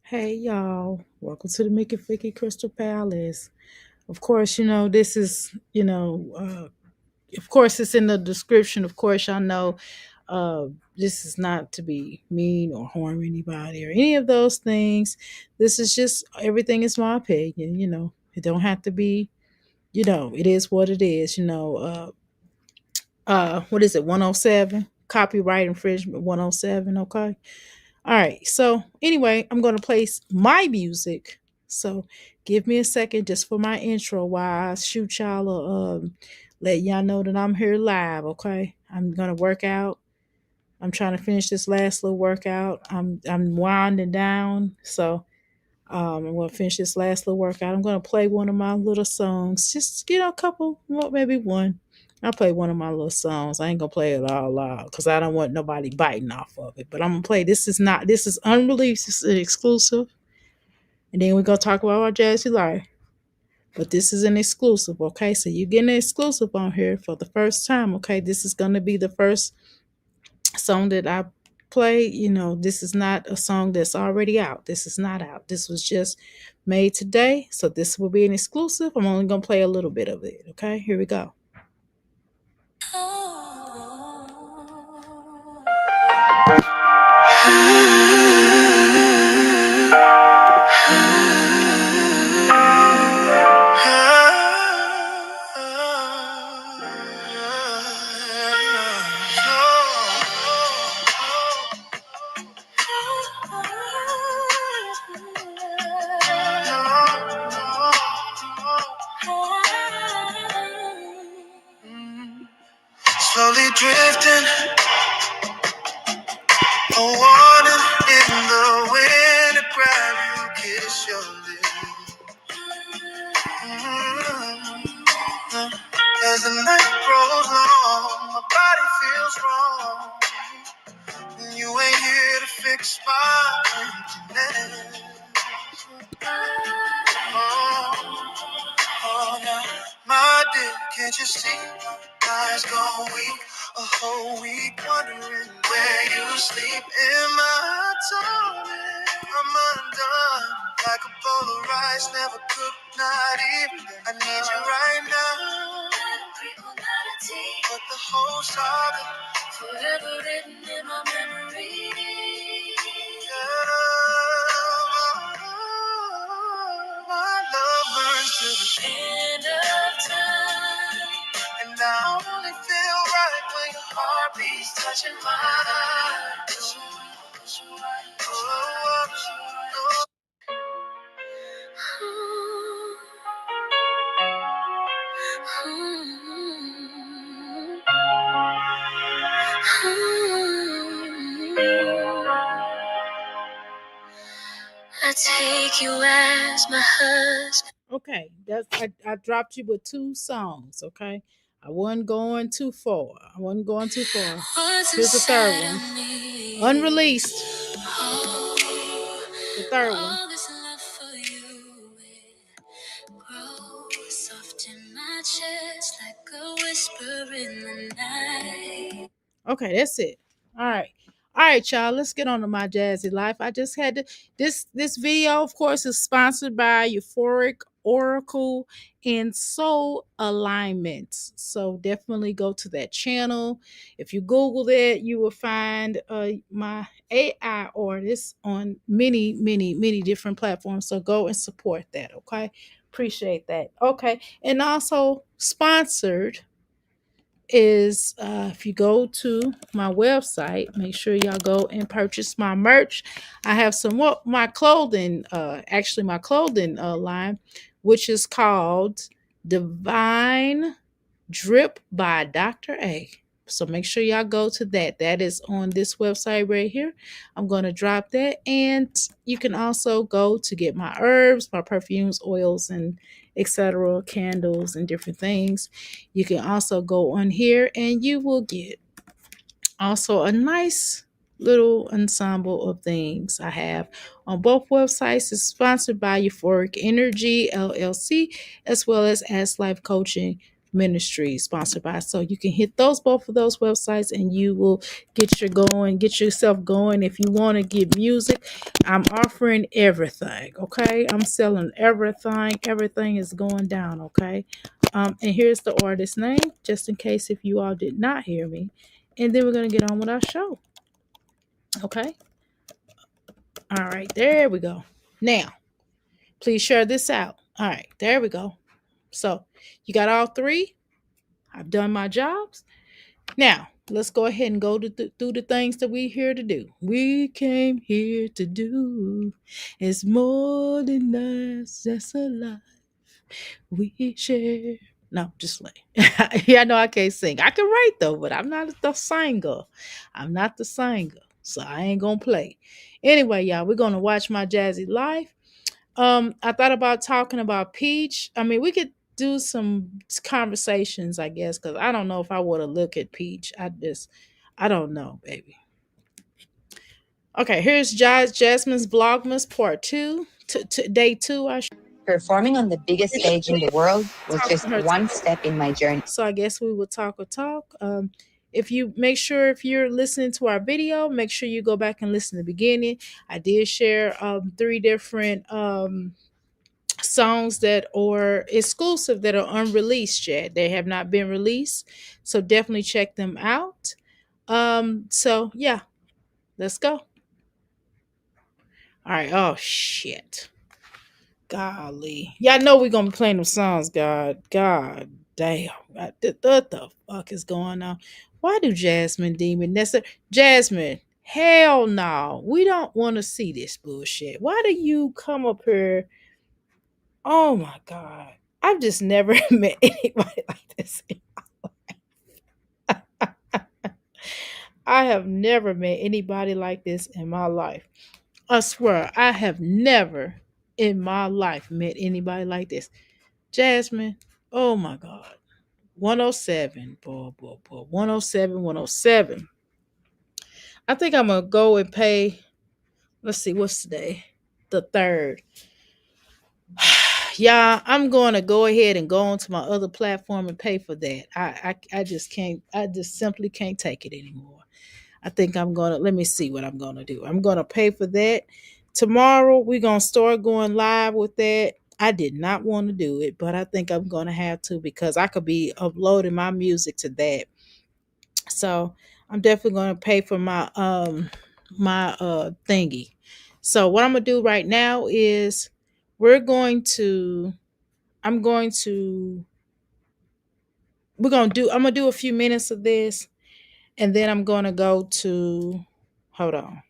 Hey y'all, welcome to the Mickey Ficky Crystal Palace. Of course, this is, of course, it's in the description. Of course, y'all know uh, this is not to be mean or harm anybody or any of those things. This is just everything is my opinion. It don't have to be. It is what it is. What is it? 107 copyright infringement 107. Okay. All right. So anyway, I'm gonna play my music. So give me a second just for my intro while I shoot y'all let y'all know that I'm here live. Okay. I'm gonna work out. I'm trying to finish this last little workout. I'm winding down. So I'm gonna finish this last little workout. I'm gonna play one of my little songs. Just a couple, well, maybe one. I'll play one of my little songs. I ain't gonna play it all loud because I don't want nobody biting off of it. But I'm gonna play. This is unreleased. This is an exclusive. And then we're gonna talk about our Jazzy life. But this is an exclusive, okay? So you're getting an exclusive on here for the first time, okay? This is gonna be the first song that I play. This is not a song that's already out. This is not out. This was just made today. So this will be an exclusive. I'm only gonna play a little bit of it. Okay, here we go. Slowly drifting, a warning in the wind to grab you, kiss your lips. As the night grows long, my body feels wrong. You ain't here to fix my emptiness. Oh, now, my dear, can't you see my eyes go weak? A whole week wondering where you sleep. In my tummy, I'm undone. Like a bowl of rice, never cooked, not even. I need you right now. But the whole saga forever written in my memory. My love burns to the end of time, and I only feel right when your heart beats touching mine. I take you as my husband. Okay, I dropped you with two songs. Okay, I wasn't going too far. Here's the third one, unreleased. The third one. Soft in my chest like a whisper in the night. Okay, that's it. All right. All right, y'all. Let's get on to my jazzy life. I just had to this video, of course, is sponsored by Euphoric Oracle and Soul Alignments. So definitely go to that channel. If you Google that, you will find my AI artists on many, many, many different platforms. So go and support that. Okay. Appreciate that. Okay. And also sponsored is if you go to my website, make sure y'all go and purchase my merch. I have some more my clothing, actually my clothing line, which is called Divine Drip by Dr. A. So make sure y'all go to that. That is on this website right here. I'm going to drop that. And you can also go to get my herbs, my perfumes, oils, and etc., candles, and different things. You can also go on here and you will get also a nice little ensemble of things I have on both websites. It's sponsored by Euphoric Energy LLC as well as Life Coaching Ministry, sponsored by. So you can hit those both of those websites and you will get yourself going. If you want to get music, I'm offering everything. Okay. I'm selling everything. Everything is going down. Okay. And here's the artist name, just in case if you all did not hear me. And then we're gonna get on with our show. Okay. All right, there we go. Now, please share this out. All right, there we go. So you got all three. I've done my jobs. Now, let's go ahead and go through the things that we're here to do. We came here to do is more than us. That's a life we share. No, just like yeah, I know I can't sing. I can write though, but I'm not the singer. I'm not the singer, so I ain't gonna play. Anyway, y'all, we're gonna watch my Jazzy life. I thought about talking about Peach. I mean, we could do some conversations, I guess, because I don't know if I want to look at Peach. I don't know, baby. Okay, here's Jasmine's Vlogmas Part 2, day 2. Performing on the biggest stage in the world was Talk just to her one today. step in my journey. So I guess we will talk. If you make sure if you're listening to our video, make sure you go back and listen to the beginning. I did share 3 different songs that are exclusive that are unreleased yet. They have not been released. So definitely check them out. So yeah, let's go. All right. Oh shit. Golly. Y'all know we're gonna be playing them songs, God damn. What the fuck is going on? Why do Jasmine Demon Jasmine? Hell no. We don't want to see this bullshit. Why do you come up here? Oh my god. I've just never met anybody like this. I have never met anybody like this in my life. I swear, I have never in my life met anybody like this. Jasmine, oh my God. 107, boy. 107, 107. I think I'm going to go and pay. Let's see, what's today? The 3rd. Yeah, I'm going to go ahead and go onto my other platform and pay for that. I just can't, I just simply can't take it anymore. I think I'm going to, let me see what I'm going to do. I'm going to pay for that. Tomorrow, we're going to start going live with that. I did not want to do it, but I think I'm going to have to because I could be uploading my music to that. So I'm definitely going to pay for my thingy. So what I'm going to do right now is we're going to, I'm going to, I'm going to do a few minutes of this and then I'm going to go to, hold on.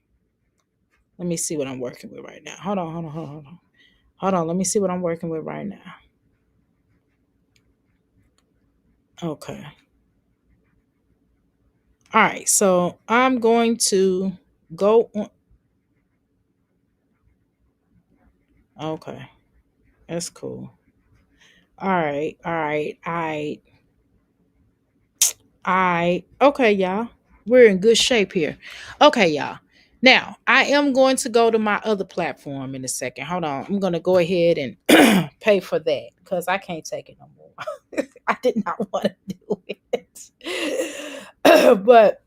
Let me see what I'm working with right now. Hold on. Hold on. Let me see what I'm working with right now. Okay. All right. So I'm going to go on. Okay. That's cool. All right. Okay, y'all. We're in good shape here. Okay, y'all. Now, I am going to go to my other platform in a second. Hold on. I'm going to go ahead and pay for that because I can't take it no more. I did not want to do it. But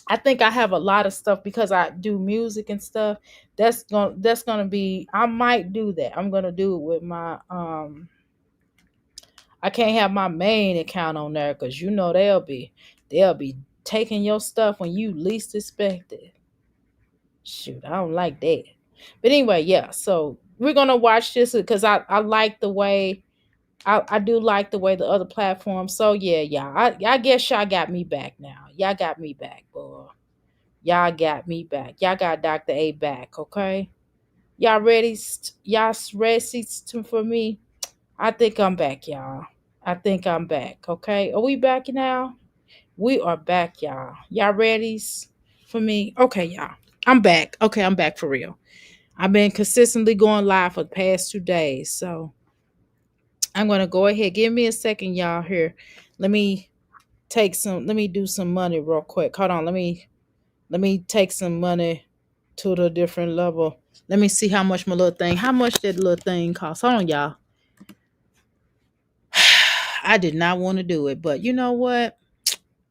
I think I have a lot of stuff because I do music and stuff. That's gonna be I might do that. I'm gonna do it with my I can't have my main account on there because you know they'll be taking your stuff when you least expect it. Shoot, I don't like that. But anyway, yeah. So we're gonna watch this because I like the way I do like the way the other platforms. So yeah. I guess y'all got me back now. Y'all got me back, boy. Y'all got me back. Y'all got Dr. A back, okay? Y'all ready? Y'all ready for me? I think I'm back, y'all. I think I'm back, okay? Are we back now? We are back, y'all. Y'all ready for me? Okay, y'all. I'm back. Okay, I'm back for real. I've been consistently going live for the past 2 days, so I'm gonna go ahead. Give me a second, y'all. Here, let me let me do some money real quick. Hold on, let me take some money to the different level. Let me see how much that little thing costs. Hold on, y'all. I did not want to do it, but you know what?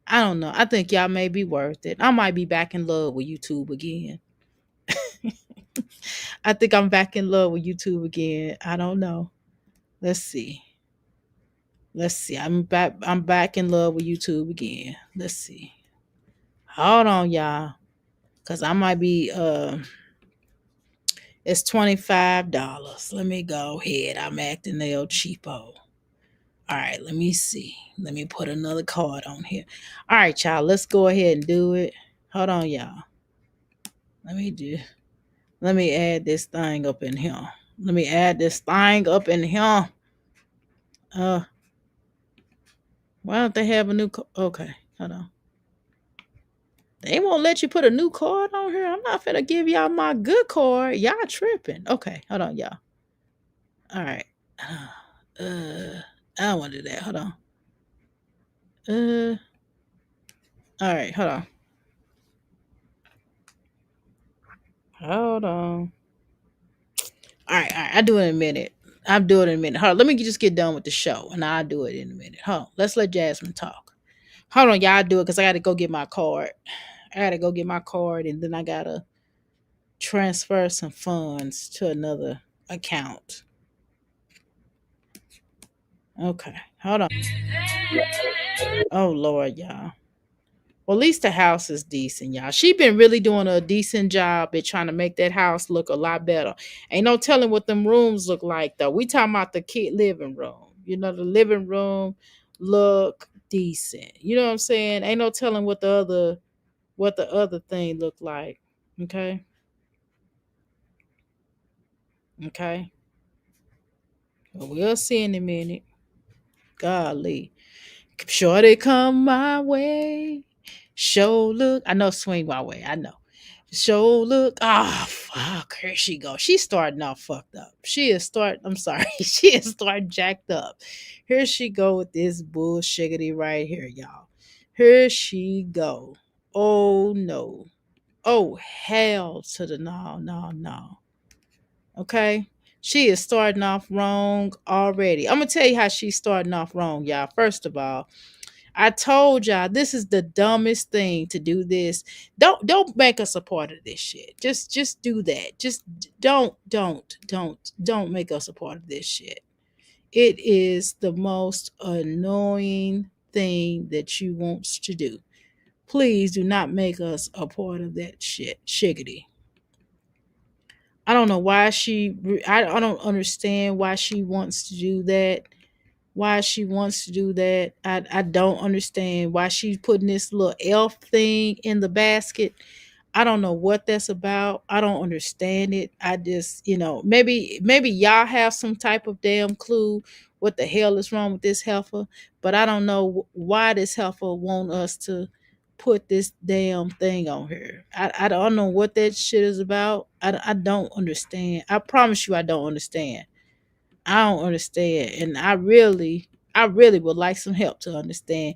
I don't know. I think y'all may be worth it. I might be back in love with YouTube again. I think I'm back in love with YouTube again. I don't know. Let's see. Let's see. I'm back in love with YouTube again. Let's see. Hold on, y'all. Cause I might be it's $25. Let me go ahead. I'm acting real cheapo. All right, let me see. Let me put another card on here. All right, y'all. Let's go ahead and do it. Hold on, y'all. Let me do let me add this thing up in here. Let me add this thing up in here. Uh why don't they have a new okay, hold on. They won't let you put a new card on here. I'm not finna give y'all my good card. Y'all tripping. Okay, hold on, y'all. All right. I don't want to do that. Hold on. Uh, all right. Hold on. Hold on. All right. All right. I'll do it in a minute. I'll do it in a minute. Hold on. Let me just get done with the show, and I'll do it in a minute. Hold on. Let's let Jasmine talk. Hold on, y'all. Do it because I got to go get my card. I got to go get my card, and then I gotta transfer some funds to another account. Okay. Hold on. Oh Lord, y'all. Well, at least the house is decent, y'all. She been really doing a decent job at trying to make that house look a lot better. Ain't no telling what them rooms look like though. We talking about the kid living room. You know, the living room look decent. You know what I'm saying? Ain't no telling what the other thing look like. Okay. Okay. Well, we'll see in a minute. Golly. Sure they come my way. Show look. I know swing my way. I know. Show look. Ah, fuck. Here she go. She's starting off fucked up. She is start. I'm sorry. She is starting jacked up. Here she go with this bullshiggity right here, y'all. Here she go. Oh no. Oh hell to the no, no, no. Okay. She is starting off wrong already. I'm gonna tell you how she's starting off wrong, y'all. First of all, I told y'all this is the dumbest thing to do this. Don't make us a part of this shit. Just do that. Just don't make us a part of this shit. It is the most annoying thing that you want to do. Please do not make us a part of that shit. Shiggity. I don't know why I don't understand why she wants to do that, why she wants to do that. I don't understand why she's putting this little elf thing in the basket. I don't know what that's about. I don't understand it. I just, maybe y'all have some type of damn clue what the hell is wrong with this heifer, but I don't know why this heifer want us to put this damn thing on her. I don't know what that shit is about. I don't understand. I promise you I don't understand. I don't understand. And I really would like some help to understand.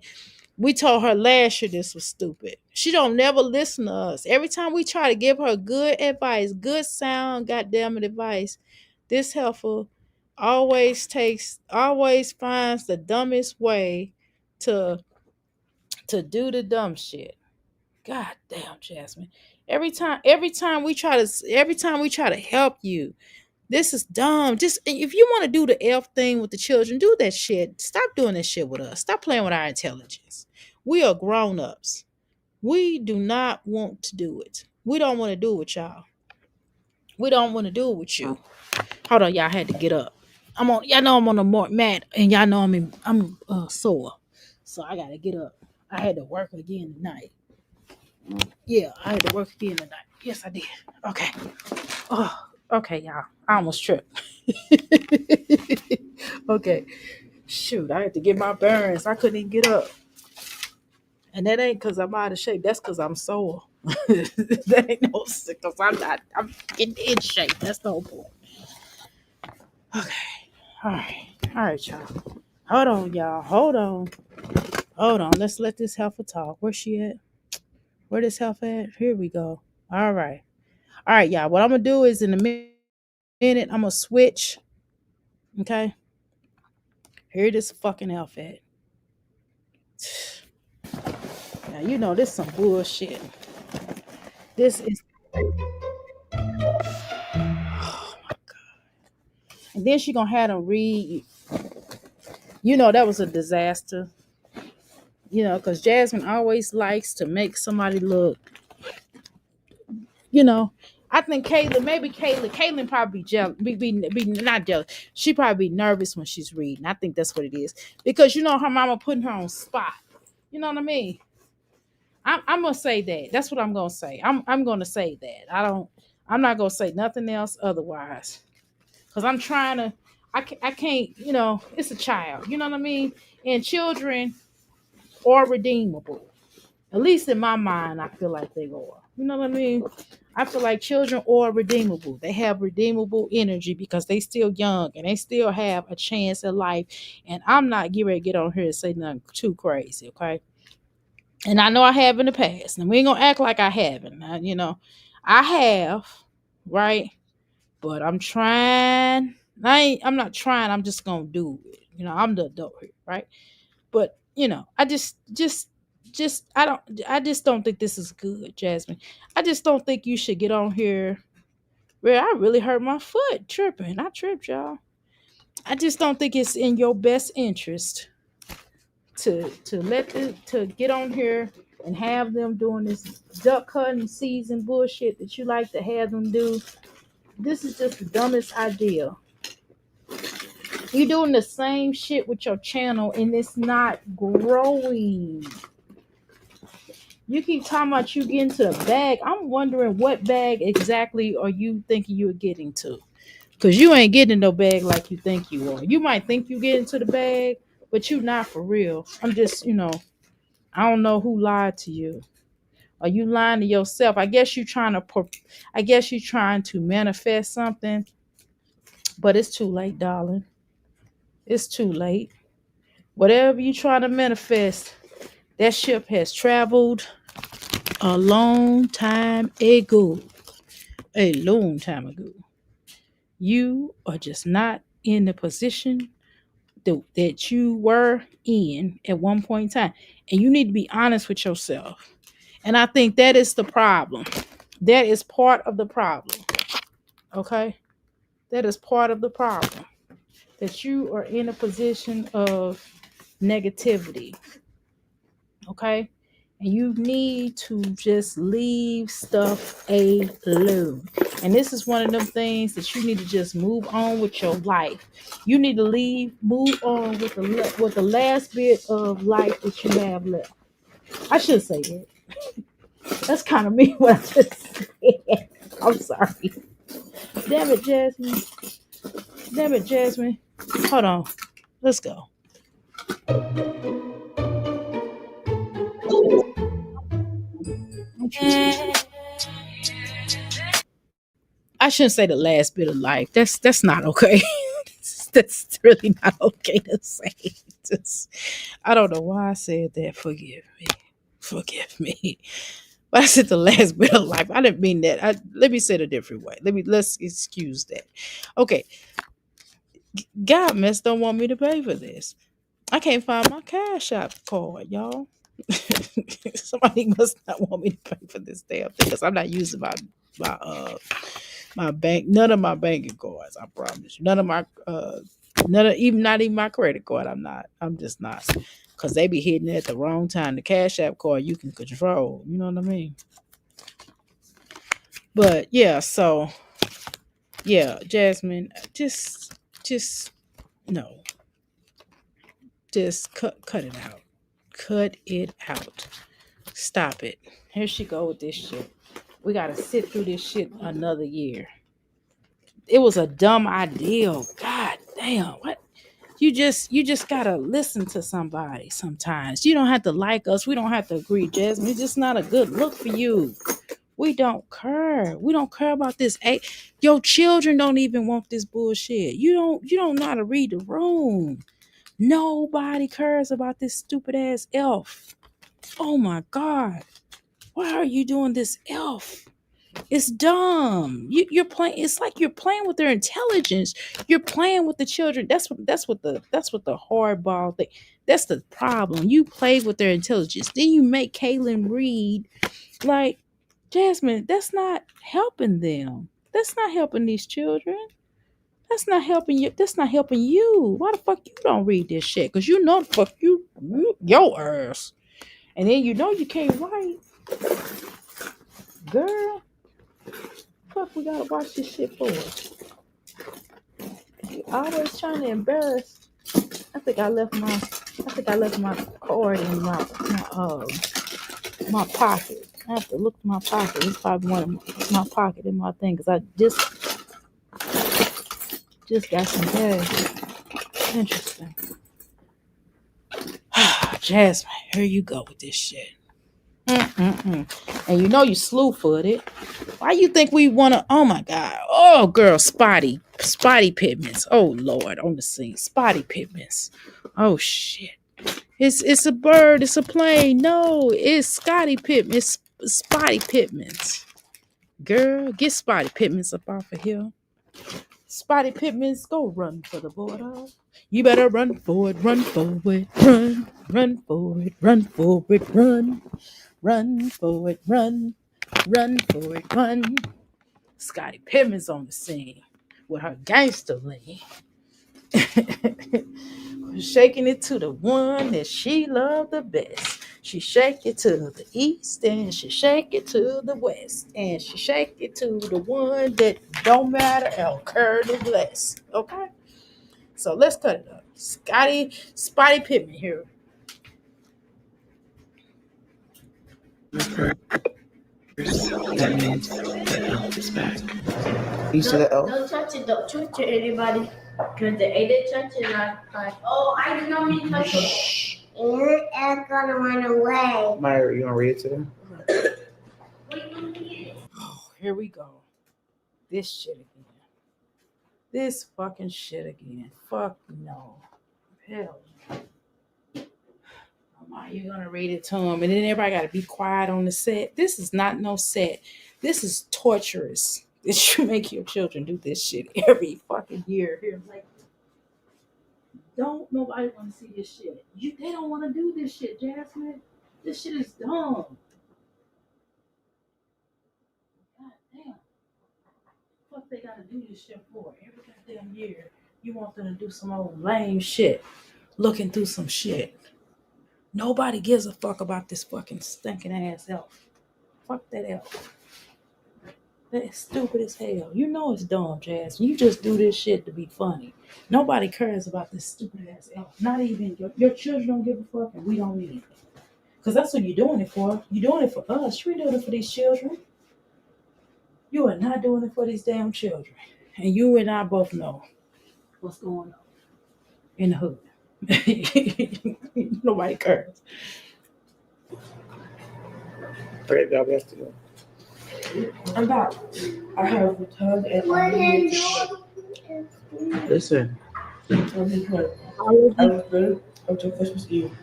We told her last year this was stupid. She don't never listen to us. Every time we try to give her good advice, good sound, goddamn it advice, this heifer always finds the dumbest way to do the dumb shit. God damn, Jasmine. Every time we try to help you, this is dumb. Just if you want to do the elf thing with the children, do that shit. Stop doing that shit with us. Stop playing with our intelligence. We are grown ups. We do not want to do it. We don't want to do it with y'all. We don't want to do it with you. Hold on, y'all. I had to get up. Y'all know I'm on a more mat, and y'all know I'm sore, so I gotta get up. I had to work again tonight. Yeah, I had to work again tonight. Yes, I did. Okay. Oh, okay, y'all. I almost tripped. Okay. Shoot, I had to get my burns. I couldn't even get up. And that ain't because I'm out of shape. That's because I'm sore. That ain't no because I'm not. I'm in shape. That's the whole point. Okay. All right. All right, y'all. Hold on, y'all. Hold on. Hold on. Let's let this heifer talk. Where's she at? Where this heifer at? Here we go. All right. All right, y'all. What I'm gonna do is in a minute, I'm gonna switch. Okay. Here this fucking elf at. Now you know this some bullshit. This is and then she gonna have them read. You know that was a disaster. You know, because Jasmine always likes to make somebody look. You know, I think Caitlin probably be jealous, be not jealous. She probably be nervous when she's reading. I think that's what it is because you know her mama putting her on spot. You know what I mean? I'm gonna say that. That's what I'm gonna say. I'm gonna say that. I'm not gonna say nothing else otherwise because I'm trying to. I can't. You know, it's a child. You know what I mean? And children are redeemable. At least in my mind, I feel like they are. You know what I mean? I feel like children are redeemable. They have redeemable energy because they still young and they still have a chance at life. And I'm not getting ready to get on here and say nothing too crazy, okay? And I know I have in the past. And we ain't gonna act like I haven't. You know, I have, right? But I'm trying. I'm not trying, I'm just gonna do it. You know, I'm the adult here, right? But you know, I just don't think this is good, Jasmine. I just don't think you should get on here where I really hurt my foot tripping. I tripped, y'all. I just don't think it's in your best interest to get on here and have them doing this duck hunting season bullshit that you like to have them do. This is just the dumbest idea. You're doing the same shit with your channel and it's not growing. You keep talking about you getting to the bag. I'm wondering what bag exactly are you thinking you're getting to? Because you ain't getting no bag like you think you are. You might think you get into the bag, but you not for real. I'm just, you know, I don't know who lied to you. Are you lying to yourself? I guess you trying to manifest something, but it's too late, darling. It's too late. Whatever you trying to manifest, that ship has traveled a long time ago. A long time ago. You are just not in the position that you were in at one point in time. And you need to be honest with yourself. And I think that is the problem. That is part of the problem. Okay? That is part of the problem. That you are in a position of negativity. Okay? And you need to just leave stuff alone. And this is one of them things that you need to just move on with your life. You need to move on with the last bit of life that you have left. I should say that. That's kind of me what I just said. I'm sorry. Damn it, Jasmine. Damn it, Jasmine. Hold on. Let's go. I shouldn't say the last bit of life. That's not okay. That's really not okay to say. Just, I don't know why I said that. Forgive me. Forgive me. But I said the last bit of life. I didn't mean that. Let me say it a different way. Let's excuse that. Okay. God mess don't want me to pay for this. I can't find my cash app card, y'all. Somebody must not want me to pay for this damn thing because I'm not using my my bank, none of my banking cards. I promise you, none of my none of even not even my credit card. I'm not. I'm just not because they be hitting it at the wrong time. The cash app card you can control. You know what I mean? But yeah, so yeah, Jasmine, just no, just cut it out. Cut it out. Stop it. Here she go with this shit. We gotta sit through this shit another year. It was a dumb idea. God damn. What? You just gotta listen to somebody sometimes. You don't have to like us. We don't have to agree, Jasmine. It's just not a good look for you. We don't care. We don't care about this. Hey, your children don't even want this bullshit. You don't know how to read the room. Nobody cares about this stupid ass elf. Oh my god. Why are you doing this elf? It's dumb. You're playing. It's like you're playing with their intelligence. You're playing with the children. That's what the hardball thing. That's the problem. You play with their intelligence. Then you make Kaylin read like Jasmine. That's not helping them. That's not helping these children. That's not helping you. That's not helping you. Why the fuck you don't read this shit? Cause you know the fuck your ass. And then you know you can't write, girl. Fuck, we gotta watch this shit for. Always trying to embarrass. I think I left my card in my pocket. I have to look in my pocket. It's probably one of my pocket in my thing because I just got some gas. Interesting. Jasmine, here you go with this shit. And you know you slew footed. Why you think we wanna? Oh my god! Oh girl, Spotty Pittman's. Oh Lord, on the scene, Spotty Pittman's. Oh shit! It's a bird. It's a plane. No, it's Scotty Pittman. It's Spotty Pittman's. Girl, get Spotty Pittman's up off of here. Spotty Pittman's, go run for the border. You better run for it, run for it, run for it, run for it, run for it, run for it, run. Scotty Pittman's on the scene with her gangster lean. Shaking it to the one that she loved the best. She shake it to the east and she shake it to the west. And she shake it to the one that don't matter El Curtis less. Okay? So let's cut it up. Spotty Pittman here. That means the elf is back. You see the elf? Don't touch it. Don't touch it, anybody. Because they ate touch it. Oh, I did not mean to touch it. It's gonna run away. Myra, you gonna read it to them? Oh, here we go. This shit again. This fucking shit again. Fuck no. Hell no. Are you gonna read it to them? And then everybody gotta be quiet on the set. This is not no set. This is torturous. That you make your children do this shit every fucking year. Here, like, don't nobody want to see this shit. They don't want to do this shit, Jasmine. This shit is dumb. God damn. Fuck, they gotta do this shit for every goddamn year. You want them to do some old lame shit, looking through some shit. Nobody gives a fuck about this fucking stinking ass elf. Fuck that elf. That is stupid as hell. You know it's dumb, Jazz. You just do this shit to be funny. Nobody cares about this stupid ass elf. Not even your children don't give a fuck, and we don't either. Because that's what you're doing it for. You're doing it for us. You ain't doing it for these children. You are not doing it for these damn children. And you and I both know what's going on in the hood. Nobody cares. Okay, y'all best to go. I'm back. I have returned and Listen. I was good until Christmas Eve.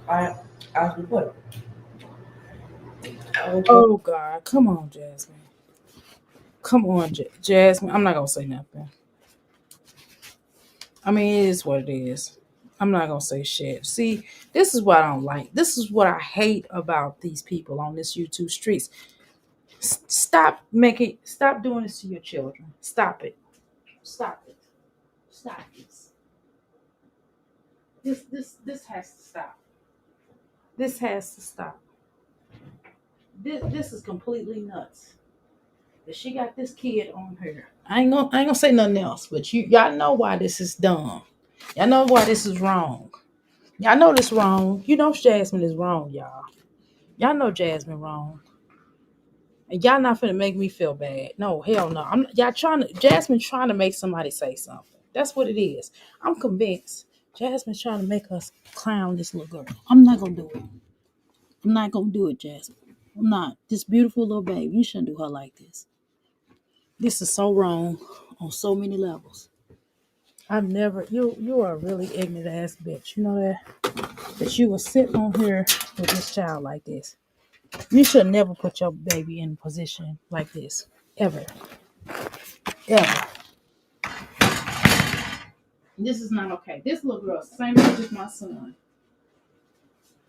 I asked what? Oh God, come on, Jasmine. Come on, Jasmine. I'm not gonna say nothing. I mean, it is what it is. I'm not gonna say shit. See, this is what I don't like. This is what I hate about these people on this YouTube streets. Stop doing this to your children. Stop it. Stop it. Stop this. This has to stop. This has to stop. This is completely nuts. That she got this kid on her. I ain't gonna say nothing else, but y'all know why this is dumb. Y'all know why this is wrong. Y'all know this wrong. You know Jasmine is wrong, y'all. Y'all know Jasmine wrong. And y'all not finna make me feel bad. No, hell no. Jasmine trying to make somebody say something. That's what it is. I'm convinced. Jasmine's trying to make us clown this little girl. I'm not gonna do it. I'm not gonna do it, Jasmine. I'm not. This beautiful little baby. You shouldn't do her like this. This is so wrong on so many levels. You are a really ignorant ass bitch. You know that? That you will sit on here with this child like this. You should never put your baby in a position like this. Ever. Ever. This is not okay. This little girl, same age as my son.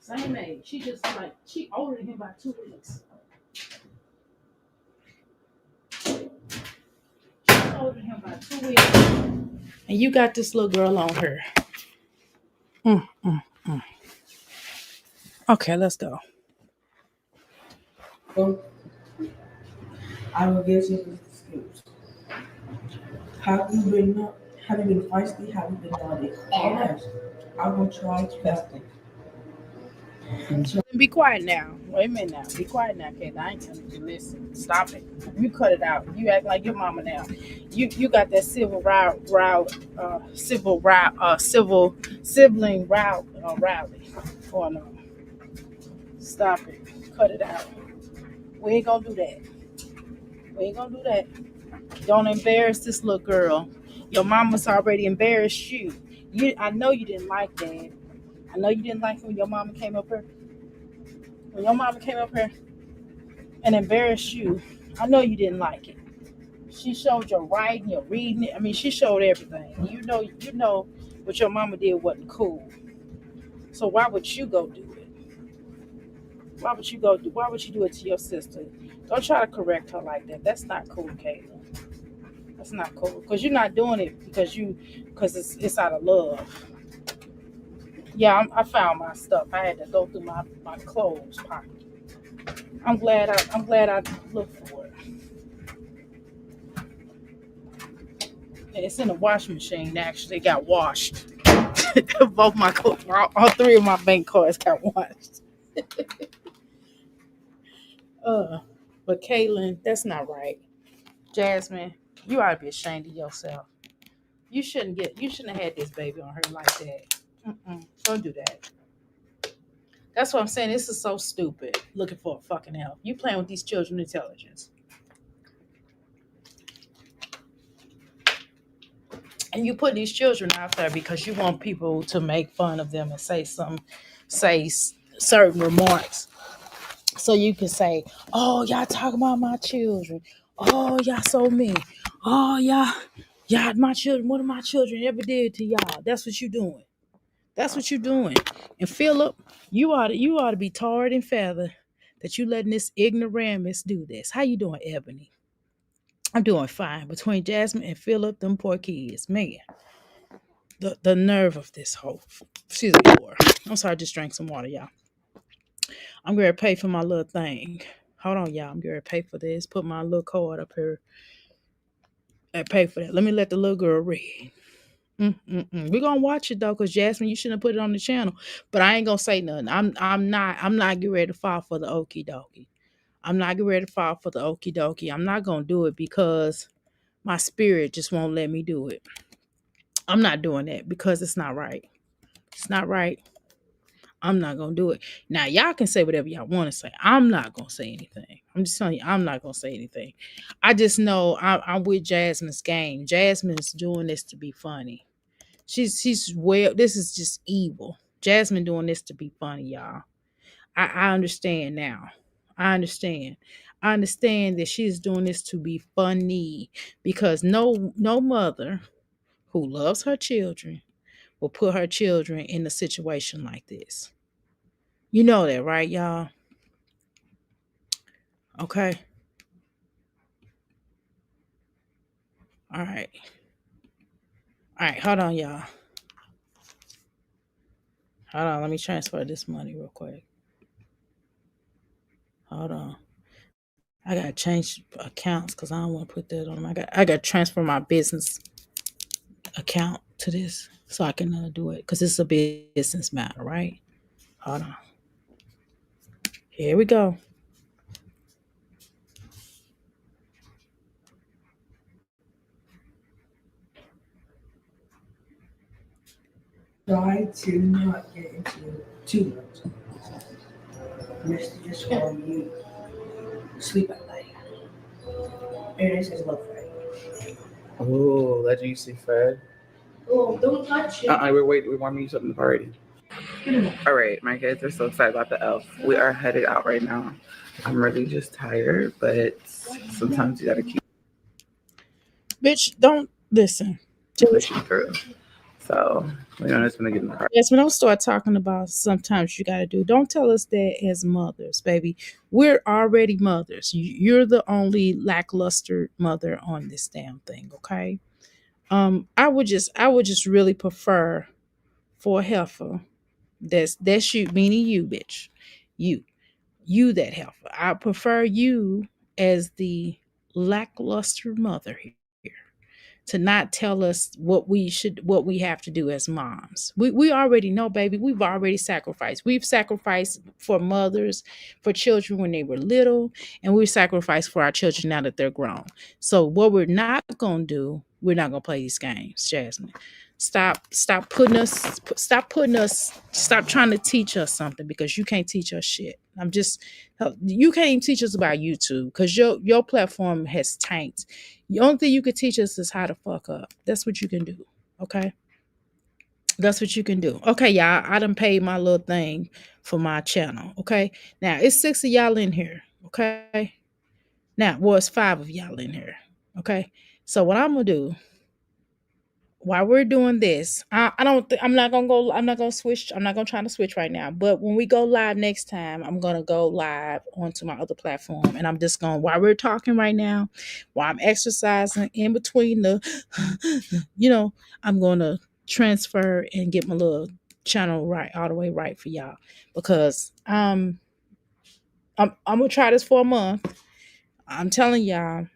Same age. She just like, she older than him by 2 weeks. She's older than him by 2 weeks. And you got this little girl on her. Mm, mm, mm. Okay, let's go. Well, I will give you this excuse. Have you been have you been feisty? Have you been naughty? All right. I will try to help you. Be quiet now. Wait a minute now. Be quiet now, kid. I ain't telling you to listen. Stop it. You cut it out. You act like your mama now. You got that civil sibling rally going on. Stop it. Cut it out. We ain't gonna do that. We ain't gonna do that. Don't embarrass this little girl. Your mama's already embarrassed you. I know you didn't like that. I know you didn't like when your mama came up here. When your mama came up here and embarrassed you, I know you didn't like it. She showed your writing, your reading it. I mean, she showed everything. You know what your mama did wasn't cool. So why would you go do it? Why would you do it to your sister? Don't try to correct her like that. That's not cool, Caitlin. That's not cool. Because you're not doing it because it's out of love. Yeah, I found my stuff. I had to go through my clothes pocket. I'm glad I looked for it. And it's in the washing machine. Actually, it got washed. Both my all three of my bank cards got washed. But Caitlin, that's not right. Jasmine, you ought to be ashamed of yourself. You shouldn't have had this baby on her like that. Don't do that. That's what I'm saying. This is so stupid. Looking for a fucking help. You playing with these children's intelligence. And you put these children out there because you want people to make fun of them and say certain remarks. So you can say, oh, y'all talking about my children. Oh, y'all so mean. Oh, y'all, my children, what have my children ever did to y'all? That's what you doing. That's what you're doing. And Philip, you ought to be tarred and feathered that you letting this ignoramus do this. How you doing, Ebony? I'm doing fine. Between Jasmine and Philip, them poor kids, man. The nerve of this whole. Excuse me, Lord. I'm sorry, I just drank some water, y'all. I'm going to pay for my little thing. Hold on, y'all. I'm going to pay for this. Put my little card up here and pay for that. Let me let the little girl read. We're gonna watch it though, because Jasmine, you shouldn't have put it on the channel. But I ain't gonna say nothing. I'm not getting ready to fall for the okie dokie. I'm not getting ready to fall for the okie dokie. I'm not gonna do it because my spirit just won't let me do it. I'm not doing that because it's not right. It's not right. I'm not gonna do it. Now y'all can say whatever y'all want to say. I'm not gonna say anything. I'm just telling you, I'm not gonna say anything. I just know I'm with Jasmine's game. Jasmine's doing this to be funny. She's well, this is just evil. Jasmine doing this to be funny, y'all. I understand now. I understand. I understand that she's doing this to be funny because no mother who loves her children will put her children in a situation like this. You know that, right, y'all? Okay. All right. All right, hold on, y'all. Hold on, let me transfer this money real quick. Hold on. I gotta change accounts because I don't want to put that on. I gotta transfer my business account to this so I can do it because it's a business matter, right? Hold on. Here we go. Try to not get into too much. Messages from you. Sleep at night. And this is love Fred. Oh, Legend you see Fred? Oh, don't touch it. We're warming you something already. All right, my kids are so excited about the elf. We are headed out right now. I'm really just tired, but sometimes you gotta keep Bitch, don't listen. Just pushing through. So we're just gonna get in the car. yes, when I start talking about sometimes you gotta do, don't tell us that as mothers, baby. We're already mothers. You're the only lackluster mother on this damn thing, okay? I would just really prefer for a heifer. That's you, meaning you, bitch. You. You that heifer. I prefer you as the lackluster mother here to not tell us what we have to do as moms. We already know, baby. We've already sacrificed. We've sacrificed for mothers, for children when they were little, and we've sacrificed for our children now that they're grown. So what we're not gonna do, we're not gonna play these games, Jasmine. Stop trying to teach us something because you can't teach us shit. You can't even teach us about YouTube because your platform has tanked. The only thing you could teach us is how to fuck up. That's what you can do. Okay. That's what you can do. Okay, y'all. I done paid my little thing for my channel. Okay. Now it's 6 of y'all in here. Okay. Now, well, it's 5 of y'all in here. Okay. So what I'm gonna do while we're doing this, I don't I'm not gonna go, I'm not gonna switch, I'm not gonna try to switch right now. But when we go live next time, I'm gonna go live onto my other platform. And I'm just gonna, while we're talking right now, while I'm exercising in between the I'm gonna transfer and get my little channel right all the way right for y'all. Because I'm gonna try this for a month. I'm telling y'all, I'm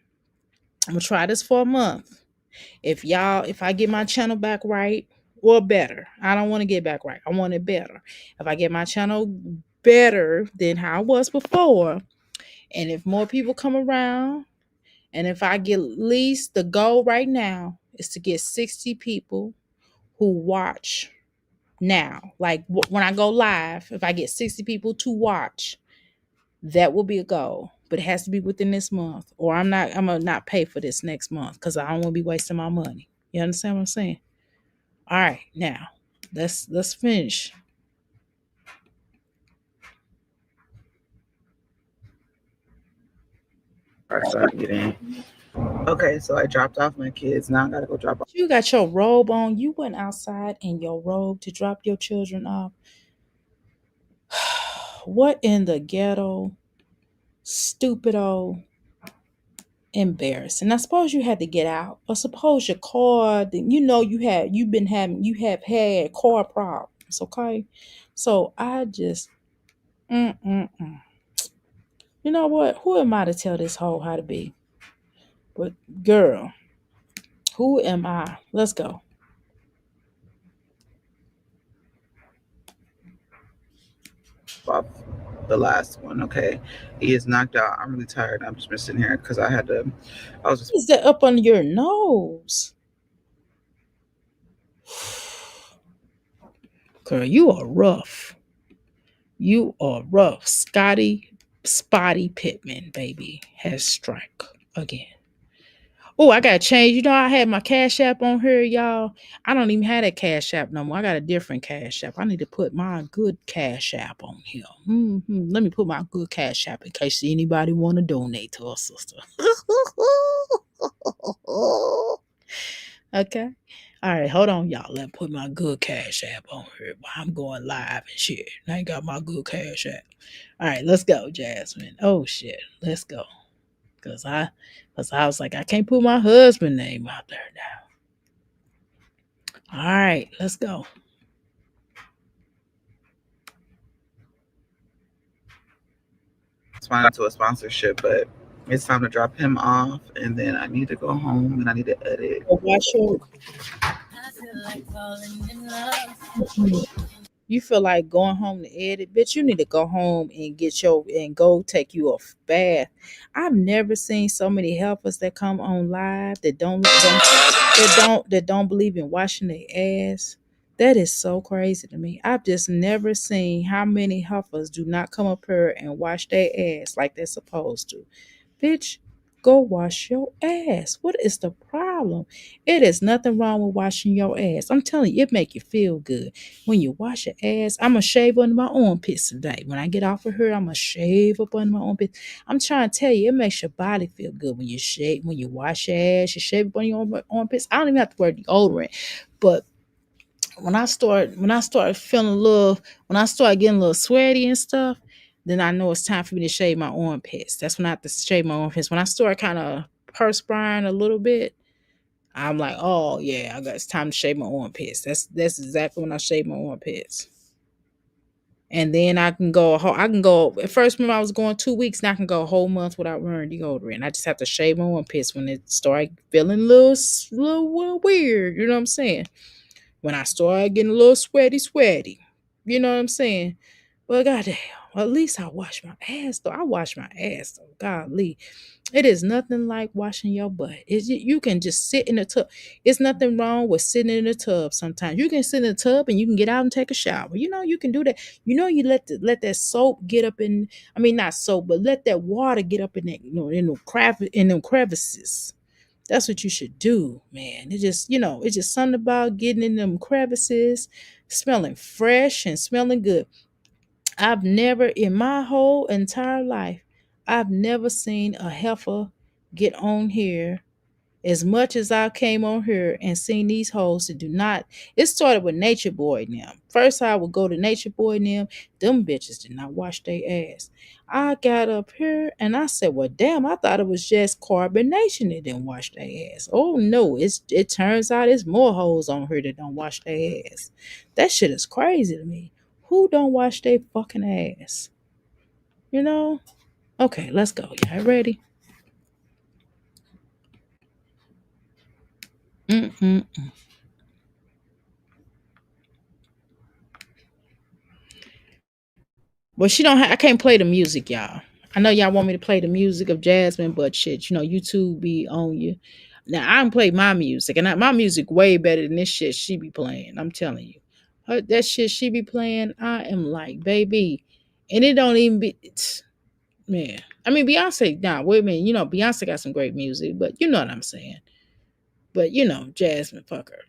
gonna try this for a month. If I get my channel back right or better, I don't want to get back right. I want it better. If I get my channel better than how it was before, and if more people come around, and if I get, at least the goal right now is to get 60 people who watch now. Like when I go live, if I get 60 people to watch, that will be a goal. But it has to be within this month, or I'm gonna not pay for this next month because I don't want to be wasting my money. You understand what I'm saying? All right, now let's finish. So I can get in. Okay, so I dropped off my kids. Now I gotta go drop off. You got your robe on. You went outside in your robe to drop your children off. What in the ghetto? Stupid old embarrassing. I suppose you had to get out. Or suppose your car, you have had car problems, okay? So I just mm-mm-mm. You know what? Who am I to tell this hoe how to be? But girl, who am I? Let's go. Off the last one. Okay, he is knocked out. I'm really tired. I'm just been sitting here because I had to. I was just Is that up on your nose? Girl, you are rough. You are rough. Spotty Pittman, baby, has strike again. Oh, I gotta change. You know, I had my Cash App on here, y'all. I don't even have that Cash App no more. I got a different Cash App. I need to put my good Cash App on here. Let me put my good Cash App in case anybody want to donate to our sister. Okay. All right, hold on, y'all. Let me put my good Cash App on here while I'm going live and shit. I ain't got my good Cash App. All right, let's go, Jasmine. Oh shit, let's go. Cause I was like, I can't put my husband name out there now. All right, let's go. responding to a sponsorship, but it's time to drop him off, and then I need to go home and I need to edit. So watch your. You feel like going home to edit, bitch? You need to go home and go take you a bath. I've never seen so many helpers that come on live that don't believe in washing their ass. That is so crazy to me. I've just never seen how many heifers do not come up here and wash their ass like they're supposed to. Bitch, go wash your ass. What is the problem? problem. It is nothing wrong with washing your ass. I'm telling you, it make you feel good. When you wash your ass, I'm going to shave under my armpits today. When I get off of here, I'm going to shave up under my armpits. I'm trying to tell you, it makes your body feel good when you shave, when you wash your ass, you shave up on your armpits. I don't even have to wear deodorant. But when I start feeling a little, when I start getting a little sweaty and stuff, then I know it's time for me to shave my armpits. That's when I have to shave my armpits. When I start kind of perspiring a little bit, I'm like, oh yeah, it's time to shave my armpits. That's exactly when I shave my armpits. And then I can go. I can go. At first, when I was going 2 weeks, now I can go a whole month without wearing deodorant. I just have to shave my armpits when it start feeling little weird. You know what I'm saying? When I start getting a little sweaty. You know what I'm saying? Well, goddamn. Well, at least I wash my ass though. I wash my ass though. Golly. It is nothing like washing your butt. You can just sit in the tub. It's nothing wrong with sitting in the tub sometimes. You can sit in the tub and you can get out and take a shower. You can do that. You let that soap get up in, I mean not soap, but let that water get up in that, in them crevices. That's what you should do, man. It's just something about getting in them crevices, smelling fresh and smelling good. I've never, in my whole entire life, I've never seen a heifer get on here as much as I came on here and seen these hoes that do not. It started with Nature Boy and them. First, I would go to Nature Boy and them bitches did not wash their ass. I got up here and I said, well, damn, I thought it was just Carbonation that didn't wash their ass. Oh, no, it turns out it's more hoes on here that don't wash their ass. That shit is crazy to me. Who don't wash their fucking ass? You know? Okay, let's go. Y'all ready? Mm-mm. Well, she don't. I can't play the music, y'all. I know y'all want me to play the music of Jasmine, but shit, YouTube be on you. Now I can play my music, and my music way better than this shit she be playing. I'm telling you, that shit she be playing, I am like, baby, and it don't even be. Man, I mean Beyonce. Nah, wait a minute. Beyonce got some great music, but you know what I'm saying. But Jasmine, fuck her.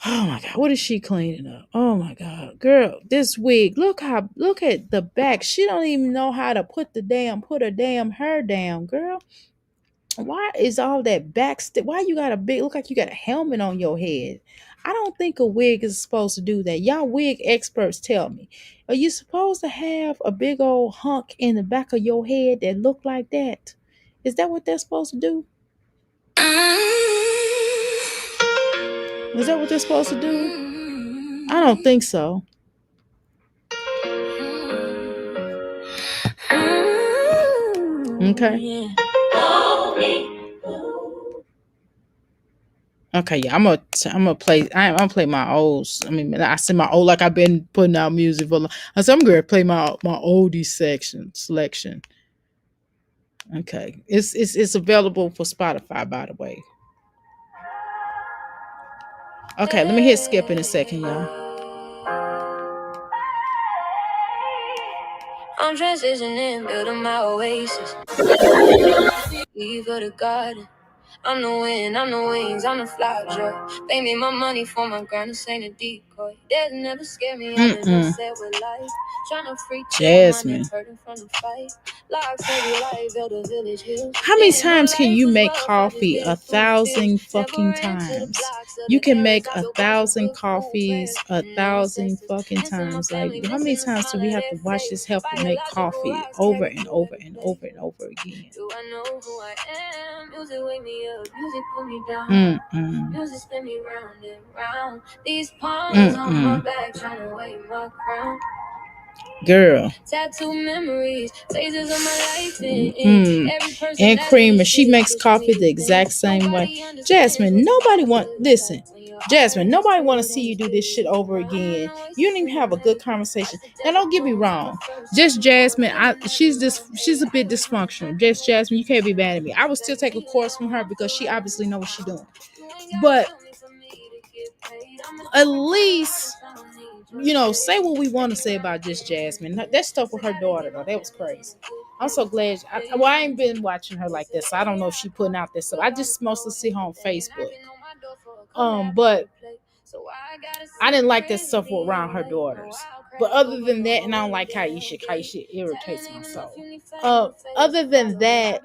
Oh my god, what is she cleaning up? Oh my god, girl, this wig. Look at the back. She don't even know how to put her damn hair down, girl. Why is all that back why you got look like you got a helmet on your head? I don't think a wig is supposed to do that. Y'all wig experts tell me. Are you supposed to have a big old hunk in the back of your head that look like that? Is that what they're supposed to do? Is that what they're supposed to do? I don't think so. Okay. Okay, yeah, I'm gonna play. I'm gonna play my olds. I mean, I said my old like I've been putting out music for. I said I'm gonna play my oldies selection. Okay, it's available for Spotify, by the way. Okay, let me hit skip in a second, y'all. I'm transitioning, building my oasis. Leave for the garden. I'm the wind, I'm the wings, I'm the flower joy. Pay me my money for my grind, this ain't a decoy. That never scare me, I've been upset with life. Trying to free Jasmine. Hurting from the fight. How many times can you make coffee? 1,000 fucking times. You can make 1,000 coffees 1,000 fucking times. Like, how many times do we have to watch this helper make coffee over and over and over and over again? Do I know who I am? Music wake me up, music put me down. Music spin me round and round. These palms on my back trying to weigh my crown. Girl. Tattoo memories, phases of my life and Creamer, she makes coffee the exact same way. Jasmine, Jasmine, nobody want to see you do this shit over again. You don't even have a good conversation. Now, don't get me wrong. Just Jasmine, she's a bit dysfunctional. Just Jasmine, you can't be mad at me. I would still take a course from her because she obviously knows what she's doing. But at least, say what we want to say about just Jasmine. That stuff with her daughter, though, that was crazy. I'm so glad. I ain't been watching her like this. So I don't know if she putting out this stuff. I just mostly see her on Facebook. But I didn't like that stuff around her daughters. But other than that, and I don't like Kaisha. Kaisha irritates my soul. Other than that,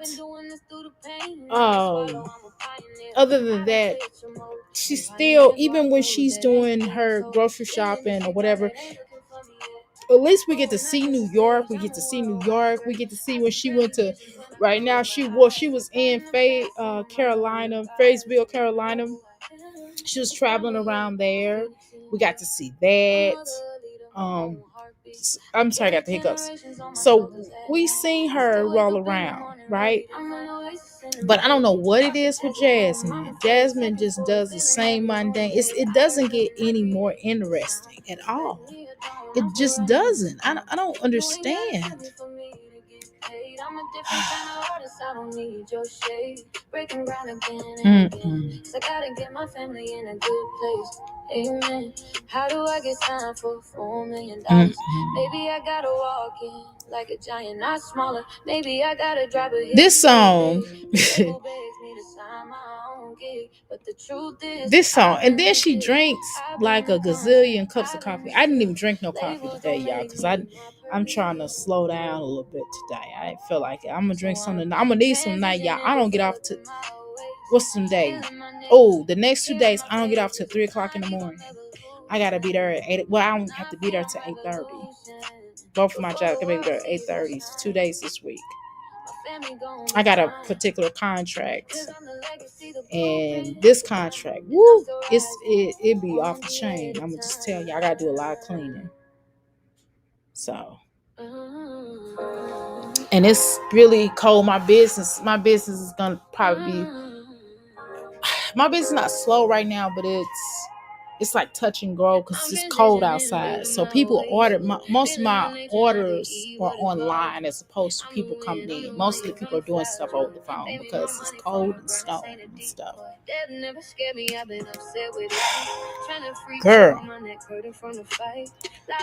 um, other than that, she's still, even when she's doing her grocery shopping or whatever, at least we get to see New York. We get to see New York. We get to see when she went to. Right now, she was in Carolina, Fayetteville, Carolina. She was traveling around there. We got to see that. I'm sorry, I got the hiccups. So we seen her roll around, right? But I don't know what it is with Jasmine. Jasmine just does the same mundane. It doesn't get any more interesting at all. It just doesn't. I don't understand. Mm-mm. Amen. How do I get time for $4 million? Maybe I gotta walk in like a giant, not smaller. Maybe I gotta drop a hit. This song. This song, and then she drinks like a gazillion cups of coffee. I didn't even drink no coffee today, y'all, because I'm trying to slow down a little bit today. I didn't feel like it. I'm gonna drink something. I'm gonna need some night, y'all. I don't get off to what's some day? Oh, the next 2 days I don't get off till 3 o'clock in the morning. I gotta be there at 8. Well, I don't have to be there till 8:30. Both of my jobs can be there at 8:30. 2 days this week. I got a particular contract, and this contract, woo, it be off the chain. I'm gonna just tell you, I gotta do a lot of cleaning. So, and it's really cold. My business is gonna probably be. My business is not slow right now, but it's like touch and go because it's cold outside. So people order. Most of my orders are online as opposed to people coming in. Mostly people are doing stuff over the phone because it's cold and snowing and stuff. Girl.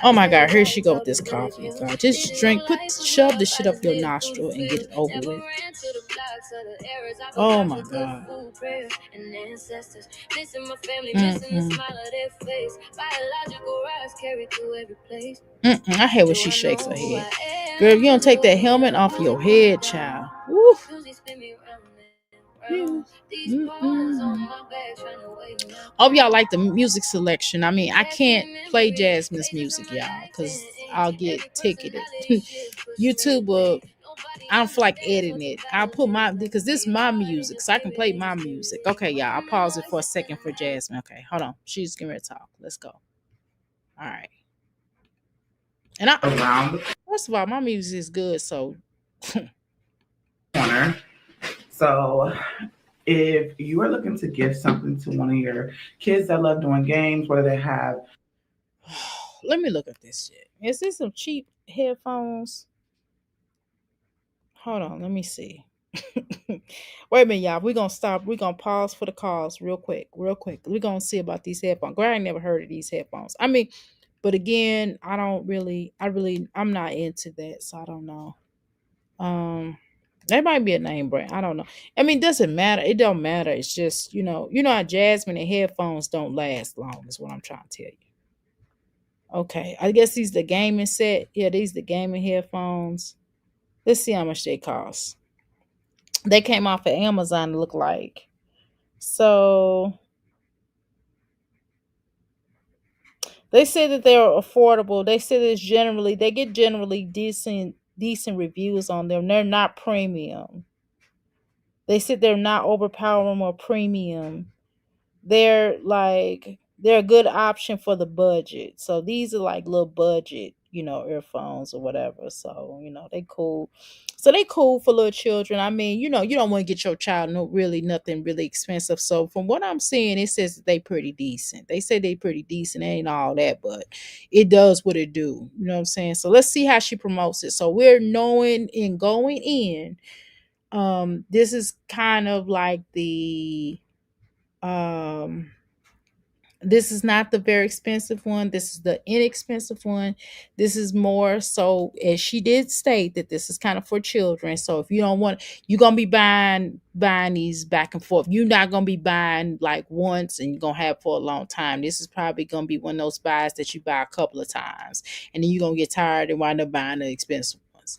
Oh my God, here she go with this coffee. God, just drink, shove the shit up your nostril and get it over with. Oh my God. I hate when she shakes her head. Girl, if you don't take that helmet off your head, child. Woo. Hope y'all like the music selection. I mean, I can't play Jasmine's music, y'all, because I'll get ticketed. YouTube will. I don't feel like editing it. I'll put because this is my music, so I can play my music. Okay, y'all. I'll pause it for a second for Jasmine. Okay, hold on. She's getting ready to talk. Let's go. All right. And first of all, my music is good, so. So, if you are looking to give something to one of your kids that love doing games, whether they have. Let me look at this shit. Is this some cheap headphones? Hold on, let me see. Wait a minute, y'all. We're gonna stop. We're gonna pause for the calls real quick. We're gonna see about these headphones. Girl, I ain't never heard of these headphones. I mean, but again, I'm not into that, so I don't know. That might be a name brand. I don't know. I mean, it doesn't matter. It don't matter. It's just, how Jasmine and headphones don't last long, is what I'm trying to tell you. Okay. I guess these the gaming set. Yeah, these the gaming headphones. Let's see how much they cost. They came off of Amazon, it look like. So they say that they're affordable. They say that they get generally decent reviews on them. They're not premium. They said they're not overpowering or premium. They're a good option for the budget. So these are like little budget, earphones or whatever. So, they cool. So they cool for little children. I mean, you don't want to get your child nothing really expensive. So from what I'm seeing, it says that they pretty decent. They say they pretty decent. It ain't all that, but it does what it do. You know what I'm saying? So let's see how she promotes it. So we're knowing and going in. This is kind of like the This is not the very expensive one. This is the inexpensive one. This is more so, as she did state, that this is kind of for children. So if you don't want, you're gonna be buying these back and forth. You're not gonna be buying like once and you're gonna have for a long time. This is probably gonna be one of those buys that you buy a couple of times, and then you're gonna get tired and wind up buying the expensive ones.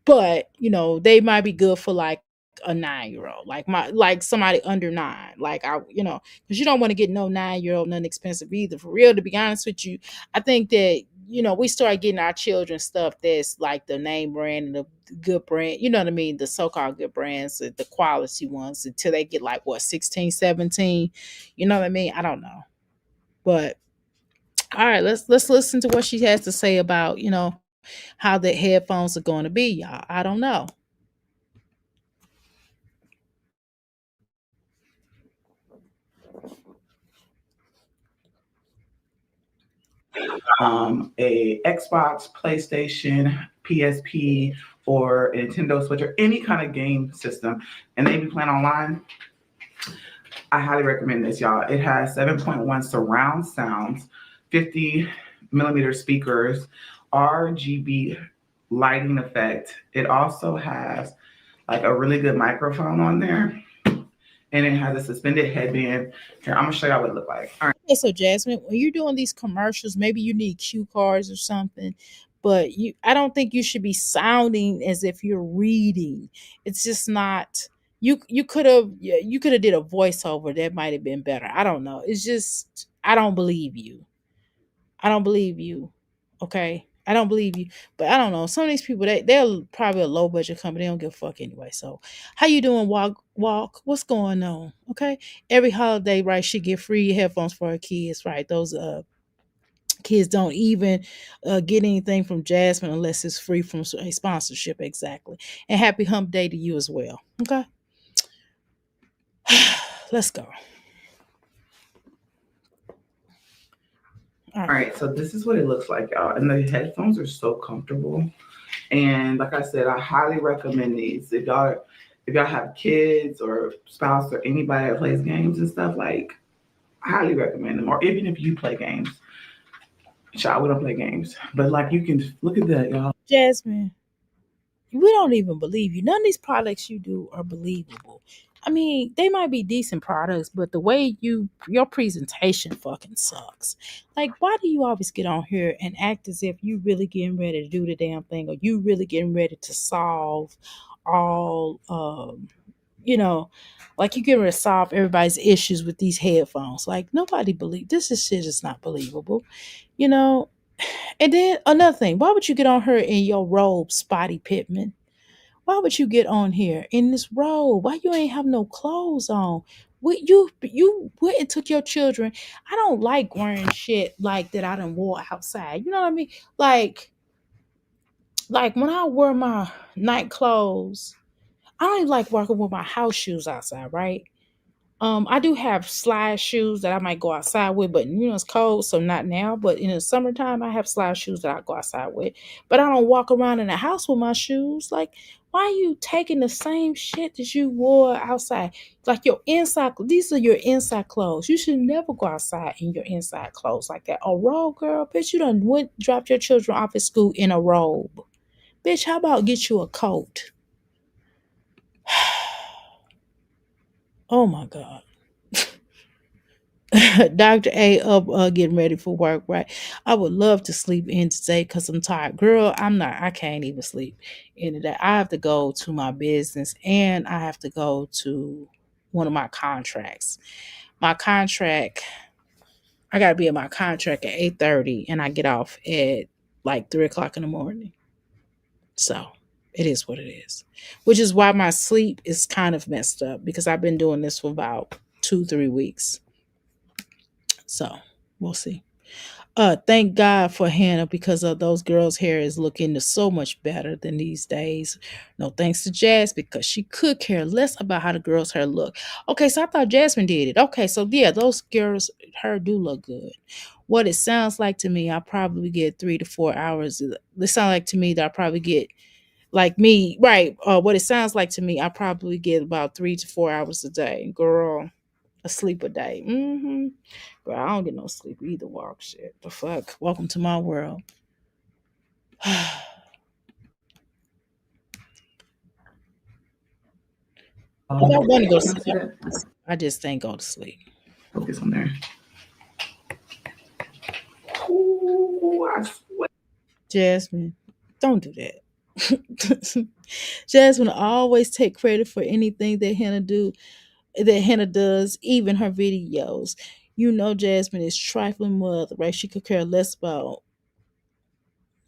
But they might be good for like a 9-year old, like somebody under 9. Like because you don't want to get no 9-year old nothing expensive either. For real, to be honest with you, I think that we start getting our children stuff that's like the name brand and the good brand, you know what I mean, the so-called good brands, the quality ones, until they get like what, 16, 17. You know what I mean? I don't know. But all right, let's listen to what she has to say about how the headphones are going to be, y'all. I don't know. A Xbox, PlayStation, PSP, or a Nintendo Switch, or any kind of game system, and they be playing online, I highly recommend this, y'all. It has 7.1 surround sounds, 50 millimeter speakers, RGB lighting effect. It also has like a really good microphone on there, and it has a suspended headband. Here, I'm gonna show y'all what it look like. All right. Okay, so Jasmine, when you're doing these commercials, maybe you need cue cards or something, but I don't think you should be sounding as if you're reading. It's just not. You could have, you could have did a voiceover that might have been better. I don't know. It's just, I don't believe you. I don't believe you. Okay. I don't believe you. But I don't know. Some of these people, they're probably a low budget company. They don't give a fuck anyway. So how you doing, walk? What's going on? Okay. Every holiday, right, she get free headphones for her kids, right? Those kids don't even get anything from Jasmine unless it's free from a sponsorship. Exactly. And happy hump day to you as well. Okay. Let's go. All All right. right, so this is what it looks like, y'all. And the headphones are so comfortable. And like I said, I highly recommend these. If y'all have kids or spouse or anybody that plays games and stuff, like I highly recommend them. Or even if you play games. Child, we don't play games. But like you can look at that, y'all. Jasmine, we don't even believe you. None of these products you do are believable. I mean, they might be decent products, but the way your presentation fucking sucks. Like, why do you always get on here and act as if you really getting ready to do the damn thing, or you really getting ready to solve all you know, like you getting ready to solve everybody's issues with these headphones. Like nobody believe this is shit is not believable, you know. And then another thing, why would you get on her in your robe, Spotty Pittman? Why would you get on here in this robe? Why you ain't have no clothes on? You went and took your children. I don't like wearing shit like that I done wore outside. You know what I mean? Like when I wear my night clothes, I don't even like walking with my house shoes outside, right? I do have slide shoes that I might go outside with, but it's cold, so not now. But in the summertime, I have slide shoes that I go outside with. But I don't walk around in the house with my shoes. Like, why are you taking the same shit that you wore outside? Like your inside, these are your inside clothes. You should never go outside in your inside clothes like that. A robe, girl, bitch, you done went dropped your children off at school in a robe. Bitch, how about get you a coat? Oh my God. Dr. A up getting ready for work, right? I would love to sleep in today because I'm tired. Girl, I can't even sleep in today. I have to go to my business and I have to go to one of my contracts. My contract, I gotta be in my contract at 8:30 and I get off at like 3 o'clock in the morning. So it is what it is. Which is why my sleep is kind of messed up because I've been doing this for about 2-3 weeks. So we'll see. Thank God for Hannah because of those girls' hair is looking so much better than these days. No thanks to Jazz because she could care less about how the girls' hair look. Okay, so I thought Jasmine did it. Okay, so yeah, those girls' hair do look good. What it sounds like to me, I probably get 3 to 4 hours. It sounds like to me that I probably get like me, right? What it sounds like to me, I probably get about 3 to 4 hours a day, girl, a sleep a day. Girl, I don't get no sleep either. Walk shit. The fuck. Welcome to my world. I want to go to Can I see sleep. that? I just ain't go to sleep. Focus on there. Ooh, I swear. Jasmine, don't do that. Jasmine always take credit for anything that Hannah does, even her videos. You know Jasmine is trifling mother, right? She could care less about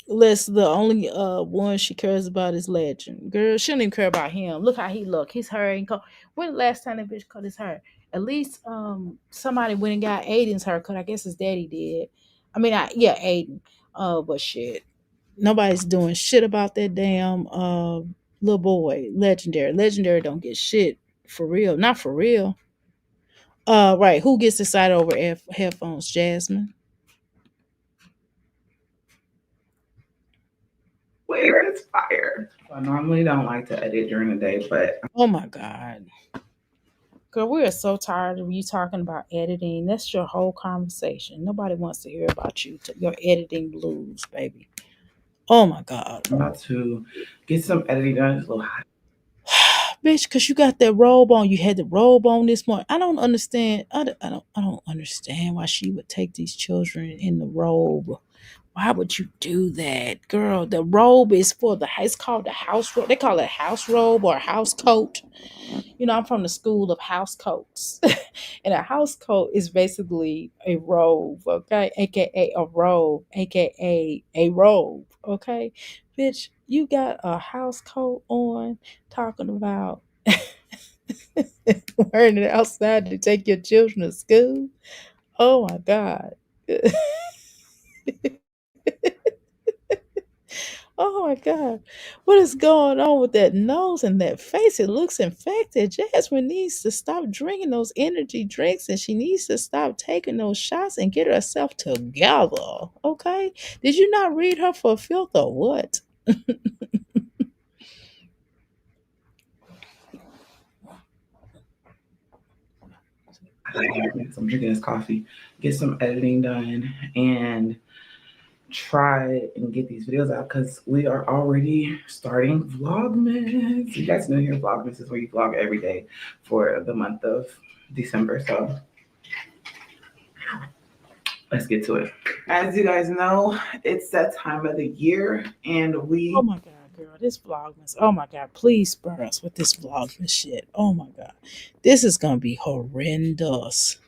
less the only one she cares about is Legend. Girl, she don't even care about him. Look how he look. His hair ain't cut. When the last time that bitch cut his hair? At least somebody went and got Aiden's haircut. I guess his daddy did. I mean yeah, Aiden. But shit. Nobody's doing shit about that damn little boy. Legendary. Legendary don't get shit for real. Not for real. Right. Who gets excited over headphones? Jasmine. Where is fire? So I normally don't like to edit during the day, but Oh my god. Girl, we are so tired of you talking about editing. That's your whole conversation. Nobody wants to hear about your editing blues, baby. Oh my god. I'm about to get some editing done. It's a little hot. Bitch, cause you got that robe on. You had the robe on this morning. I don't understand. I don't understand why she would take these children in the robe. Why would you do that, girl? The robe is for it's called the house robe. They call it house robe or house coat. You know, I'm from the school of house coats. And a house coat is basically a robe, okay? AKA a robe, AKA a robe, okay? Bitch, you got a house coat on talking about wearing it outside to take your children to school. Oh my God. Oh my God. What is going on with that nose and that face? It looks infected. Jasmine needs to stop drinking those energy drinks and she needs to stop taking those shots and get herself together. Okay? Did you not read her for filth or what? So I'm drinking this coffee, get some editing done, and try and get these videos out because we are already starting Vlogmas. You guys know here Vlogmas is where you vlog every day for the month of December. So let's get to it. As you guys know, it's that time of the year and Oh we my God, girl, this vlogmas. Oh my God, please spur us with this vlogmas shit. Oh my God. This is going to be horrendous.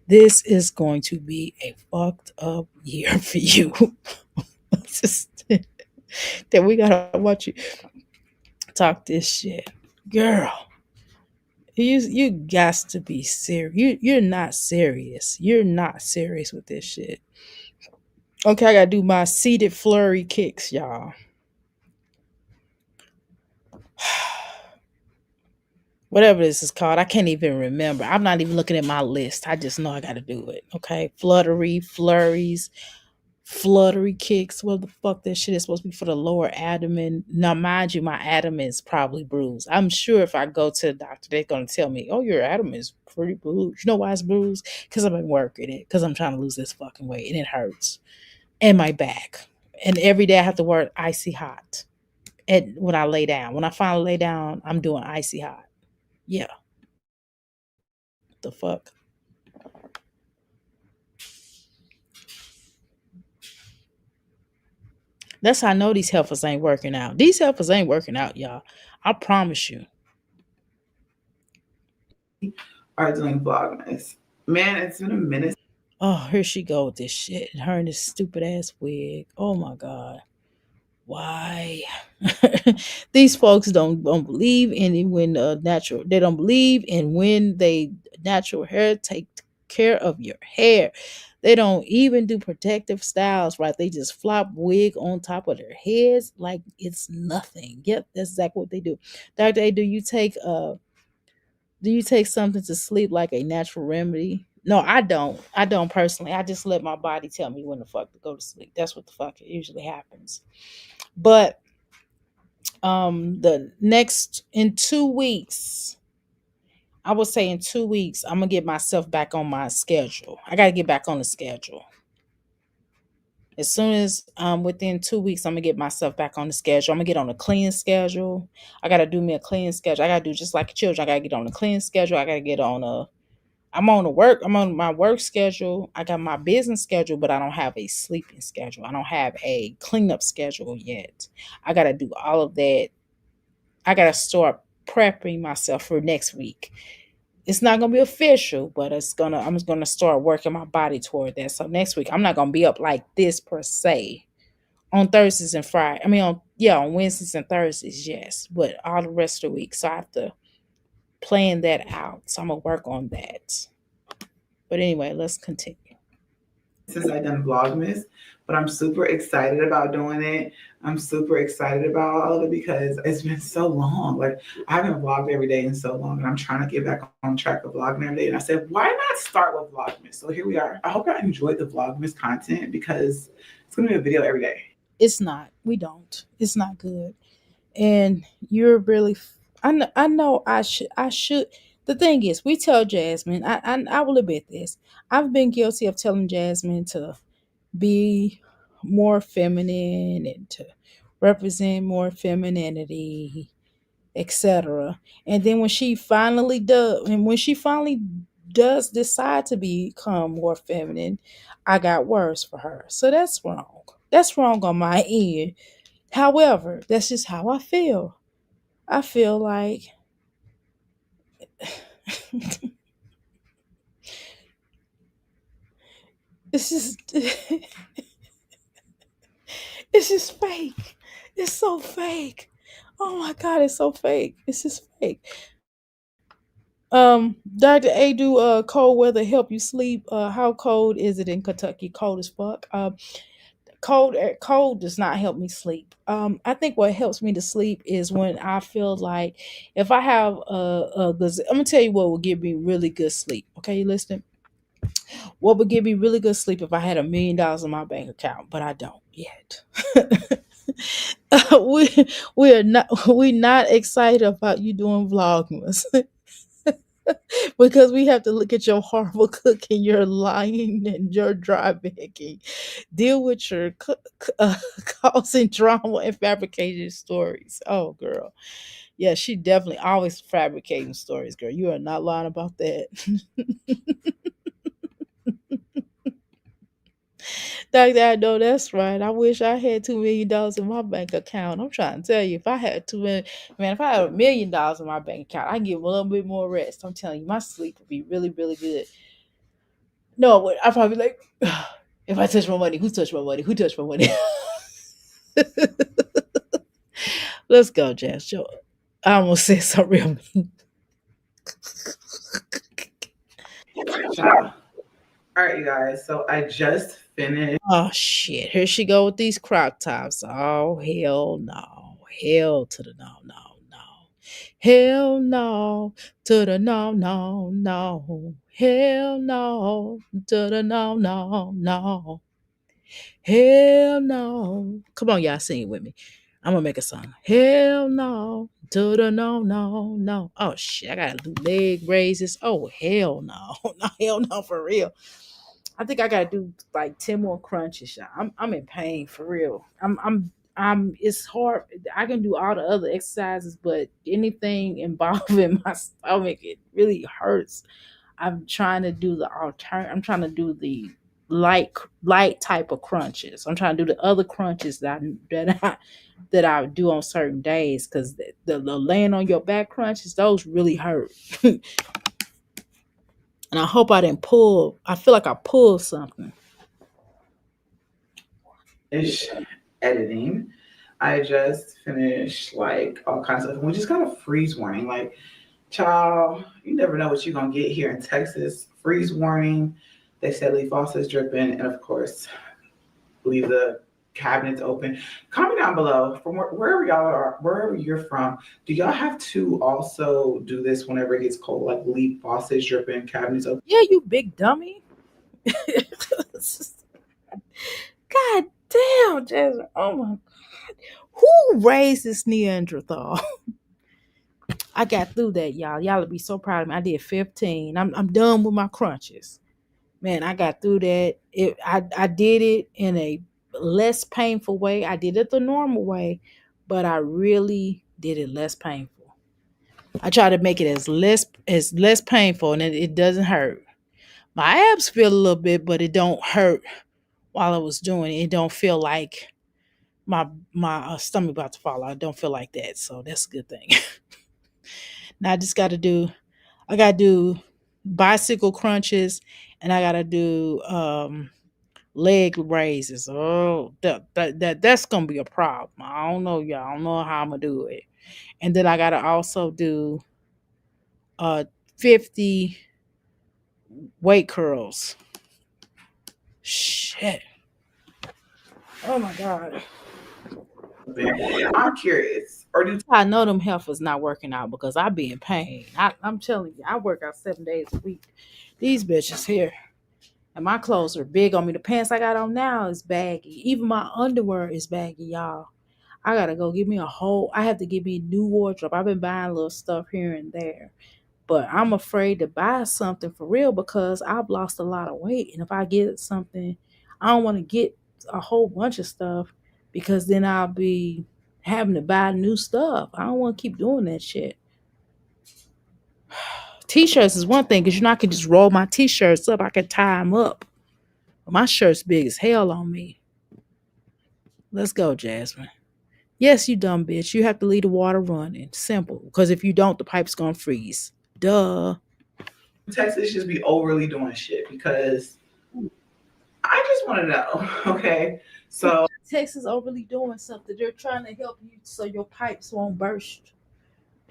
This is going to be a fucked up year for you. Just that we gotta watch you talk this shit, girl. You got to be serious. You're not serious. You're not serious with this shit. Okay, I gotta do my seated flurry kicks, y'all. Whatever this is called, I can't even remember. I'm not even looking at my list. I just know I gotta do it. Okay, flurries, fluttery kicks. What the fuck that shit is supposed to be for the lower abdomen. Now, mind you, my abdomen is probably bruised. I'm sure if I go to the doctor, they're gonna tell me, "Oh, your abdomen is pretty bruised." You know why it's bruised? Because I've been working it. Because I'm trying to lose this fucking weight, and it hurts. And my back. And every day I have to work icy hot. And when I lay down, when I finally lay down, I'm doing icy hot. Yeah, the fuck. That's how I know these heifers ain't working out. These heifers ain't working out, y'all. I promise you. are doing Vlogmas. Man, it's been a minute. Oh, here she go with this shit. And her and this stupid ass wig. Oh my God. Why? These folks don't believe in when natural. They don't believe in when they natural hair take care of your hair. They don't even do protective styles, right? They just flop wig on top of their heads like it's nothing. Yep, that's exactly what they do. Dr. A, do you take something to sleep like a natural remedy? No, I don't. I don't personally. I just let my body tell me when the fuck to go to sleep. That's what the fuck usually happens. But the next in 2 weeks, I would say in 2 weeks, I'm gonna get myself back on my schedule. I gotta get back on the schedule. As soon as within 2 weeks, I'm gonna get myself back on the schedule. I'm gonna get on a clean schedule. I gotta do me a clean schedule. I gotta do just like the children. I gotta get on a clean schedule. I gotta get on a I'm on my work schedule. I got my business schedule, but I don't have a sleeping schedule. I don't have a cleanup schedule yet. I gotta do all of that. I gotta start prepping myself for next week. It's not gonna be official, but I'm just gonna start working my body toward that. So next week I'm not gonna be up like this per se. On Thursdays and Friday. I mean on Wednesdays and Thursdays, yes. But all the rest of the week. So I have to plan that out. So I'm gonna work on that. But anyway, let's continue. Since I've done Vlogmas, but I'm super excited about doing it. I'm super excited about all of it because it's been so long. Like I haven't vlogged every day in so long, and I'm trying to get back on track of vlogging every day. And I said, why not start with Vlogmas? So here we are. I hope I enjoyed the Vlogmas content because it's gonna be a video every day. It's not. We don't. It's not good. And you're really. I know. I should. The thing is, we tell Jasmine. I will admit this. I've been guilty of telling Jasmine to be more feminine and to represent more femininity, etc. And then when she finally does decide to become more feminine, I got words for her. So that's wrong. That's wrong on my end. However, that's just how I feel. I feel like it's just it's just fake. It's so fake. Oh my god, it's so fake. It's just fake. Dr. A, do cold weather help you sleep? How cold is it in Kentucky? Cold as fuck. Cold does not help me sleep. I think what helps me to sleep is when I feel like if I have a good. I'm gonna tell you what will give me really good sleep. Okay, you listening? What would give me really good sleep if I had $1 million in my bank account, but I don't yet. We're not excited about you doing vlogmas because we have to look at your horrible cooking, your lying, and your dry baking. Deal with your causing drama and fabricating stories. Oh, girl, yeah, she definitely always fabricating stories, girl. You are not lying about that. I know that's right. I wish I had $2 million in my bank account. I'm trying to tell you, if I had man, if I had $1 million in my bank account, I get a little bit more rest. I'm telling you, my sleep would be really, really good. No, but I probably like, if I touch my money, who touched my money? Who touched my money? Let's go, Jazz. Sure. I almost said something real mean. Ciao. All right, you guys. So I just finished. Oh shit! Here she go with these crop tops. Oh hell no! Hell to the no no no! Hell no to the no no no! Hell no to the no no no! Hell no! Come on, y'all, sing it with me. I'm gonna make a song. Hell no to the no no no! Oh shit! I gotta do leg raises. Oh hell no! No hell no for real. I think I gotta do like 10 more crunches. Y'all. I'm in pain for real. I'm it's hard. I can do all the other exercises, but anything involving my stomach, it really hurts. I'm trying to do the I'm trying to do the light light type of crunches. I'm trying to do the other crunches that I do on certain days because the laying on your back crunches, those really hurt. And I hope I didn't pull. I feel like I pulled something. Ish editing. I just finished like all kinds of stuff. We just got a freeze warning. Like, child, you never know what you're gonna get here in Texas. Freeze warning. They said leave faucets dripping, and of course, leave the cabinets open. Comment down below from wherever y'all are, wherever you're from. Do y'all have to also do this whenever it gets cold, like leave faucets dripping, cabinets open? Yeah, you big dummy. God damn, Jasmine. Oh my God. Who raised this Neanderthal? I got through that, y'all. Y'all will be so proud of me. I did 15. I'm done with my crunches. Man, I got through that. I did it in a less painful way. I did it the normal way, but I really did it less painful. I try to make it as less painful, and it doesn't hurt. My abs feel a little bit, but it don't hurt while I was doing it. It don't feel like my stomach about to fall out. It don't feel like that, so that's a good thing. Now I just got to do. I got to do bicycle crunches, and I got to do leg raises. Oh, that's gonna be a problem. I don't know, y'all. I don't know how I'm gonna do it. And then I gotta also do 50 weight curls. Shit. Oh my god. I'm curious. Or do I know them heifers not working out because I be in pain. I'm telling you, I work out 7 days a week. These bitches here. And my clothes are big on me. The pants I got on now is baggy. Even my underwear is baggy, y'all. I gotta go give me a whole. I have to give me a new wardrobe. I've been buying little stuff here and there, but I'm afraid to buy something for real because I've lost a lot of weight. And if I get something, I don't want to get a whole bunch of stuff because then I'll be having to buy new stuff. I don't want to keep doing that shit. T-shirts is one thing because I can just roll my t-shirts up. I can tie them up. But my shirt's big as hell on me. Let's go, Jasmine. Yes, you dumb bitch. You have to leave the water running. Simple. Because if you don't, the pipe's gonna freeze. Duh. Texas just be overly doing shit? Because I just want to know. Okay, so Texas overly doing something. They're trying to help you so your pipes won't burst.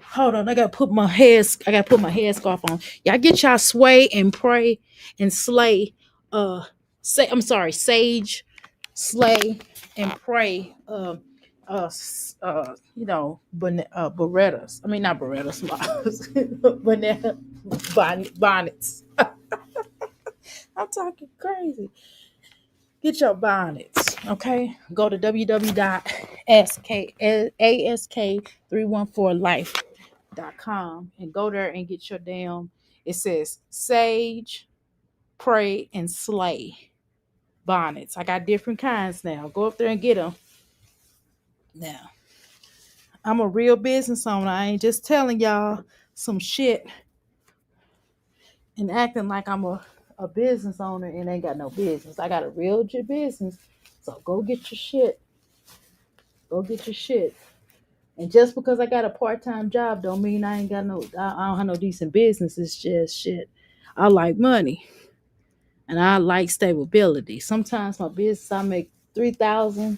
Hold on, I gotta put my headscarf on. Y'all get y'all sway and pray and slay. Sage, slay, and pray. Berettas. I mean, not Berettas, banana bonnets. I'm talking crazy. Get your bonnets, okay? Go to www.ask314life.com and go there and get your damn. It says sage, pray, and slay bonnets. I got different kinds now. Go up there and get them. Now, I'm a real business owner. I ain't just telling y'all some shit and acting like I'm a business owner and ain't got no business. I got a real legit business. So go get your shit. Go get your shit. And just because I got a part-time job don't mean I ain't got I don't have no decent business. It's just shit. I like money and I like stability. Sometimes my business I make 3,000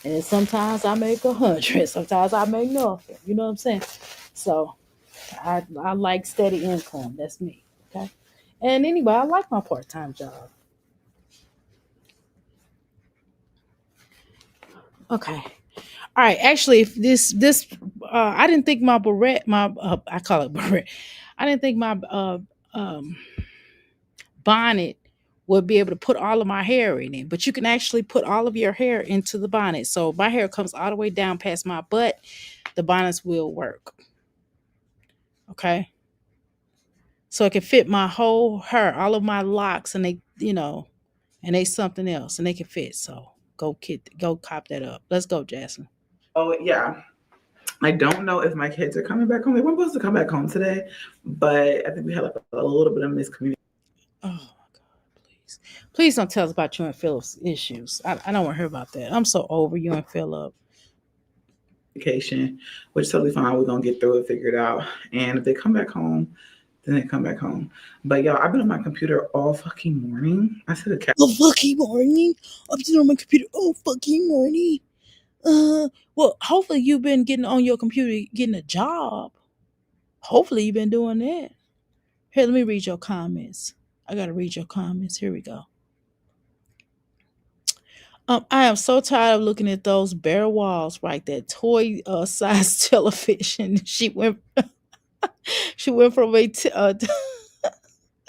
and then sometimes I make 100. Sometimes I make nothing. You know what I'm saying? So I like steady income. That's me. Okay. And anyway, I like my part-time job. Okay. All right. Actually, if this I didn't think my beret, my I call it beret. I didn't think my um bonnet would be able to put all of my hair in it, but you can actually put all of your hair into the bonnet. So my hair comes all the way down past my butt. The bonnets will work. Okay. So it can fit my whole hair, all of my locks, and and they something else, and they can fit. So go cop that up. Let's go, Jasmine. oh yeah, I don't know if my kids are coming back home. They weren't supposed to come back home today, but I think we had like a little bit of miscommunication. Oh my God, please don't tell us about you and Philip's issues. I don't want to hear about that. I'm so over you and Philip. Which is totally fine. We're gonna get through it, figure it out. And if they come back home, then they come back home. But y'all, I've been on my computer all fucking morning. I said a cat. All fucking morning. I've been on my computer all fucking morning. Well, hopefully you've been getting on your computer, getting a job. Hopefully you've been doing that. Here, let me read your comments. I gotta read your comments. Here we go. I am so tired of looking at those bare walls, right? That toy size television. She went from a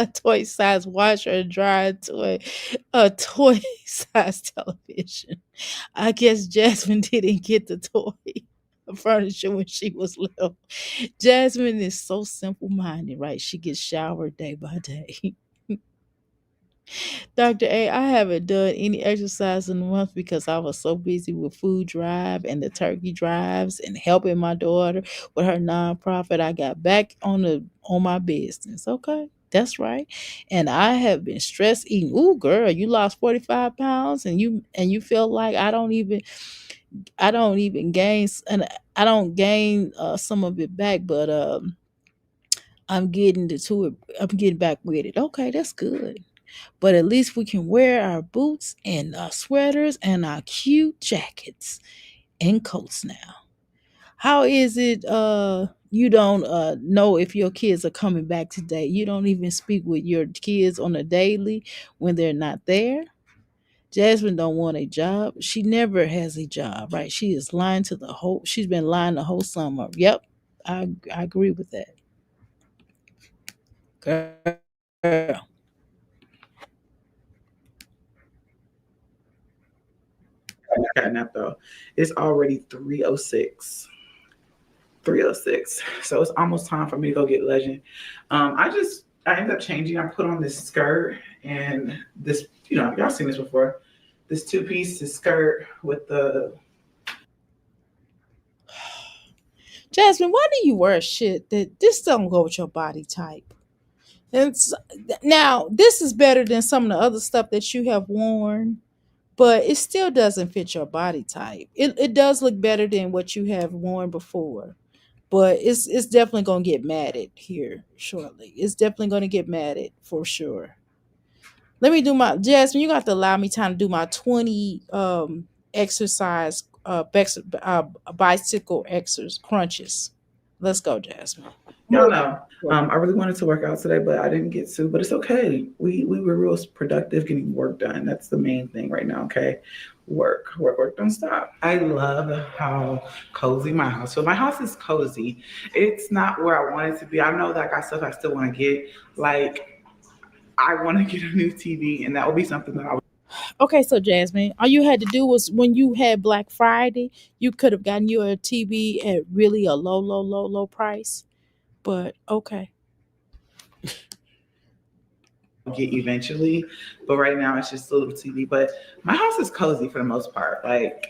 toy size washer and dryer to a toy size television. I guess Jasmine didn't get the toy furniture when she was little. Jasmine is so simple minded, right? She gets showered day by day. Dr. A, I haven't done any exercise in a month because I was so busy with food drive and the turkey drives and helping my daughter with her nonprofit. I got back on my business. Okay. That's right. And I have been stress eating. Ooh, girl, you lost 45 pounds and you feel like I don't even gain and I don't gain some of it back, but I'm getting to it. I'm getting back with it. Okay, that's good. But at least we can wear our boots and our sweaters and our cute jackets and coats now. How is it you don't know if your kids are coming back today? You don't even speak with your kids on a daily when they're not there? Jasmine don't want a job. She never has a job, right? She's been lying the whole summer. Yep. I agree with that. Girl. Catnap though. It's already 3:06. 3:06. So it's almost time for me to go get Legend. I ended up changing. I put on this skirt and this, y'all seen this before. This two-piece skirt with the Jasmine, why do you wear shit that this don't go with your body type? It's now this is better than some of the other stuff that you have worn, but it still doesn't fit your body type. It does look better than what you have worn before, but it's definitely gonna get matted here shortly. It's definitely gonna get matted for sure. Let me do my Jasmine. You got to allow me time to do my 20 exercise bicycle exercise crunches. Let's go, Jasmine. y'all know. I really wanted to work out today, but I didn't get to. But it's okay. We were real productive getting work done. That's the main thing right now. Okay, work, don't stop. I love how cozy my house. So my house is cozy. It's not where I want it to be. I know that I got stuff I still want to get. Like I want to get a new TV, and that would be something that I would. Okay, so Jasmine, all you had to do was when you had Black Friday, you could have gotten you a TV at really a low, low, low, low price. But okay. Get eventually, but right now it's just a little TV. But my house is cozy for the most part. Like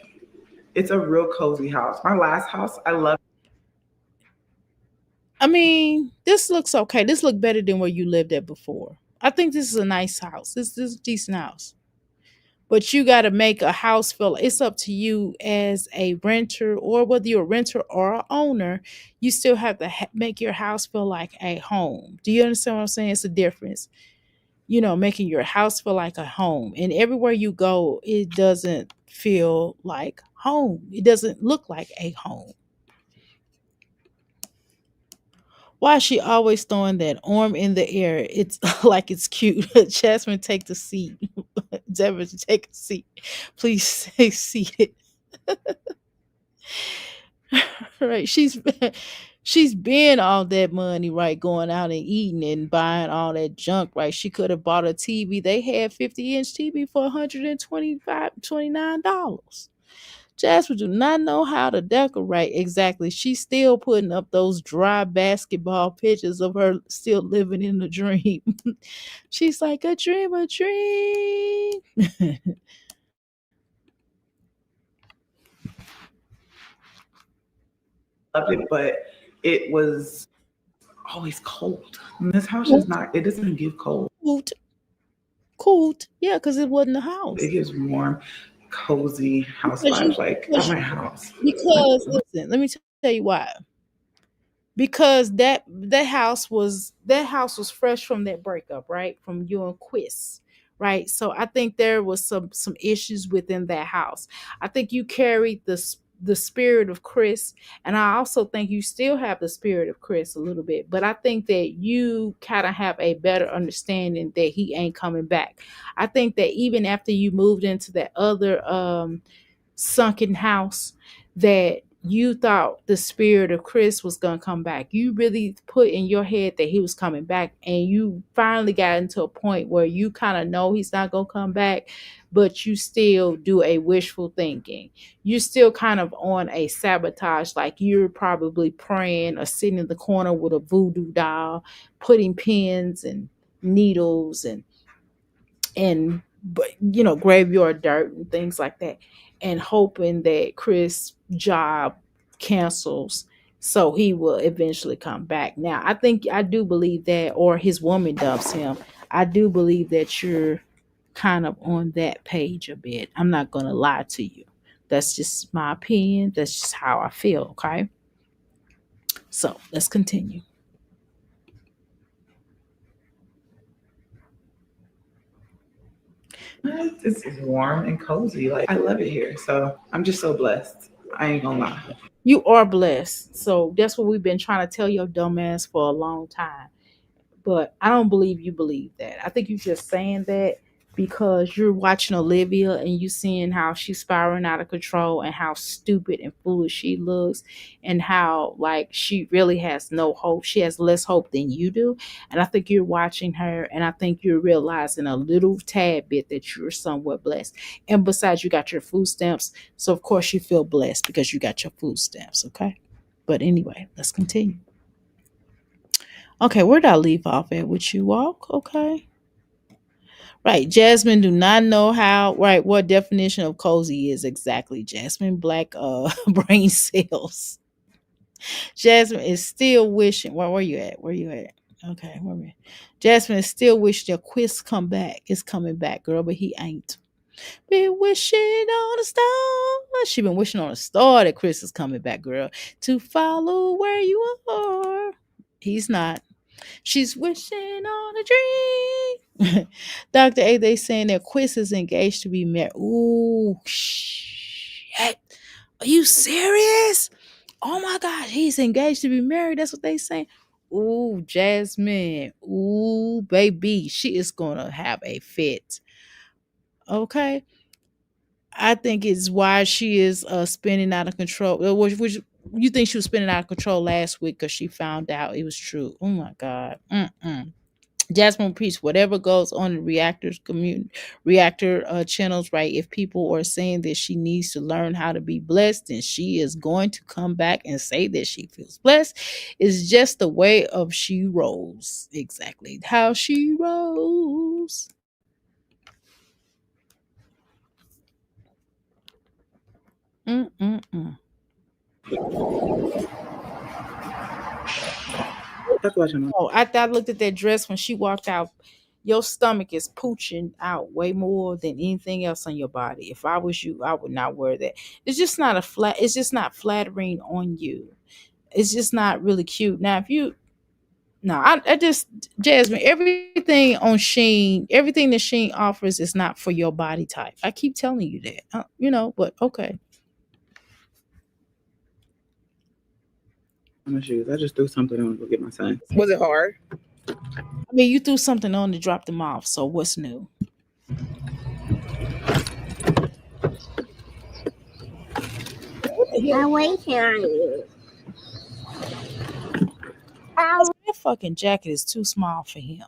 it's a real cozy house. My last house, I love. I mean, this looks okay. This look better than where you lived at before. I think this is a nice house. This is a decent house. But you got to make a house feel. It's up to you as a renter, or whether you're a renter or a owner. You still have to make your house feel like a home. Do you understand what I'm saying? It's a difference. Making your house feel like a home. And everywhere you go, it doesn't feel like home. It doesn't look like a home. Why is she always throwing that arm in the air? It's like it's cute. Jasmine, take the seat. Deborah, take a seat. Please stay seated. Right. She's been all that money, right? Going out and eating and buying all that junk, right? She could have bought a TV. They had 50-inch TV for $129. Jasper do not know how to decorate exactly. She's still putting up those dry basketball pictures of her still living in the dream. She's like a dream, a dream. Loved it, but it was always cold. And this house is not. It doesn't give cold. Cool, cool. Yeah, because it wasn't a It house. gives warm, cozy house Because vibes. Like because my house. because listen, let me tell you why. Because that house was fresh from that breakup, right? From you and Quiz, right? So I think there was some issues within that house. I think you carried the spirit of Chris, and I also think you still have the spirit of Chris a little bit, but I think that you kind of have a better understanding that he ain't coming back. I think that even after you moved into that other sunken house, that you thought the spirit of Chris was going to come back. You really put in your head that he was coming back, and you finally got into a point where you kind of know he's not going to come back, but you still do a wishful thinking. You're still kind of on a sabotage, like you're probably praying or sitting in the corner with a voodoo doll, putting pins and needles and but graveyard dirt and things like that, and hoping that Chris job cancels so he will eventually come back. Now I do believe that, or his woman dumps him. I do believe that you're kind of on that page a bit. I'm not gonna lie to you. That's just my opinion. That's just how I feel. Okay, so let's continue. It's warm and cozy. Like I love it here. So I'm just so blessed. I ain't gonna lie. You are blessed. So that's what we've been trying to tell your dumb ass for a long time. But I don't believe you believe that. I think you're just saying that because you're watching Olivia and you seeing how she's spiraling out of control and how stupid and foolish she looks, and how like she really has no hope. She has less hope than you do. And I think you're watching her, and I think you're realizing a little tad bit that you're somewhat blessed. And besides, you got your food stamps. So of course you feel blessed because you got your food stamps, okay? But anyway, let's continue. Okay, where did I leave off at? Would you walk? Okay. Right. Jasmine do not know how, right, what definition of cozy is exactly. Jasmine Black brain cells. Jasmine is still wishing. Where you at? Where you at? Okay, where we at? Jasmine is still wishing your quiz come back. It's coming back, girl, but he ain't. Been wishing on a star. She been wishing on a star that Chris is coming back, girl, to follow where you are. He's not. She's wishing on a dream. Dr. A, they saying that Quiz is engaged to be married. Ooh, shit. Are you serious? Oh my God, he's engaged to be married. That's what they saying. Ooh, Jasmine. Ooh, baby. She is going to have a fit. Okay. I think it's why she is spinning out of control. Which you think she was spinning out of control last week because she found out it was true. Oh my God. Mm-mm. Jasmine Priest, whatever goes on in reactors community reactor channels, right? If people are saying that she needs to learn how to be blessed, and she is going to come back and say that she feels blessed, it's just the way of she rolls. Exactly how she rolls. Mm-mm-mm. That's what I'm. Oh, I looked at that dress when she walked out. Your stomach is pooching out way more than anything else on your body. If I was you, I would not wear that. It's just not a flat. It's just not flattering on you. It's just not really cute. Now, if you, no, I just Jasmine. Everything on Sheen, everything that Sheen offers is not for your body type. I keep telling you that. But okay. My shoes. I just threw something on to go get my son. Was it hard? I mean, you threw something on to drop them off. So what's new? I'm waiting on you. That fucking jacket is too small for him.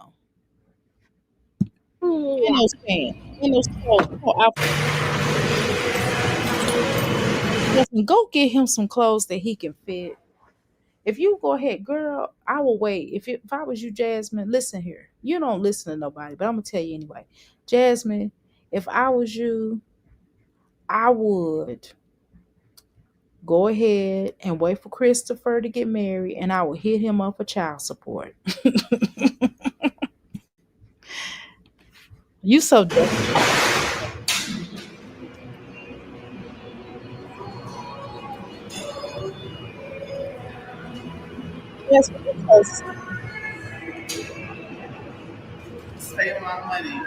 And Yeah. those pants. And those clothes. Listen, go get him some clothes that he can fit. If you go ahead, girl, I will wait. If I was you, Jasmine, listen here. You don't listen to nobody, but I'm gonna tell you anyway. Jasmine, if I was you, I would go ahead and wait for Christopher to get married, and I would hit him up for child support. You so desperate. Yes, because Save my money.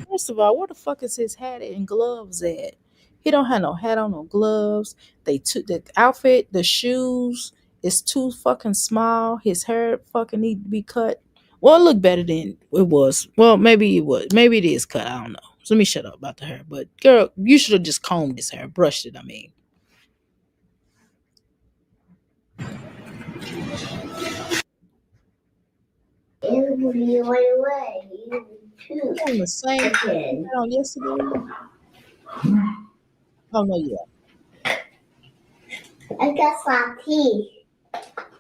first of all, where the fuck is his hat and gloves at? He don't have no hat on, no gloves. They took the outfit, the shoes is too fucking small. His hair fucking need to be cut. Well, it looked better than it was. Well, maybe it was. Maybe it is cut. I don't know. So let me shut up about the hair. But girl, you should have just combed his hair, brushed it. I mean, Everybody went away. You too. On the same you Again. had on yesterday. Oh no, yeah. I got some tea.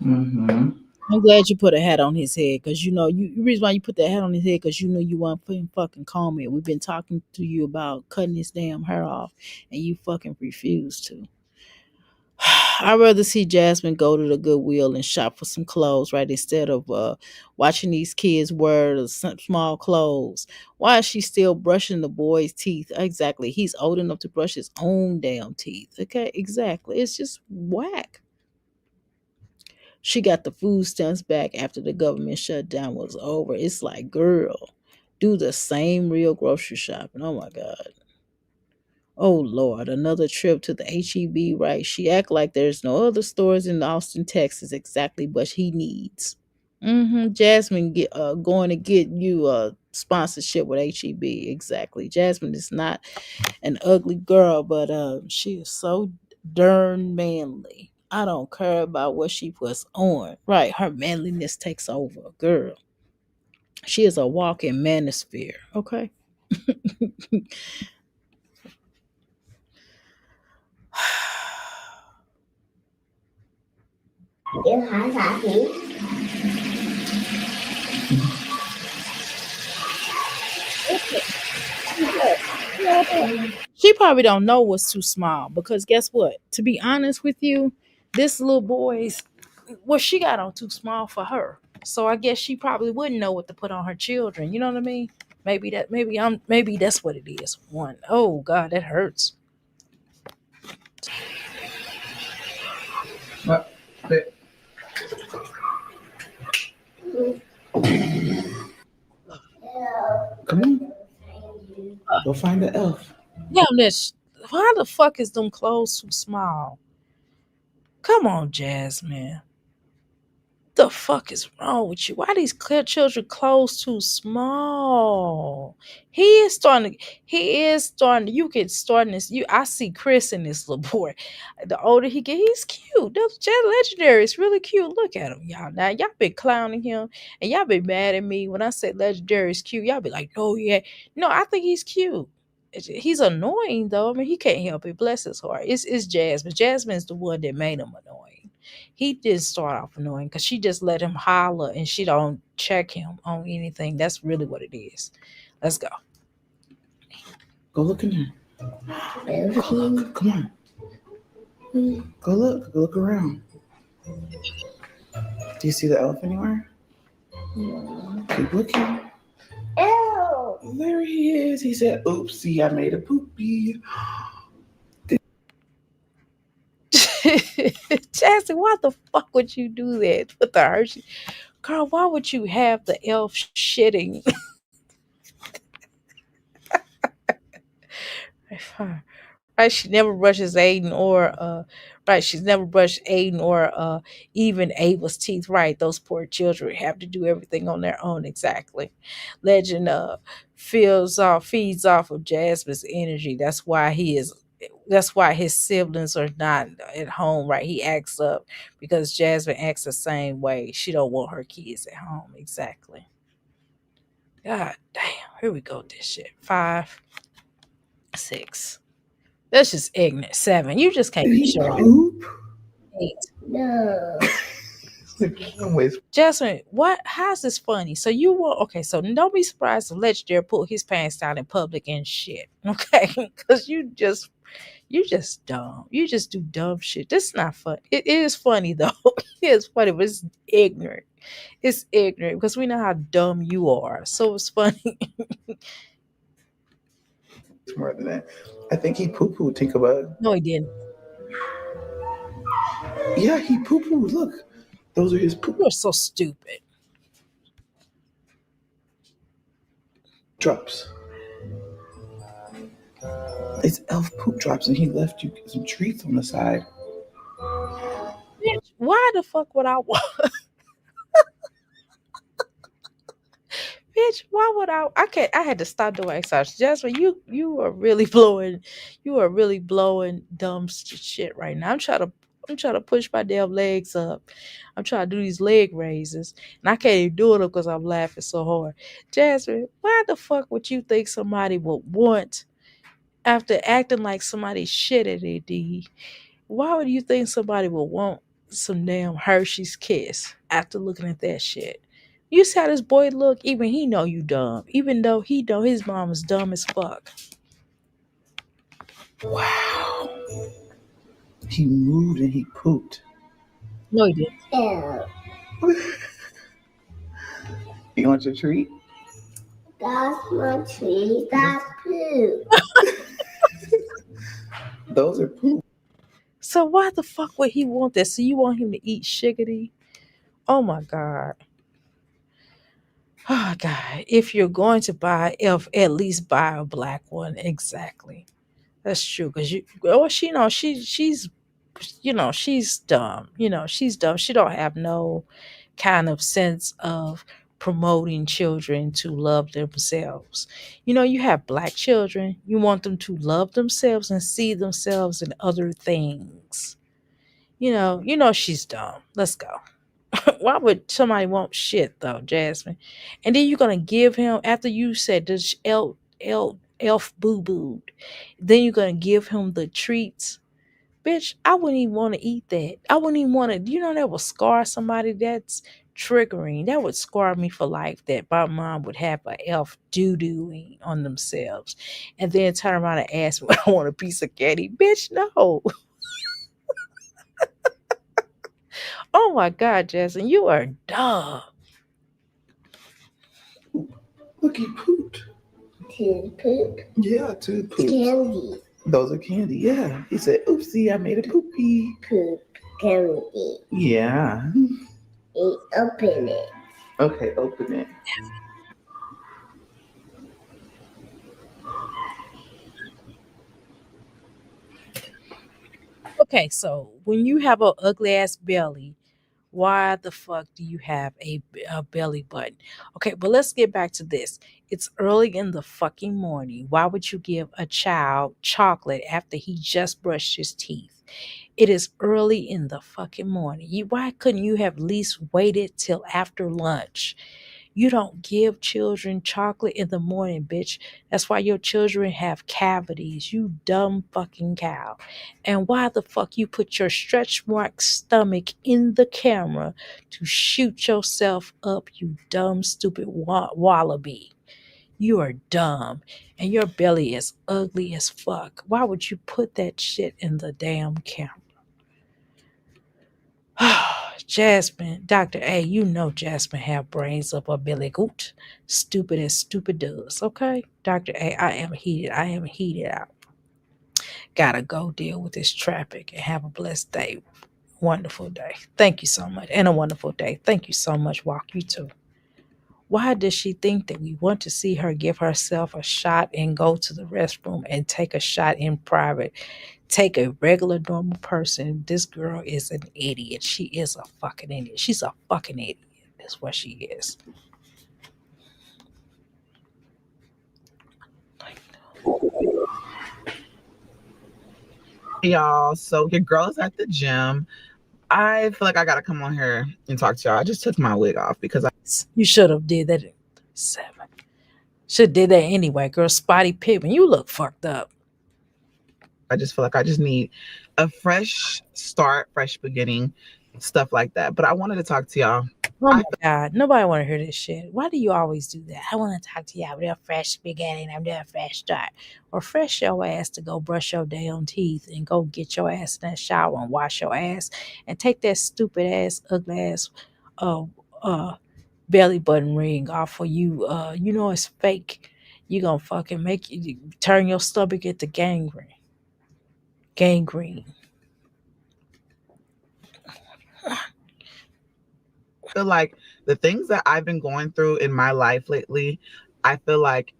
Mm-hmm. I'm glad you put a hat on his head because you know you the reason why you put that hat on his head because you know you want to fucking comment. We've been talking to you about cutting his damn hair off and you fucking refuse to. I'd rather see Jasmine go to the Goodwill and shop for some clothes, right? Instead of watching these kids wear the small clothes. Why is she still brushing the boy's teeth? Exactly. He's old enough to brush his own damn teeth. Okay, exactly. It's just whack. She got the food stamps back after the government shutdown was over. It's like, girl, do the same real grocery shopping. Oh my God. Oh Lord, another trip to the HEB, right? She act like there's no other stores in Austin, Texas, exactly, but he needs. Jasmine going to get you a sponsorship with HEB, exactly. Jasmine is not an ugly girl, but she is so darn manly. I don't care about what she puts on. Right, her manliness takes over, girl. She is a walking manosphere. Okay. You have some tea? She probably don't know what's too small because guess what? To be honest with you, this little boy's what she got on too small for her. So I guess she probably wouldn't know what to put on her children. You know what I mean? Maybe that's what it is. One. Oh God, that hurts. What? Come on, go find the elf. Damn this. Why the fuck is them clothes too small? Come on, Jasmine. The fuck is wrong with you? Why these clear children clothes too small? He is starting you get starting this. I see Chris in this little boy. The older he get, he's cute. That's just legendary. It's really cute. Look at him, y'all. Now y'all been clowning him and y'all been mad at me when I said legendary is cute. Y'all be like, no, yeah. No, I think he's cute. He's annoying though. I mean, he can't help it. Bless his heart. It's Jasmine. Jasmine's the one that made him annoying. He did start off annoying because she just let him holler and she don't check him on anything. That's really what it is. Let's go. Go look in there. Go look. Come on. Go look. Go look around. Do you see the elf anywhere? Keep looking. Ew. There he is. He said, oopsie, I made a poopy. Jazzy, why the fuck would you do that with the Hershey? Girl, why would you have the elf shitting? Right, she never brushes Aiden or right, she's never brushed Aiden or even Ava's teeth. Right, those poor children have to do everything on their own. Exactly. Legend feeds off of Jasmine's energy. That's why his siblings are not at home, right? He acts up because Jasmine acts the same way. She don't want her kids at home. Exactly. God damn. Here we go with this shit. 5, 6. That's just ignorant. 7. You just can't Did be he sure. poop? 8. No. Anyways, Jasmine, what? How's this funny? So you will okay? So don't be surprised if Legendary pull his pants down in public and shit. Okay, because you just dumb. You just do dumb shit. This is not fun. It is funny though. It is funny, but it's ignorant. It's ignorant because we know how dumb you are. So it's funny. it's more than that. I think he poo pooed Tinkerbug. No, he didn't. Yeah, he poo pooed. Look, those are his poop You're so stupid. drops. It's elf poop drops, and he left you some treats on the side. Bitch, why the fuck would I want? Bitch, why would I? I can't. I had to stop doing exercise. Jasmine, you are really blowing. You are really blowing dumb shit right now. I'm trying to. I'm trying to push my damn legs up. I'm trying to do these leg raises. And I can't even do it because I'm laughing so hard. Jasmine, why the fuck would you think somebody would want, after acting like somebody shit at their D, why would you think somebody would want some damn Hershey's Kiss after looking at that shit? You see how this boy look? Even he know you dumb. Even though he know his mom is dumb as fuck. Wow. He moved and he pooped. No, he didn't. Ew. You want your treat? That's my tree. That's poop. Those are poop. So why the fuck would he want that? So you want him to eat shiggity? Oh my god. Oh god. If you're going to buy, if at least buy a black one. Exactly. That's true. Cause you, well, she know she's, she's dumb. She's dumb. She don't have no kind of sense of promoting children to love themselves. You have black children. You want them to love themselves and see themselves in other things. She's dumb. Let's go. Why would somebody want shit though, Jasmine? And then you're gonna give him, after you said this elf boo booed, then you're gonna give him the treats. Bitch, I wouldn't even want to eat that. I wouldn't even want to, that would scar somebody. That's triggering. That would scar me for life, that my mom would have an elf doo-dooing on themselves and then turn around and ask me, I want a piece of candy. Bitch, no. Oh my God, Jason, you are dumb. Look, he pooped. Tooth poop. Yeah, tooth poop. Candy. Those are candy, yeah. He said, oopsie, I made a poopy. Poop candy. Yeah. Open it. Okay, open it. Okay, so when you have an ugly ass belly, why the fuck do you have a belly button? Okay, but let's get back to this. It's early in the fucking morning. Why would you give a child chocolate after he just brushed his teeth? It is early in the fucking morning. Why couldn't you have at least waited till after lunch? You don't give children chocolate in the morning, bitch. That's why your children have cavities, you dumb fucking cow. And why the fuck you put your stretch mark stomach in the camera to shoot yourself up, you dumb, stupid wallaby? You are dumb. And your belly is ugly as fuck. Why would you put that shit in the damn camera? Jasmine, Dr. A, you know Jasmine have brains up her belly goot. Stupid as stupid does, okay? Dr. A, I am heated. I am heated out. Gotta go deal with this traffic and have a blessed day. Wonderful day. Thank you so much. And a wonderful day. Thank you so much, Walk. You too. Why does she think that we want to see her give herself a shot and go to the restroom and take a shot in private? Take a regular, normal person. This girl is an idiot. She is a fucking idiot. She's a fucking idiot. That's what she is. Y'all, so your girl's at the gym. I feel like I gotta come on here and talk to y'all. I just took my wig off because You should have did that at 7. Should have did that anyway, girl. Spotty Pittman, you look fucked up. I just feel like I just need a fresh start, fresh beginning, stuff like that. But I wanted to talk to y'all. Oh my God, nobody want to hear this shit. Why do you always do that? I want to talk to y'all with a fresh beginning. I'm doing a fresh start. Or fresh your ass to go brush your damn teeth and go get your ass in that shower and wash your ass and take that stupid ass, ugly ass uh, uh, belly button ring off for you. You know it's fake. You gonna fucking make you turn your stomach into gangrene. Gangrene. I feel like the things that I've been going through in my life lately, I feel like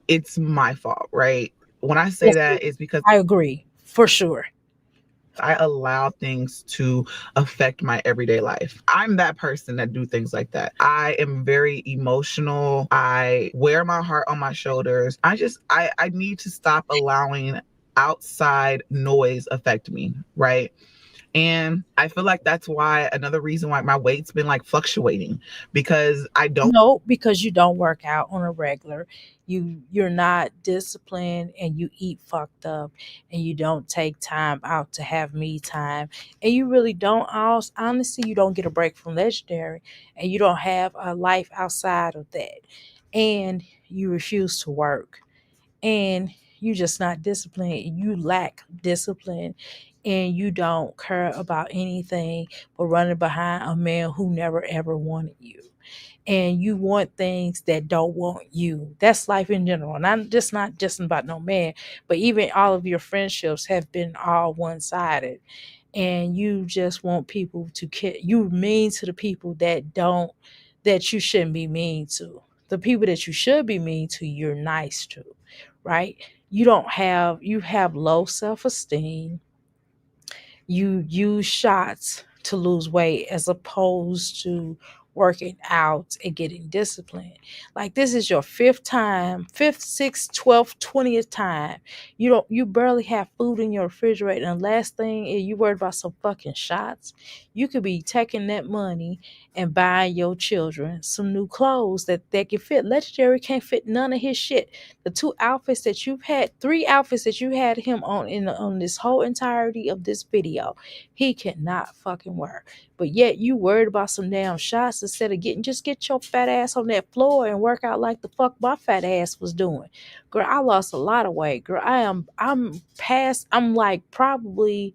it's my fault, right? When I say Yes, that, it's because I agree for sure. I allow things to affect my everyday life. I'm that person that do things like that. I am very emotional. I wear my heart on my shoulders. I need to stop allowing outside noise affect me, right? And I feel like that's why another reason why my weight's been like fluctuating, because I don't. No, because you don't work out on a regular. You're not disciplined and you eat fucked up and you don't take time out to have me time. And you really don't honestly you don't get a break from legendary and you don't have a life outside of that. And you refuse to work and you just not disciplined. You lack discipline and you don't care about anything but running behind a man who never ever wanted you, and you want things that don't want you. That's life in general. Not just about no man, but even all of your friendships have been all one sided. And you just want people to you mean to the people that you shouldn't be mean to. The people that you should be mean to, you're nice to, right? You have low self-esteem. You use shots to lose weight as opposed to working out and getting disciplined. Like this is your fifth, sixth, 12th, 20th time. You barely have food in your refrigerator. And last thing is you worried about some fucking shots. You could be taking that money and buying your children some new clothes that they can fit. Legendary can't fit none of his shit. The three outfits that you had him on on this whole entirety of this video, he cannot fucking wear. But yet you worried about some damn shots instead of get your fat ass on that floor and work out like the fuck my fat ass was doing. Girl, I lost a lot of weight. Girl, I'm past. I'm probably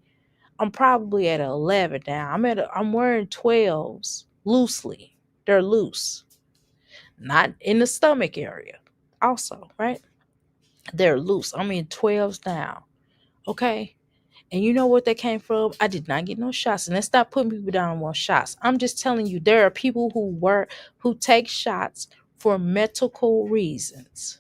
at 11 now. I'm wearing 12s loosely. They're loose, not in the stomach area. Also, right? They're loose. I'm in 12s now. Okay. And you know what that came from? I did not get no shots. And let's stop putting people down on shots. I'm just telling you, there are people who take shots for medical reasons.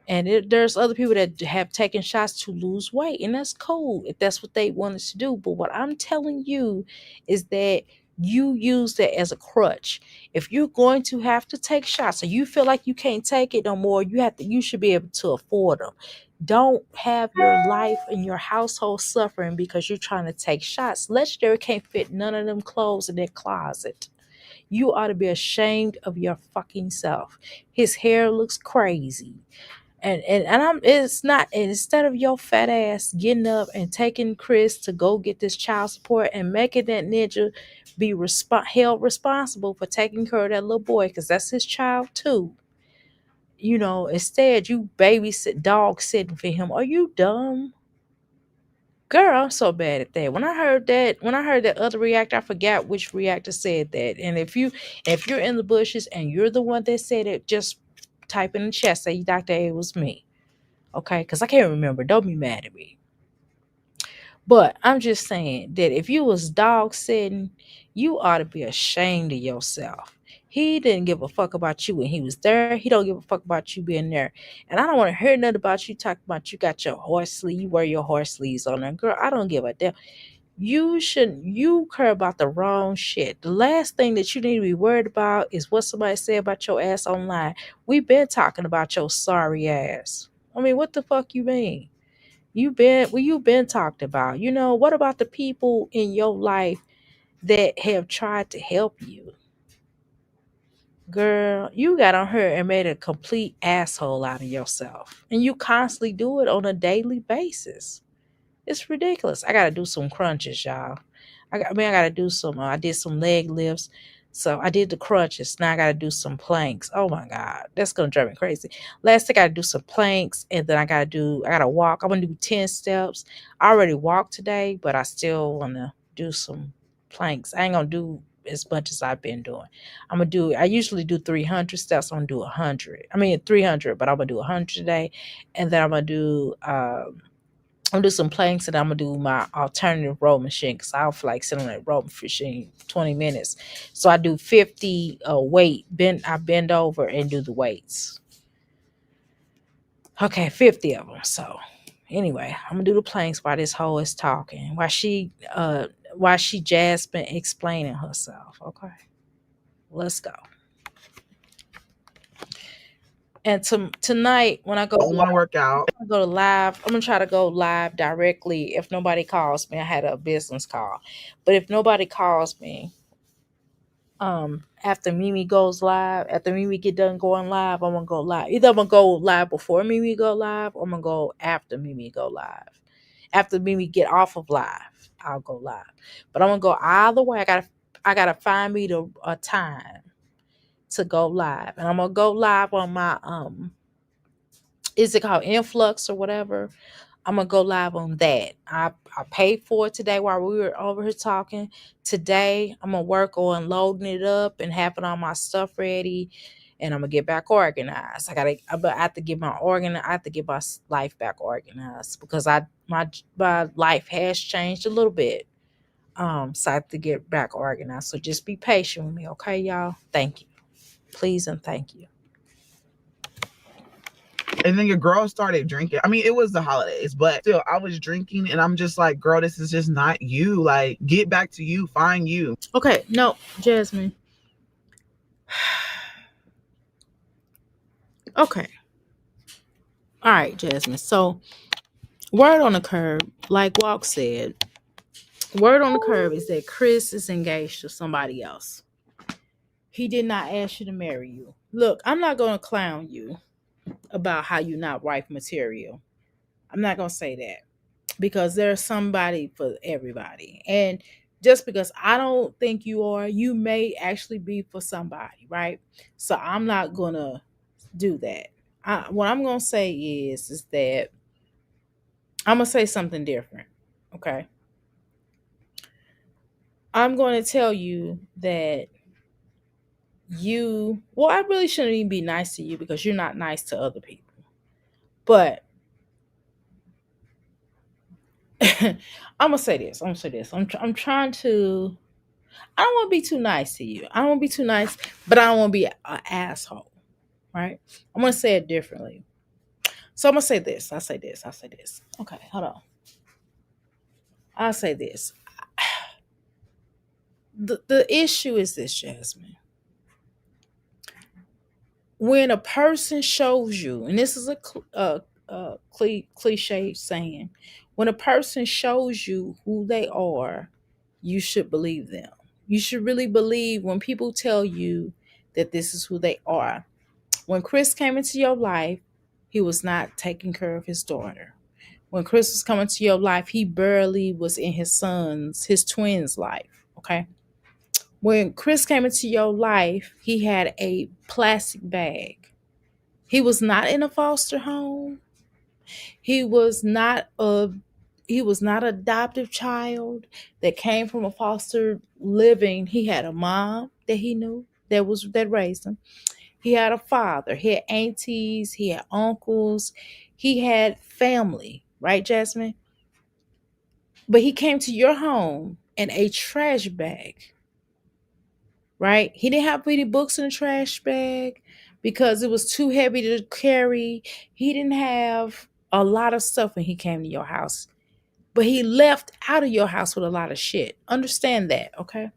And there's other people that have taken shots to lose weight, and that's cool if that's what they wanted to do. But what I'm telling you is that you use that as a crutch. If you're going to have to take shots, or you feel like you can't take it no more, you should be able to afford them. Don't have your life and your household suffering because you're trying to take shots. Legendary can't fit none of them clothes in their closet. You ought to be ashamed of your fucking self. His hair looks crazy. And I'm it's not, and instead of your fat ass getting up and taking Chris to go get this child support and making that ninja be held responsible for taking care of that little boy because that's his child too. Instead you babysit dog sitting for him. Are you dumb? Girl, I'm so bad at that. When I heard that other reactor, I forgot which reactor said that. And if you're in the bushes and you're the one that said it, just type in the chat, say Dr. A, it was me. Okay, because I can't remember. Don't be mad at me. But I'm just saying that if you was dog sitting, you ought to be ashamed of yourself. He didn't give a fuck about you when he was there. He don't give a fuck about you being there. And I don't want to hear nothing about you talking about you got your horse sleeve. You wear your horse sleeves on there. Girl, I don't give a damn. You care about the wrong shit. The last thing that you need to be worried about is what somebody said about your ass online. We've been talking about your sorry ass. I mean, what the fuck you mean? You've been talked about. What about the people in your life that have tried to help you? Girl, you got on her and made a complete asshole out of yourself. And you constantly do it on a daily basis. It's ridiculous. I gotta do some crunches, y'all. I gotta do some. I did some leg lifts, so I did the crunches. Now I gotta do some planks. Oh my god, that's gonna drive me crazy. Last thing I gotta do some planks, and then I gotta walk. I'm gonna do 10 steps. I already walked today, but I still wanna do some planks. I ain't gonna do as much as I've been doing. I usually do 300 steps. I'm gonna do 100. I mean 300, but I'm gonna do 100 today, and then I'm gonna do some planks and I'm gonna do my alternative row machine because I don't feel like sitting on that row machine 20 minutes. So I do 50 weight. I bend over and do the weights. Okay, 50 of them. So anyway, I'm gonna do the planks while this hoe is talking. While she just been explaining herself. Okay. Let's go. And tonight when I go Don't want to work out. go live, I'm gonna try to go live directly. If nobody calls me, I had a business call, but if nobody calls me, after Mimi goes live, after Mimi get done going live, I'm gonna go live. Either I'm gonna go live before Mimi go live, or I'm gonna go after Mimi go live. After Mimi get off of live, I'll go live. But I'm gonna go either way. I gotta find me a time to go live, and I'm gonna go live on my is it called Influx or whatever? I'm gonna go live on that. I paid for it today while we were over here talking. Today I'm gonna work on loading it up and having all my stuff ready, and I'm gonna get back organized. I have to get I have to get my life back organized because my life has changed a little bit. So I have to get back organized. So just be patient with me, okay, y'all? Thank you, please and thank you. And then your girl started drinking. I mean, it was the holidays, but still, I was drinking, and I'm just like, girl, this is just not you. Like, get back to you, find you. Okay, no, Jasmine. Okay, all right, Jasmine. So, word on the curb, like Walk said, word on the curb is that Chris is engaged to somebody else. He did not ask you to marry you. Look, I'm not going to clown you about how you're not wife material. I'm not going to say that because there's somebody for everybody. And just because I don't think you are, you may actually be for somebody, right? So I'm not going to do that. What I'm going to say is that I'm going to say something different. Okay. I'm going to tell you that I really shouldn't even be nice to you because you're not nice to other people. But I'm gonna say this. I'm trying to. I don't want to be too nice to you. I don't want to be too nice, but I don't want to be an asshole. Right? I'm gonna say it differently. So I'm gonna say this. I'll say this. Okay, hold on. I'll say this. The issue is this, Jasmine. When a person shows you, and this is a cliche saying, when a person shows you who they are, you should believe them. You should really believe when people tell you that this is who they are. When Chris came into your life, he was not taking care of his daughter. When Chris was coming to your life, he barely was in his twins' life. Okay. When Chris came into your life, he had a plastic bag. He was not in a foster home. He was not a he was not an adoptive child that came from a foster living. He had a mom that he knew that raised him. He had a father. He had aunties. He had uncles. He had family, right, Jasmine? But he came to your home in a trash bag, right? He didn't have any books in the trash bag because it was too heavy to carry. He didn't have a lot of stuff when he came to your house, but he left out of your house with a lot of shit. Understand that, okay?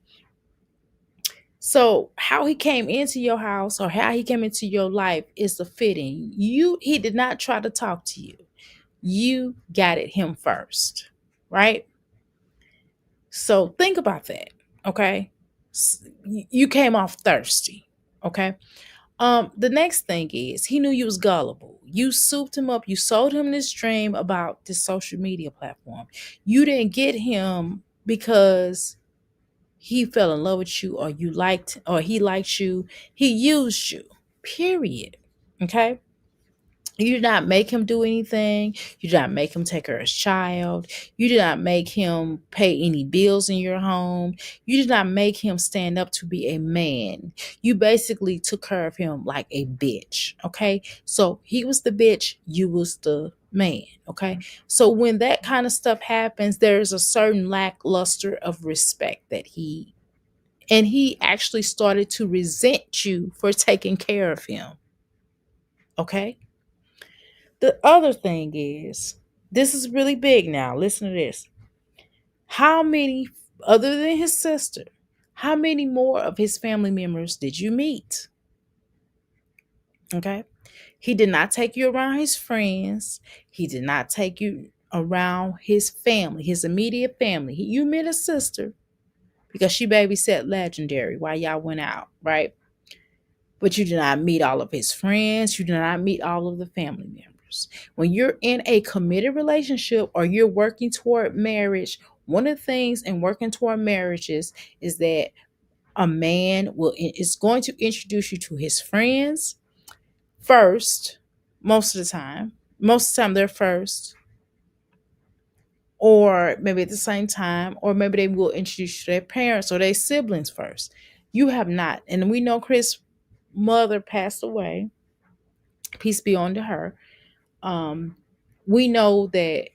So how he came into your house or how he came into your life is the fitting. He did not try to talk to you. You got it him first, right? So think about that, okay? You came off thirsty, okay? The next thing is he knew you was gullible. You souped him up. You sold him this dream about this social media platform. You didn't get him because he fell in love with you or he liked you. He used you. Period. Okay? You did not make him do anything. You did not make him take care of his child. You did not make him pay any bills in your home. You did not make him stand up to be a man. You basically took care of him like a bitch. Okay. So he was the bitch. You was the man. Okay. So when that kind of stuff happens, there's a certain lackluster of respect and he actually started to resent you for taking care of him. Okay. The other thing is, this is really big now. Listen to this. How many, other than his sister, how many more of his family members did you meet? Okay. He did not take you around his friends. He did not take you around his family, his immediate family. You met a sister because she babysat Legendary while y'all went out, right? But you did not meet all of his friends. You did not meet all of the family members. When you're in a committed relationship or you're working toward marriage, one of the things in working toward marriages is that a man is going to introduce you to his friends first, most of the time. Most of the time they're first, or maybe at the same time, or maybe they will introduce you to their parents or their siblings first. You have not. And we know Chris' mother passed away. Peace be unto her. Um, we know that,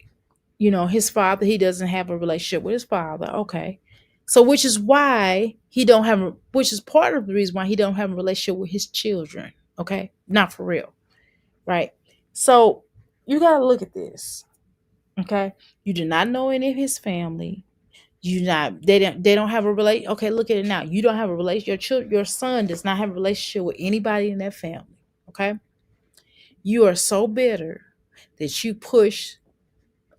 his father, he doesn't have a relationship with his father. Okay. So which is why he don't have which is part of the reason why he don't have a relationship with his children. Okay. Not for real. Right. So you gotta look at this. Okay. You do not know any of his family. You not they don't have a relate. Okay, look at it now. You don't have a relation. Your son does not have a relationship with anybody in that family. Okay. You are so bitter that you push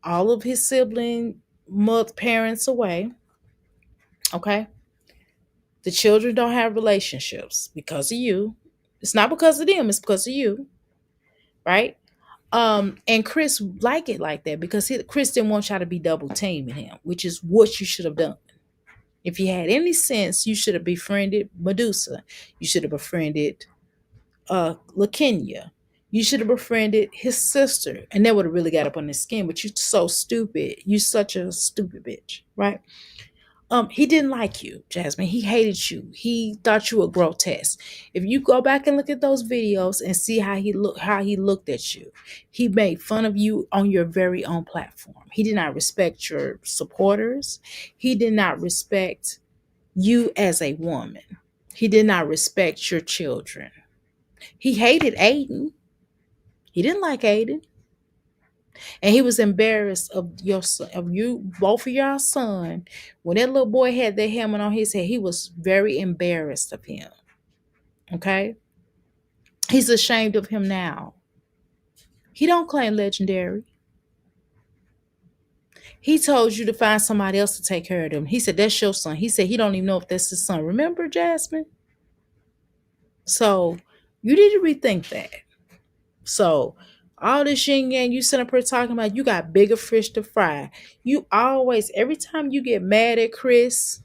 all of his sibling parents away. Okay. The children don't have relationships because of you. It's not because of them, it's because of you. Right? And Chris like it like that because Chris didn't want y'all to be double teaming him, which is what you should have done. If you had any sense, you should have befriended Medusa. You should have befriended LaKenya. You should have befriended his sister, and that would have really got up on his skin. But you're so stupid. You such a stupid bitch, right? He didn't like you, Jasmine. He hated you. He thought you were grotesque. If you go back and look at those videos and see how he looked at you, he made fun of you on your very own platform. He did not respect your supporters. He did not respect you as a woman. He did not respect your children. He hated Aiden. He didn't like Aiden. And he was embarrassed of you, both of y'all son. When that little boy had that helmet on his head, he was very embarrassed of him. Okay? He's ashamed of him now. He don't claim Legendary. He told you to find somebody else to take care of them. He said, that's your son. He said he don't even know if that's his son. Remember, Jasmine? So you need to rethink that. So all this yin yang you sit up here talking about, you got bigger fish to fry. You always, every time you get mad at Chris,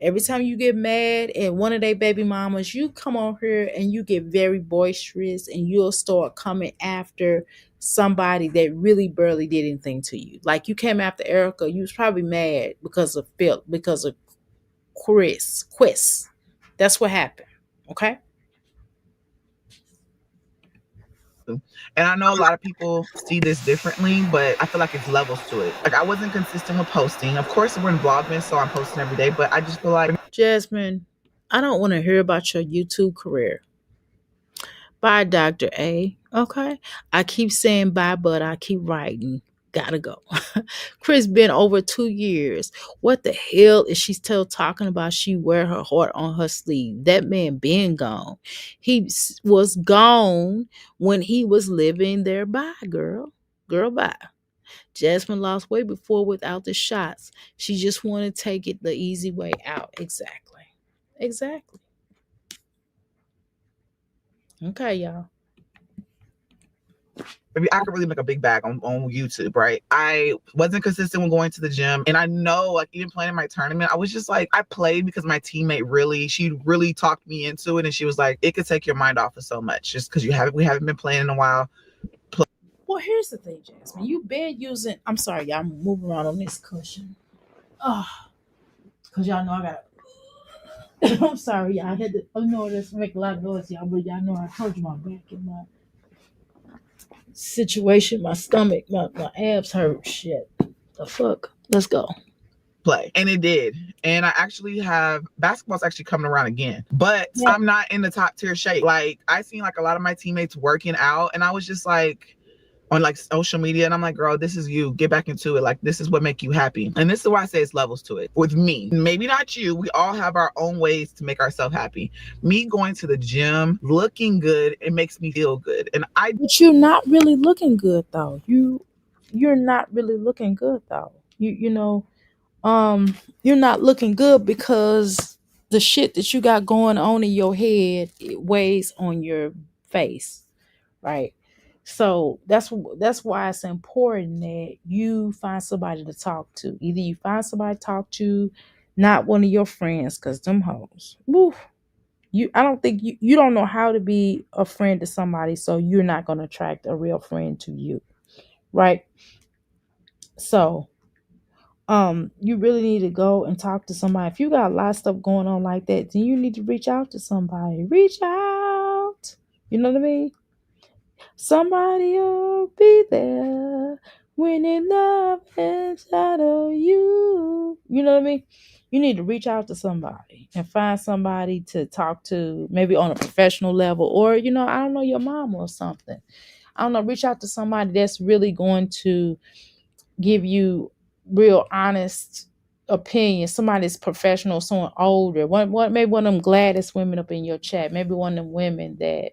every time you get mad at one of their baby mamas, you come on here and you get very boisterous and you'll start coming after somebody that really barely did anything to you. Like you came after Erica, you was probably mad because of Phil, because of Chris. That's what happened. Okay. And I know a lot of people see this differently, but I feel like it's levels to it. Like I wasn't consistent with posting. Of course, we're in Vlogmas, so I'm posting every day, but I just feel like Jasmine, I don't want to hear about your YouTube career. Bye, Dr. A. Okay. I keep saying bye, but I keep writing. Gotta go. Chris been over 2 years. What the hell is she still talking about? She wear her heart on her sleeve. That man been gone. He was gone when he was living there. Bye, girl. Girl, bye. Jasmine lost weight before without the shots. She just want to take it the easy way out. Exactly. Exactly. Okay, y'all. maybe I could really make a big bag on YouTube, right? I wasn't consistent with going to the gym. And I know, like, even playing my tournament, I was just like, I played because my teammate she really talked me into it. And she was like, it could take your mind off of so much just because we haven't been playing in a while. Well, here's the thing, Jasmine. You've been using, I'm sorry, y'all, I'm moving around on this cushion. Oh, because y'all know I got I'm sorry, y'all. I had to, I know this make a lot of noise, y'all, but y'all know I told you my back and my situation, my stomach, my abs hurt. Shit. The fuck? Let's go. Play. And it did. And I actually have basketball's actually coming around again. But yeah. I'm not in the top tier shape. Like I seen like a lot of my teammates working out and I was just like, on like social media, and I'm like, girl, this is you. Get back into it. Like, this is what make you happy. And this is why I say it's levels to it. With me, maybe not you. We all have our own ways to make ourselves happy. Me going to the gym, looking good, it makes me feel good. And I But you're not really looking good though. You're not really looking good though. You're not looking good because the shit that you got going on in your head, it weighs on your face, right? So that's why it's important that you find somebody to talk to. Either you find somebody to talk to, not one of your friends, because them hoes. Woo, I don't think you don't know how to be a friend to somebody, so you're not gonna attract a real friend to you. Right? So you really need to go and talk to somebody. If you got a lot of stuff going on like that, then you need to reach out to somebody. Reach out. You know what I mean? Somebody will be there when they love inside of you. You know what I mean? You need to reach out to somebody and find somebody to talk to, maybe on a professional level, or I don't know, your mom or something. I don't know, reach out to somebody that's really going to give you real honest opinion. Somebody that's professional, someone older. Maybe one of them gladdest women up in your chat. Maybe one of them women that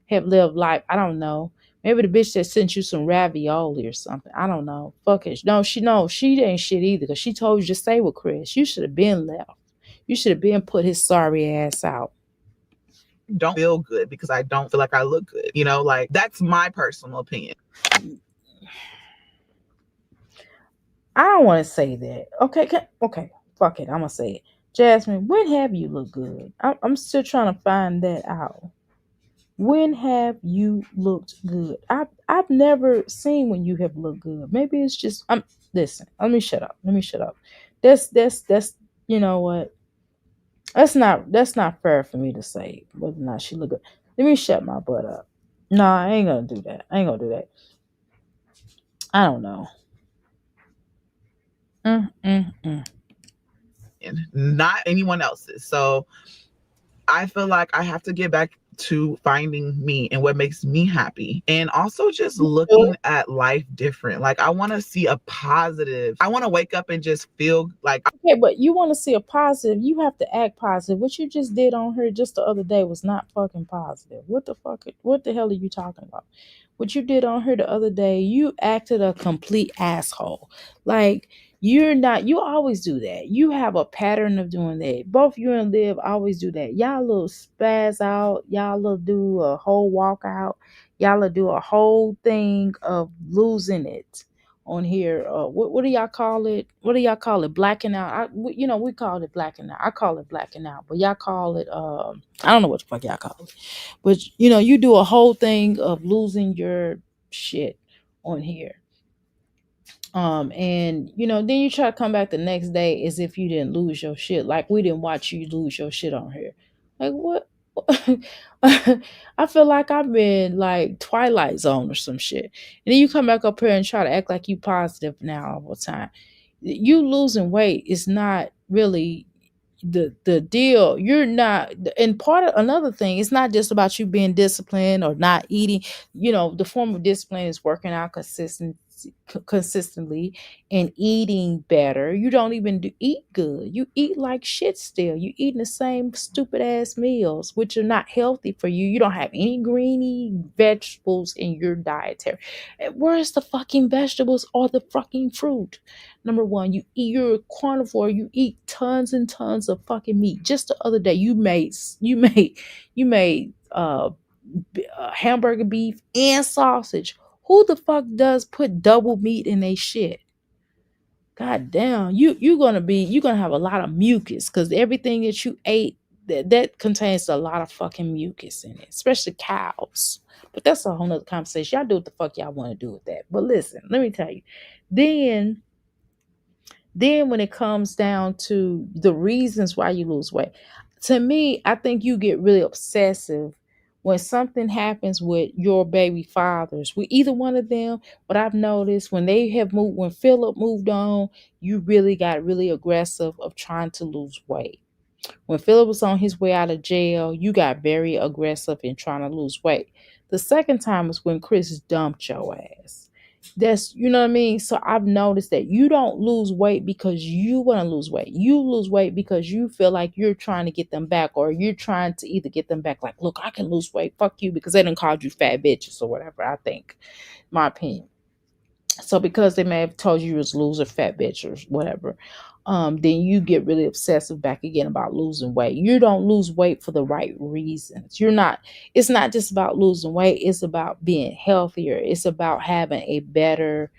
have lived life. I don't know. Maybe the bitch that sent you some ravioli or something. I don't know. Fuck it. No, she ain't shit either. Cause she told you to stay with Chris. You should have been left. You should have been put his sorry ass out. don't feel good because I don't feel like I look good. Like, that's my personal opinion. I don't want to say that. Okay. Fuck it. I'm gonna say it. Jasmine, when have you looked good? I'm still trying to find that out. When have you looked good? I've never seen when you have looked good. Maybe it's just listen, let me shut up. That's you know what? That's not fair for me to say whether or not she look good. Let me shut my butt up. Nah, I ain't gonna do that. I ain't gonna do that. I don't know. Mm. Not anyone else's. So I feel like I have to get back to finding me and what makes me happy, and also just looking at life different. Like, I want to see a positive. I want to wake up and just feel like, Okay, but you want to see a positive, you have to act positive. What you just did on her just the other day was not fucking positive. What the hell are you talking about? What you did on her the other day, you acted a complete asshole. Like, you always do that. You have a pattern of doing that. Both you and Liv always do that. Y'all little spaz out, y'all will do a whole walkout, y'all will do a whole thing of losing it on here. What do y'all call it? What do y'all call it? Blacking out. We call it blacking out. I call it blacking out, but y'all call it. I don't know what the fuck y'all call it. But you do a whole thing of losing your shit on here. And then you try to come back the next day as if you didn't lose your shit. Like, we didn't watch you lose your shit on here. Like, what? I feel like I've been like Twilight Zone or some shit. And then you come back up here and try to act like you positive now all the time. You losing weight is not really the deal. You're not, and part of another thing, it's not just about you being disciplined or not eating. The form of discipline is working out consistently and eating better. You don't even eat good. You eat like shit still. You eating the same stupid ass meals, which are not healthy for you. You don't have any greeny vegetables in your dietary. Where's the fucking vegetables or the fucking fruit? Number one, you're a carnivore. You eat tons and tons of fucking meat. Just the other day, you made hamburger beef and sausage. Who the fuck does put double meat in they shit? God damn, you're gonna have a lot of mucus because everything that you ate that contains a lot of fucking mucus in it, especially cows. But that's a whole nother conversation. Y'all do what the fuck y'all want to do with that. But listen, let me tell you. Then when it comes down to the reasons why you lose weight, to me, I think you get really obsessive when something happens with your baby fathers, with either one of them. What I've noticed when they have moved, when Philip moved on, you really got really aggressive of trying to lose weight. When Philip was on his way out of jail, you got very aggressive in trying to lose weight. The second time was when Chris dumped your ass. That's, you know what I mean? So I've noticed that you don't lose weight because you want to lose weight. You lose weight because you feel like you're trying to get them back, or you're trying to either get them back, like, look, I can lose weight. Fuck you, because they done called you fat bitches or whatever, I think. My opinion. So because they may have told you was loser, fat bitch, or whatever, then you get really obsessive back again about losing weight. You don't lose weight for the right reasons. You're not. It's not just about losing weight. It's about being healthier. It's about having a better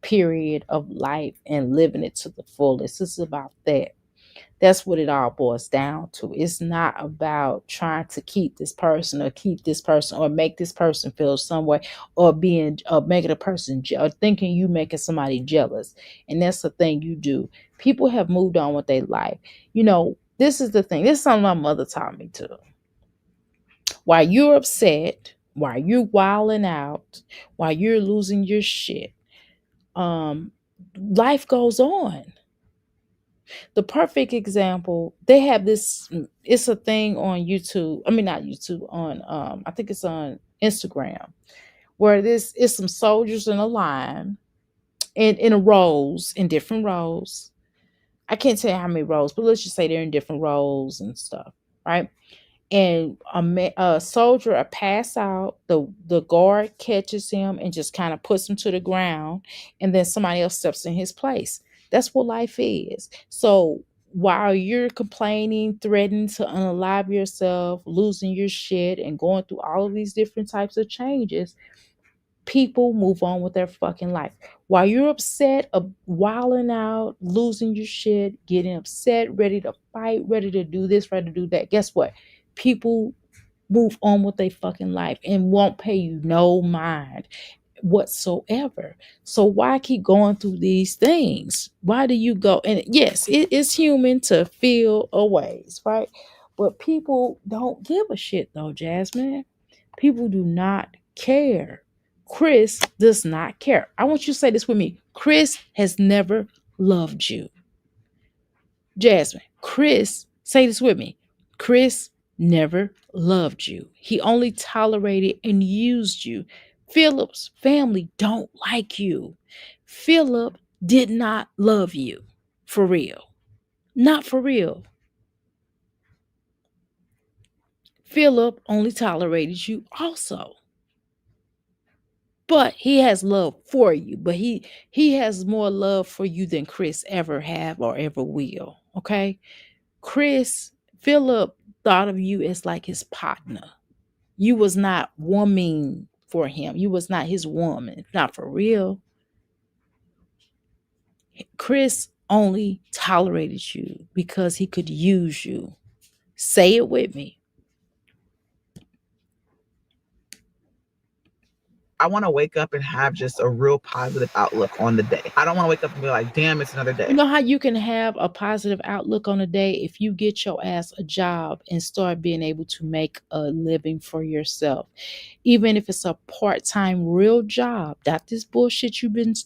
period of life and living it to the fullest. It's about that. That's what it all boils down to. It's not about trying to keep this person or make this person feel some way, or being making a person or thinking you making somebody jealous. And that's the thing you do. People have moved on with their life. This is the thing. This is something my mother taught me to. While you're upset, while you're wilding out, while you're losing your shit, life goes on. The perfect example, they have this, it's a thing on YouTube. I mean, not YouTube, on I think it's on Instagram, where this is some soldiers in a line, in a rows, in different rows. I can't tell you how many rows, but let's just say they're in different rows and stuff, right? And a soldier pass out. The guard catches him and just kind of puts him to the ground, and then somebody else steps in his place. That's what life is. So while you're complaining, threatening to unalive yourself, losing your shit, and going through all of these different types of changes, people move on with their fucking life. While you're upset, wilding out, losing your shit, getting upset, ready to fight, ready to do this, ready to do that, guess what? People move on with their fucking life and won't pay you no mind whatsoever. So why keep going through these things? Why do you go? And yes, it is human to feel a ways, right? But people don't give a shit though, Jasmine. People do not care. Chris does not care. I want you to say this with me. Chris has never loved you. Jasmine, Chris, say this with me. Chris never loved you. He only tolerated and used you. Philip's family don't like you. Philip did not love you. For real. Not for real. Philip only tolerated you also. But he has love for you. But he has more love for you than Chris ever have or ever will. Okay? Philip thought of you as like his partner. You was not woman for him. You was not his woman. Not for real. Chris only tolerated you because he could use you. Say it with me. I want to wake up and have just a real positive outlook on the day. I don't want to wake up and be like, damn, it's another day. You know how you can have a positive outlook on a day? If you get your ass a job and start being able to make a living for yourself. Even if it's a part-time real job, not this bullshit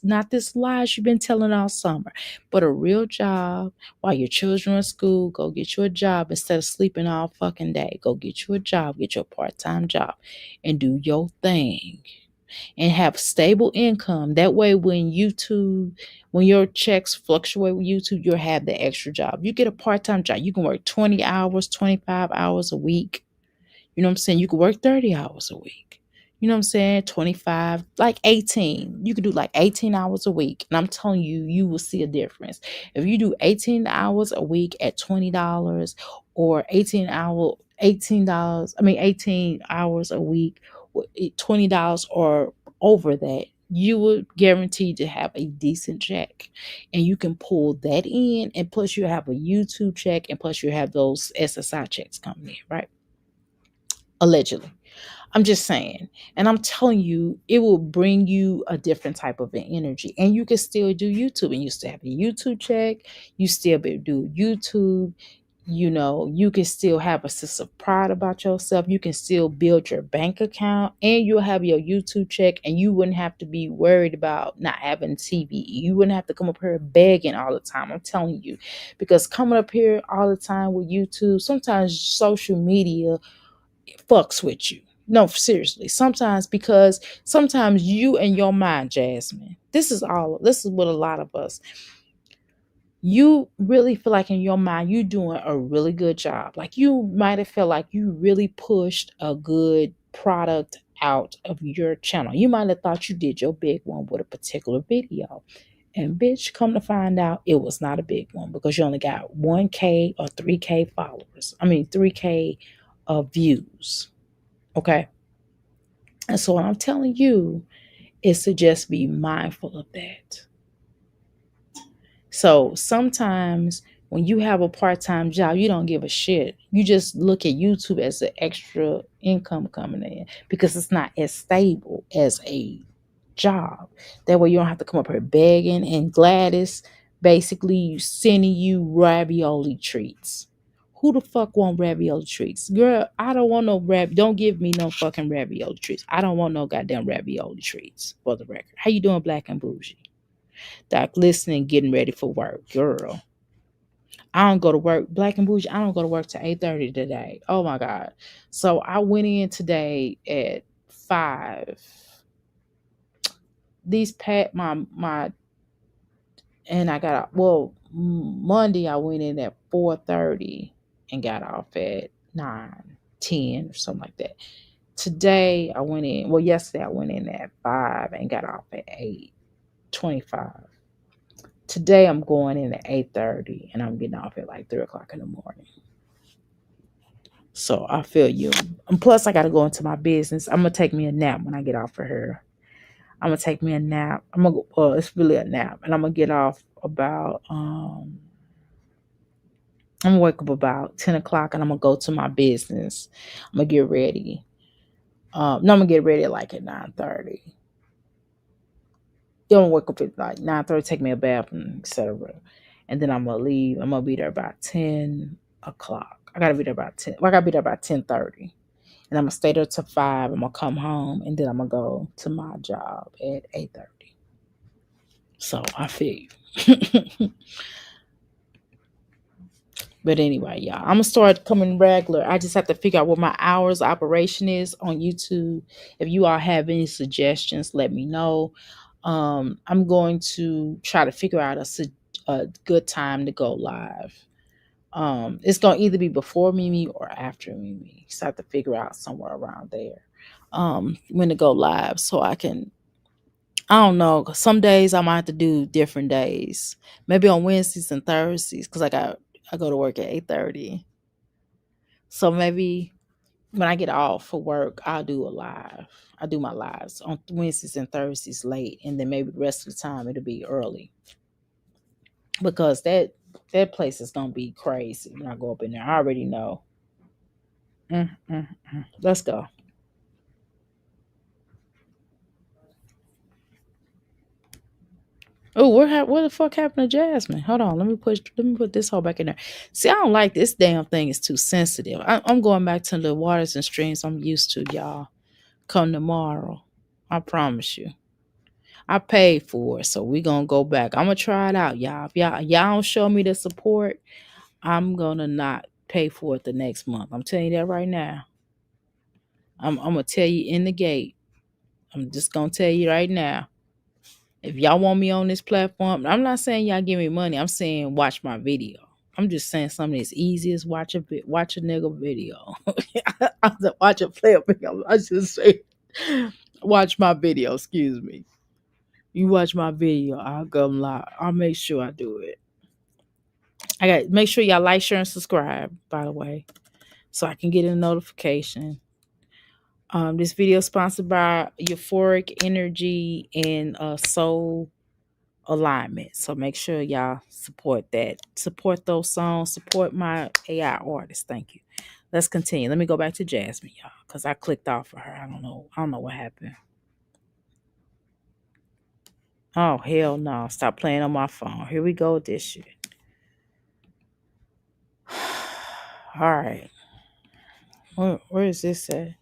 not this lies you've been telling all summer, but a real job while your children are in school. Go get you a job instead of sleeping all fucking day. Go get you a job, get your part-time job, and do your thing. And have stable income. That way, when your checks fluctuate with YouTube, you'll have the extra job. You get a part-time job. You can work 20 hours, 25 hours a week. You know what I'm saying? You can work 30 hours a week. You know what I'm saying? 25, like 18. You can do like 18 hours a week. And I'm telling you, you will see a difference. If you do 18 hours a week at $20 or 18 hours a week, $20 or over that, you would guaranteed to have a decent check. And you can pull that in, and plus you have a YouTube check, and plus you have those SSI checks coming in, right? Allegedly. I'm just saying. And I'm telling you, it will bring you a different type of energy. And you can still do YouTube, and you still have a YouTube check. You still be able to do YouTube. You can still have a sense of pride about yourself. You can still build your bank account, and you'll have your YouTube check, and you wouldn't have to be worried about not having TV. You wouldn't have to come up here begging all the time. I'm telling you, because coming up here all the time with YouTube, sometimes social media fucks with you. No, seriously. Because sometimes you and your mind, Jasmine, this is what a lot of us, you really feel like in your mind you're doing a really good job. Like you might have felt like you really pushed a good product out of your channel. You might have thought you did your big one with a particular video. And bitch, come to find out it was not a big one because you only got 1K or 3K followers. I mean 3K views. Okay. And so what I'm telling you is to just be mindful of that. So sometimes when you have a part-time job, you don't give a shit. You just look at YouTube as an extra income coming in because it's not as stable as a job. That way you don't have to come up here begging, and Gladys basically sending you ravioli treats. Who the fuck want ravioli treats? Girl, I don't want no don't give me no fucking ravioli treats. I don't want no goddamn ravioli treats, for the record. How you doing, Black and Bougie? Doc, listening, getting ready for work. Girl, I don't go to work. Black and Bougie, I don't go to work till 8:30 today. Oh my God. So I went in today at 5. These pat my and I got Monday I went in at 4:30 and got off at 9:10 or something like that. Today I went in, yesterday I went in at 5 and got off at 8:25. Today I'm going in at 8:30 and I'm getting off at like 3 o'clock in the morning. So I feel you. And plus I gotta go into my business. I'm gonna take me a nap when I get off of her. I'm gonna take me a nap. I'm gonna go, it's really a nap. And I'm gonna get off about I'm gonna wake up about 10 o'clock and I'm gonna go to my business. I'm gonna get ready. No, I'm gonna get ready like at 9:30. Don't wake up at like 9:30, take me a bath and etc. And then I'm gonna leave. I'm gonna be there about 10 o'clock. I gotta be there about 10. Well, I gotta be there about 10:30. And I'm gonna stay there till 5. I'm gonna come home and then I'm gonna go to my job at 8:30. So I feel you. But anyway, y'all, I'm gonna start coming regular. I just have to figure out what my hours of operation is on YouTube. If you all have any suggestions, let me know. I'm going to try to figure out a good time to go live. It's gonna either be before Mimi or after Mimi. So I have to figure out somewhere around there. When to go live so I can. I don't know. Some days I might have to do different days. Maybe on Wednesdays and Thursdays because I go to work at 8:30. So maybe when I get off for work, I'll do a live. I do my lives on Wednesdays and Thursdays late, and then maybe the rest of the time it'll be early because that place is gonna be crazy when I go up in there. I already know. Let's go. Oh, what the fuck happened to Jasmine? Hold on, let me put this whole back in there. See, I don't like this damn thing. It's too sensitive. I'm going back to the waters and streams I'm used to, y'all. Come tomorrow, I promise you. I paid for it, so we gonna go back. I'm gonna try it out, y'all. If y'all don't show me the support, I'm gonna not pay for it the next month. I'm telling you that right now. I'm gonna tell you in the gate. I'm just gonna tell you right now. If y'all want me on this platform, I'm not saying y'all give me money. I'm saying watch my video. I'm just saying something as easy as watch a nigga video. I'm to watch a player video. I just say watch my video. Excuse me. You watch my video, I'll go live. I'll make sure I do it. I got make sure y'all like, share, and subscribe, by the way, so I can get a notification. This video is sponsored by Euphoric Energy and Soul Alignment. So make sure y'all support that. Support those songs. Support my AI artists. Thank you. Let's continue. Let me go back to Jasmine, y'all, because I clicked off for her. I don't know what happened. Oh, hell no. Stop playing on my phone. Here we go with this shit. All right. Where is this at?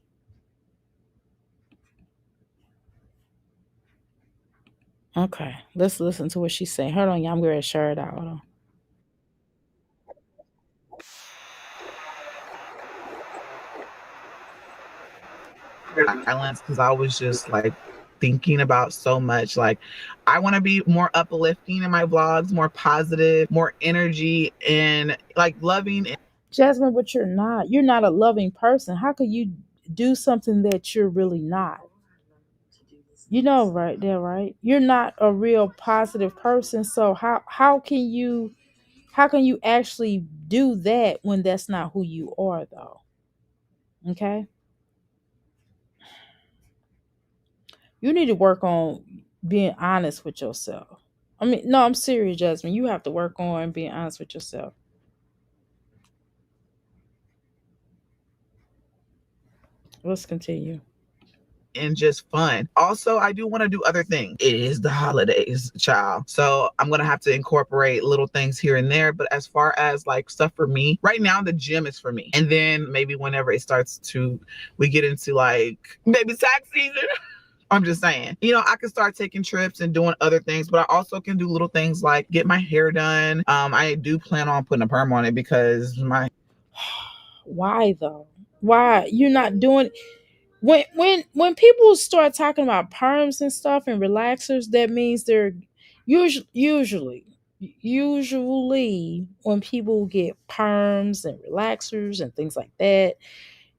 Okay. Let's listen to what she's saying. Hold on, y'all. I'm going to share it out. Hold on. Silence because I was just like thinking about so much. Like, I want to be more uplifting in my vlogs, more positive, more energy, and like loving. Jasmine, but you're not. You're not a loving person. How could you do something that you're really not? You know, right there, right? You're not a real positive person. So how can you actually do that when that's not who you are, though? Okay, you need to work on being honest with yourself. I mean, no, I'm serious, Jasmine. You have to work on being honest with yourself. Let's continue. And just fun. Also, I do want to do other things. It is the holidays, child. So I'm gonna have to incorporate little things here and there. But as far as like stuff for me, right now the gym is for me. And then maybe whenever it starts to we get into like maybe tax season. I'm just saying, I can start taking trips and doing other things, but I also can do little things like get my hair done. I do plan on putting a perm on it because my Why though? Why you're not doing when people start talking about perms and stuff and relaxers, that means they're usually when people get perms and relaxers and things like that,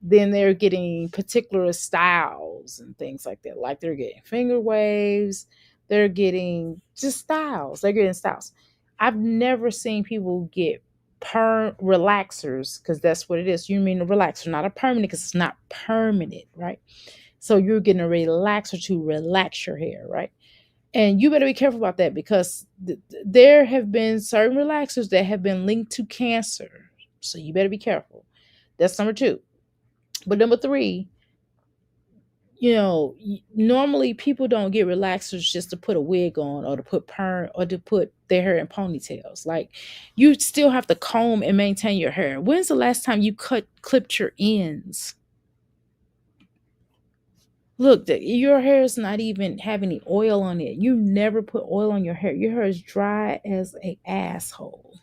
then they're getting particular styles and things like that. Like they're getting finger waves, they're getting just styles. They're getting styles. I've never seen people get perm relaxers because that's what it is. You mean a relaxer, not a permanent, because it's not permanent, right? So you're getting a relaxer to relax your hair, right? And you better be careful about that because there have been certain relaxers that have been linked to cancer. So you better be careful. That's number two. But number three, normally people don't get relaxers just to put a wig on or to put perm or to put their hair in ponytails. Like you still have to comb and maintain your hair. When's the last time you clipped your ends? Look, your hair is not even have any oil on it. You never put oil on your hair. Your hair is dry as a asshole.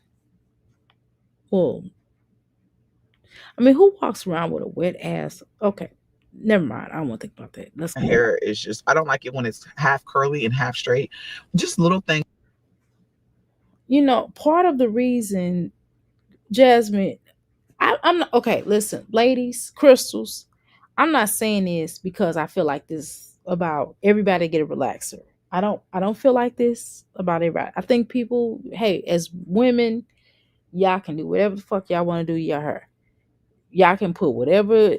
Well, I mean, who walks around with a wet ass? Okay, never mind. I don't want to think about that. Let's go. hair is just, I don't like it when it's half curly and half straight. Just little things. Part of the reason, Jasmine, I'm not okay. Listen, ladies, crystals, I'm not saying this because I feel like this about everybody get a relaxer. I don't feel like this about everybody. I think people, hey, as women, y'all can do whatever the fuck y'all want to do to your hair. Y'all can put whatever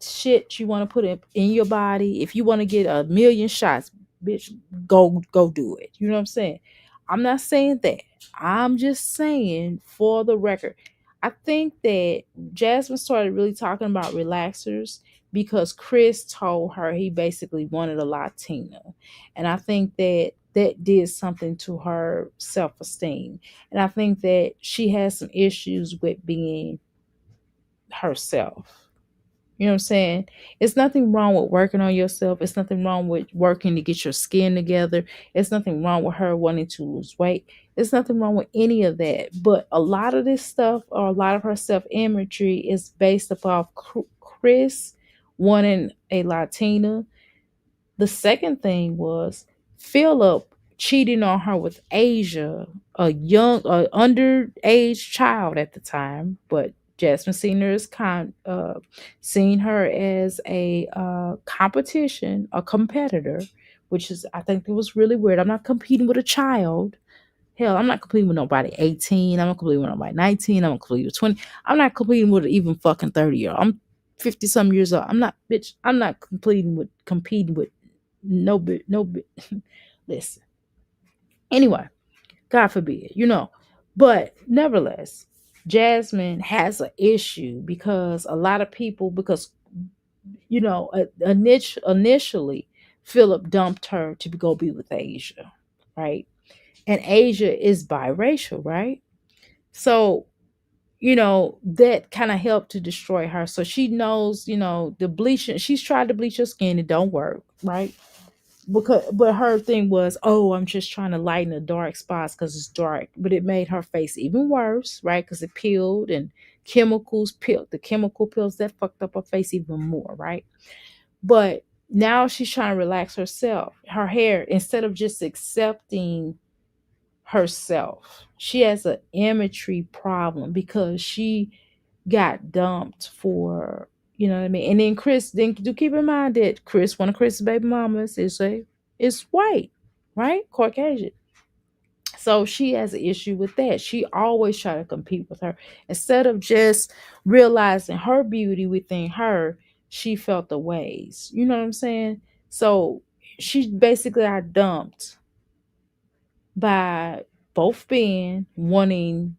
shit you want to put in your body. If you want to get a million shots, bitch, go do it. You know what I'm saying? I'm not saying that. I'm just saying for the record. I think that Jasmine started really talking about relaxers because Chris told her he basically wanted a Latina. And I think that that did something to her self-esteem. And I think that she has some issues with being herself. You know what I'm saying? It's nothing wrong with working on yourself. It's nothing wrong with working to get your skin together. It's nothing wrong with her wanting to lose weight. It's nothing wrong with any of that. But a lot of this stuff or a lot of her self imagery is based upon Chris wanting a Latina. The second thing was Philip cheating on her with Asia, a underage child at the time, but Jasmine seen her as a competition, a competitor, which is I think it was really weird. I'm not competing with a child. Hell, I'm not competing with nobody 18. I'm not competing with nobody 19. I'm not competing with 20. I'm not competing with even fucking 30-year-old. I'm 50 some years old. I'm not, bitch. I'm not competing with no bit, no bit. Listen. Anyway, God forbid, But nevertheless, Jasmine has an issue because a lot of people, because initially, Philip dumped her to go be with Asia, right? And Asia is biracial, right? So that kind of helped to destroy her. So she knows, the bleaching. She's tried to bleach her skin, it don't work, right? But her thing was, oh, I'm just trying to lighten the dark spots because it's dark. But it made her face even worse, right? Because it peeled and the chemical pills that fucked up her face even more, right? But now she's trying to relax herself. Her hair, instead of just accepting herself, she has an imagery problem because she got dumped for, you know what I mean? And then Chris, then do keep in mind that one of Chris's baby mamas is white, right? Caucasian. So she has an issue with that. She always try to compete with her. Instead of just realizing her beauty within her, she felt the ways. You know what I'm saying? So she basically got dumped by both being wanting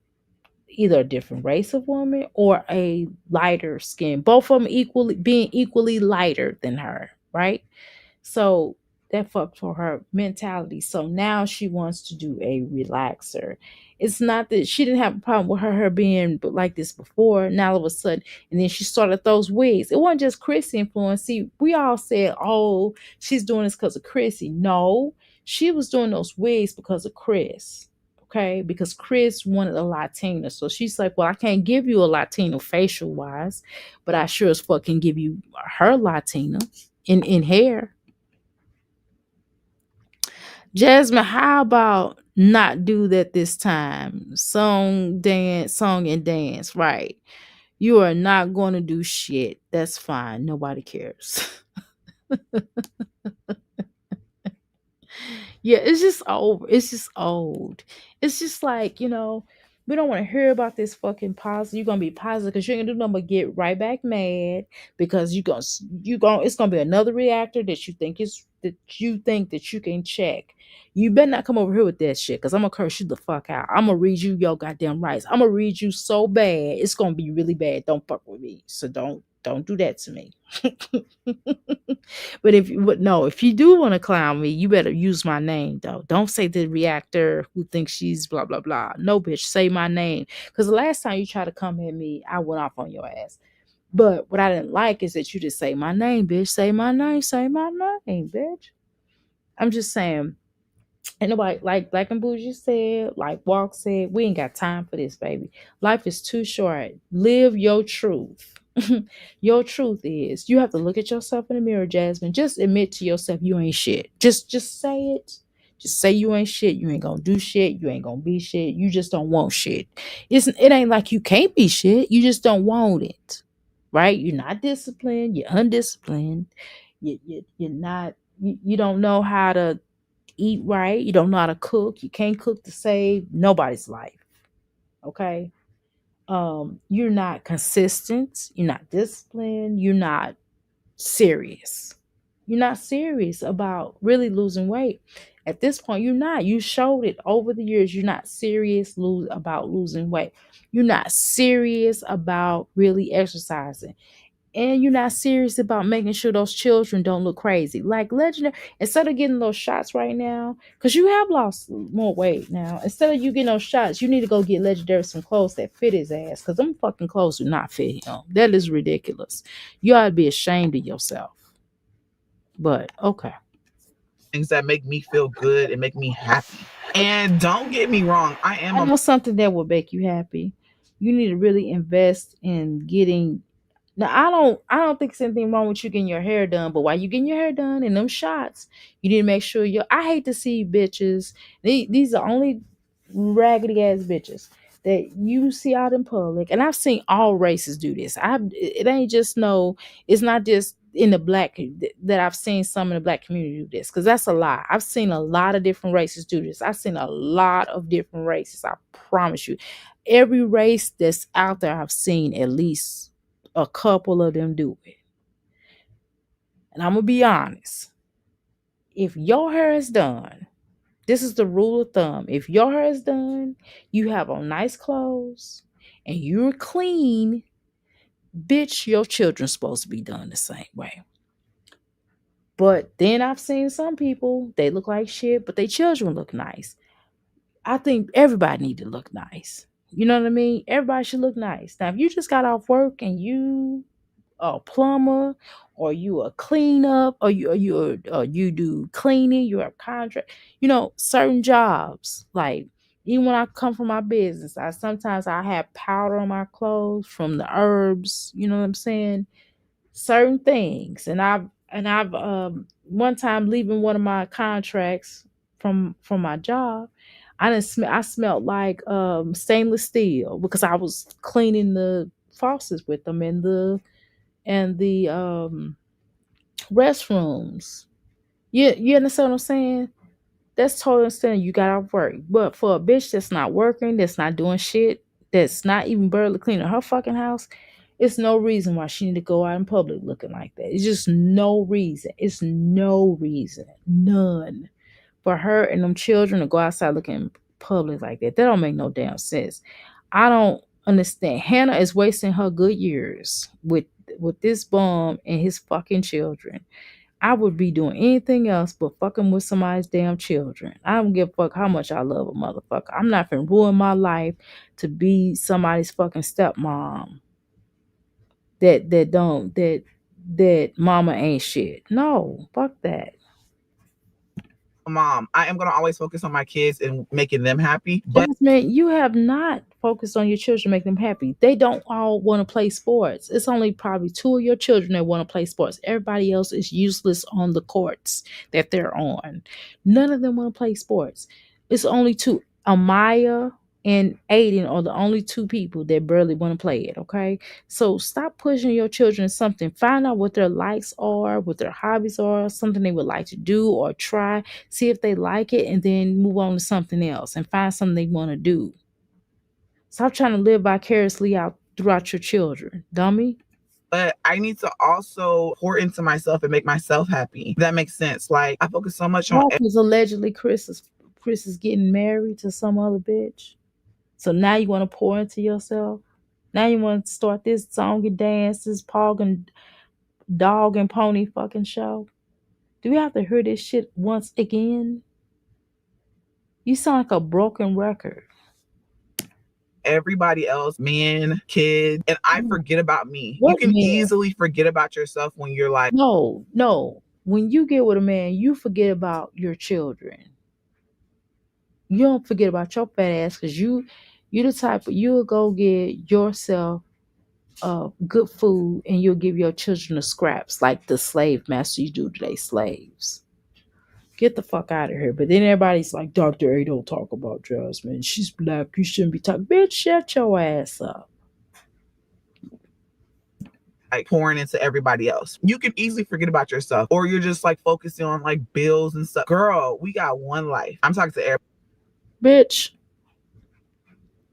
either a different race of woman or a lighter skin. Both of them equally lighter than her, right? So that fucked for her mentality. So now she wants to do a relaxer. It's not that she didn't have a problem with her being like this before. Now all of a sudden, and then she started those wigs. It wasn't just Chrissy influence. See, we all said, "Oh, she's doing this because of Chrissy." No, she was doing those wigs because of Chris. Okay, because Chris wanted a Latina. So she's like, well, I can't give you a Latino facial wise, but I sure as fuck can give you her Latina in hair. Jasmine, how about not do that this time? Song and dance, right? You are not going to do shit. That's fine. Nobody cares. Yeah, it's just old. It's just old. It's just like, we don't want to hear about this fucking positive. You're gonna be positive because you're gonna do nothing but get right back mad because you gonna it's gonna be another reactor that you can check. You better not come over here with that shit because I'm gonna curse you the fuck out. I'm gonna read you your goddamn rights. I'm gonna read you so bad, it's gonna be really bad. Don't fuck with me. So don't do that to me. But no, if you do want to clown me, you better use my name though. Don't say the reactor who thinks she's blah blah blah. No, bitch, say my name. Because the last time you tried to come at me, I went off on your ass. But what I didn't like is that you just say my name, bitch. Say my name. Say my name, bitch. I'm just saying. And nobody, like Black and Bougie said, like Walk said, we ain't got time for this, baby. Life is too short. Live your truth. Your truth is you have to look at yourself in the mirror, Jasmine. Just admit to yourself you ain't shit. Just say it. Just say you ain't shit. You ain't gonna do shit. You ain't gonna be shit. You just don't want shit. It ain't like you can't be shit. You just don't want it. Right? You're not disciplined. You're undisciplined. You're not. You don't know how to eat right. You don't know how to cook. You can't cook to save nobody's life. Okay. You're not consistent. You're not disciplined. You're not serious. You're not serious about really losing weight. At this point, you're not. You showed it over the years. You're not serious about losing weight. You're not serious about really exercising, and you're not serious about making sure those children don't look crazy. Like Legendary, instead of getting those shots right now, because you have lost more weight now, instead of you getting those shots, you need to go get Legendary some clothes that fit his ass, because them fucking clothes do not fit him. That is ridiculous. You ought to be ashamed of yourself. But okay. Things that make me feel good and make me happy. And don't get me wrong, I know something that will make you happy. You need to really invest in getting. Now I don't think there's anything wrong with you getting your hair done, but while you getting your hair done and them shots, you need to make sure I hate to see bitches. These are only raggedy ass bitches that you see out in public, and I've seen all races do this. It ain't just no. It's not just in the black that I've seen some in the black community do this, because that's a lie. I've seen a lot of different races do this. I've seen a lot of different races. I promise you, every race that's out there, I've seen at least a couple of them do it. And I'm gonna be honest. If your hair is done, this is the rule of thumb. If your hair is done, you have on nice clothes, and you're clean, bitch, your children's supposed to be done the same way. But then I've seen some people, they look like shit, but their children look nice. I think everybody need to look nice. You know what I mean? Everybody should look nice. Now, if you just got off work and you a plumber, or you a cleanup, or you do cleaning, you're a contract. Certain jobs. Like even when I come from my business, I have powder on my clothes from the herbs. You know what I'm saying? Certain things, and I've one time leaving one of my contracts from my job. I smelled like stainless steel because I was cleaning the faucets with them and the restrooms. You understand what I'm saying? That's totally understand you got off work. But for a bitch that's not working, that's not doing shit, that's not even barely cleaning her fucking house, it's no reason why she need to go out in public looking like that. It's just no reason. It's no reason. None. For her and them children to go outside looking in public like that. That don't make no damn sense. I don't understand. Hannah is wasting her good years with this bum and his fucking children. I would be doing anything else but fucking with somebody's damn children. I don't give a fuck how much I love a motherfucker. I'm not gonna ruin my life to be somebody's fucking stepmom. That mama ain't shit. No, fuck that. Mom, I am gonna always focus on my kids and making them happy. But Jasmine, you have not focused on your children, make them happy. They don't all want to play sports. It's only probably two of your children that want to play sports. Everybody else is useless on the courts that they're on. None of them want to play sports. It's only two. Amaya and Aiden are the only two people that barely want to play it. Okay. So stop pushing your children something. Find out what their likes are, what their hobbies are, something they would like to do or try. See if they like it, and then move on to something else and find something they want to do. Stop trying to live vicariously out throughout your children, dummy. but I need to also pour into myself and make myself happy. That makes sense. Like I focus so much on Because allegedly Chris is getting married to some other bitch. So now you want to pour into yourself. Now you want to start this song and dance, this pog and dog and pony fucking show. Do we have to hear this shit once again? You sound like a broken record. everybody else, men, kids, and I forget about me. You What can man? easily forget about yourself when you're like, No. When you get with a man, you forget about your children. You don't forget about your fat ass because you the type of you'll go get yourself good food and you'll give your children the scraps like the slave master you do to their slaves. Get the fuck out of here. But then everybody's like, Dr. A don't talk about Jasmine. She's black. You shouldn't be talking. Bitch, shut your ass up. pouring into everybody else. You can easily forget about yourself, or you're just like focusing on like bills and stuff. Girl, we got one life. I'm talking to everybody. Bitch,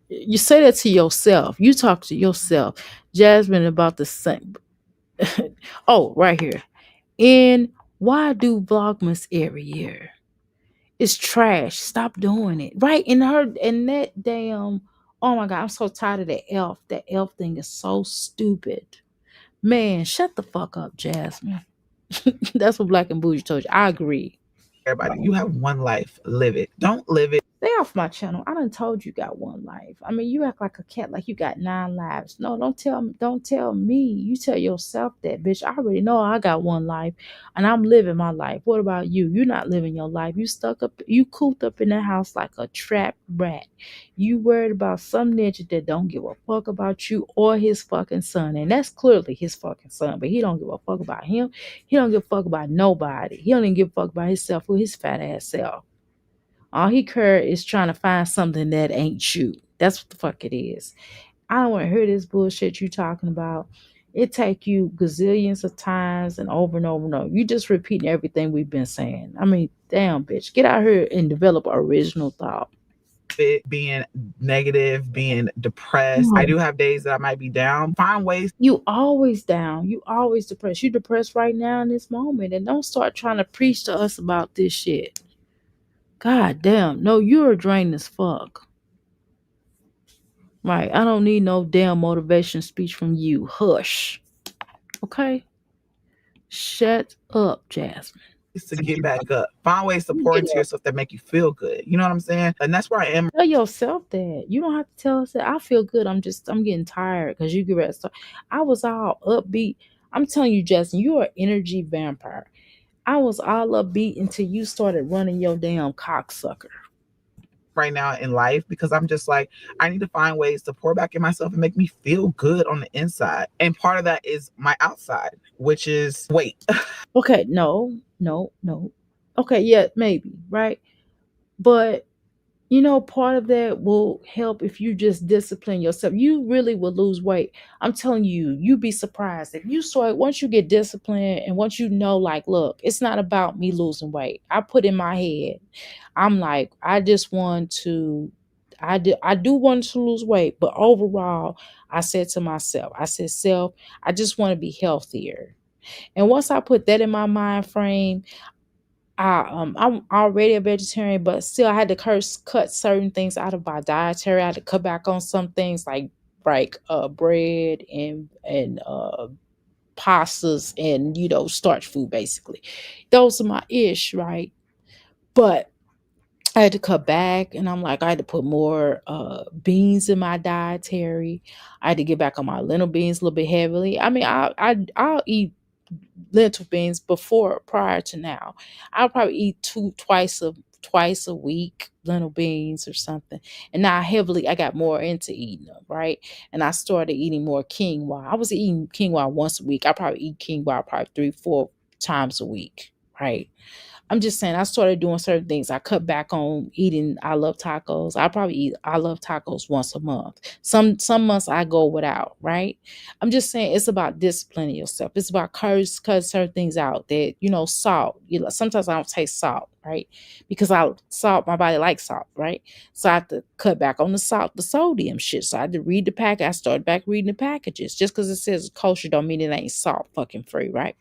you say that to yourself. You talk to yourself. Jasmine about the same. Oh, right here. And why do Vlogmas every year? It's trash. Stop doing it. Right. And that damn, oh my God, I'm so tired of that elf. That elf thing is so stupid. Man, shut the fuck up, Jasmine. That's what Black and Bougie told you. I agree. Everybody, you have one life. Live it. Don't live it. Stay off my channel. I done told you got one life. I mean, you act like a cat, like you got 9 lives. No, don't tell me. You tell yourself that, bitch. I already know I got one life, and I'm living my life. What about you? You're not living your life. You cooped up in the house like a trapped rat. You worried about some ninja that don't give a fuck about you or his fucking son, and that's clearly his fucking son. But he don't give a fuck about him. He don't give a fuck about nobody. He don't even give a fuck about himself or his fat ass self. All he care is trying to find something that ain't you. That's what the fuck it is. I don't want to hear this bullshit you talking about. It take you gazillions of times and over and over and over. You just repeating everything we've been saying. I mean, damn, bitch. Get out here and develop original thought. Being negative, being depressed. I do have days that I might be down. Find ways. You always down. You always depressed. You depressed right now in this moment. And don't start trying to preach to us about this shit. God damn. No, you're drained as fuck. Right. I don't need no damn motivation speech from you. Hush. Okay? Shut up, Jasmine. to get back up. Find ways to pour into yourself that make you feel good. You know what I'm saying? And that's where I am. Tell yourself that. You don't have to tell us that. I feel good. I'm getting tired because you get ready to start. I was all upbeat. I'm telling you, Justin, you're an energy vampire. I was all upbeat until you started running your damn cocksucker. Right now in life, because I'm just like, I need to find ways to pour back in myself and make me feel good on the inside. And part of that is my outside, which is weight. Okay, no, no, no. Okay, yeah, maybe, right? But part of that will help if you just discipline yourself. You really will lose weight. I'm telling you, you'd be surprised if you start once you get disciplined and once you know, like, look, it's not about me losing weight. I put in my head, I'm like, I just want to, I do want to lose weight, but overall, I said to myself, I said, self, I just want to be healthier. And once I put that in my mind frame, I'm already a vegetarian, but still I had to cut certain things out of my dietary. I had to cut back on some things like bread and pastas and starch food basically. Those are my ish, right? But I had to cut back and I'm like I had to put more beans in my dietary. I had to get back on my lentil beans a little bit heavily. I mean I'll eat lentil beans before prior to now. I'll probably eat twice a week lentil beans or something. And now I got more into eating them, right? And I started eating more quinoa. I was eating quinoa once a week. I probably eat quinoa probably 3-4 times a week, right? I'm just saying I started doing certain things. I cut back on eating I love tacos. I probably eat I love tacos once a month. Some months I go without, right? I'm just saying it's about disciplining yourself. It's about cut certain things out that, salt. Sometimes I don't taste salt, right? Because my body likes salt, right? So I have to cut back on the salt, the sodium shit. So I had to read the pack. I started back reading the packages. Just because it says kosher don't mean it ain't salt fucking free, right?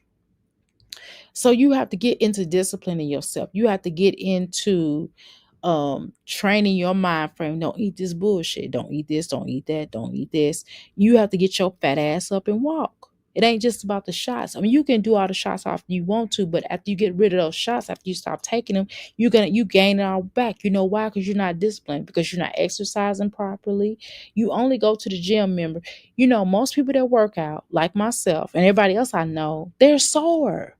So you have to get into disciplining yourself. You have to get into training your mind frame. Don't eat this bullshit. Don't eat this. Don't eat that. Don't eat this. You have to get your fat ass up and walk. It ain't just about the shots. I mean, you can do all the shots after you want to, but after you get rid of those shots, after you stop taking them, you gain it all back. You know why? Because you're not disciplined, because you're not exercising properly. You only go to the gym, member. Most people that work out, like myself and everybody else I know, they're sore.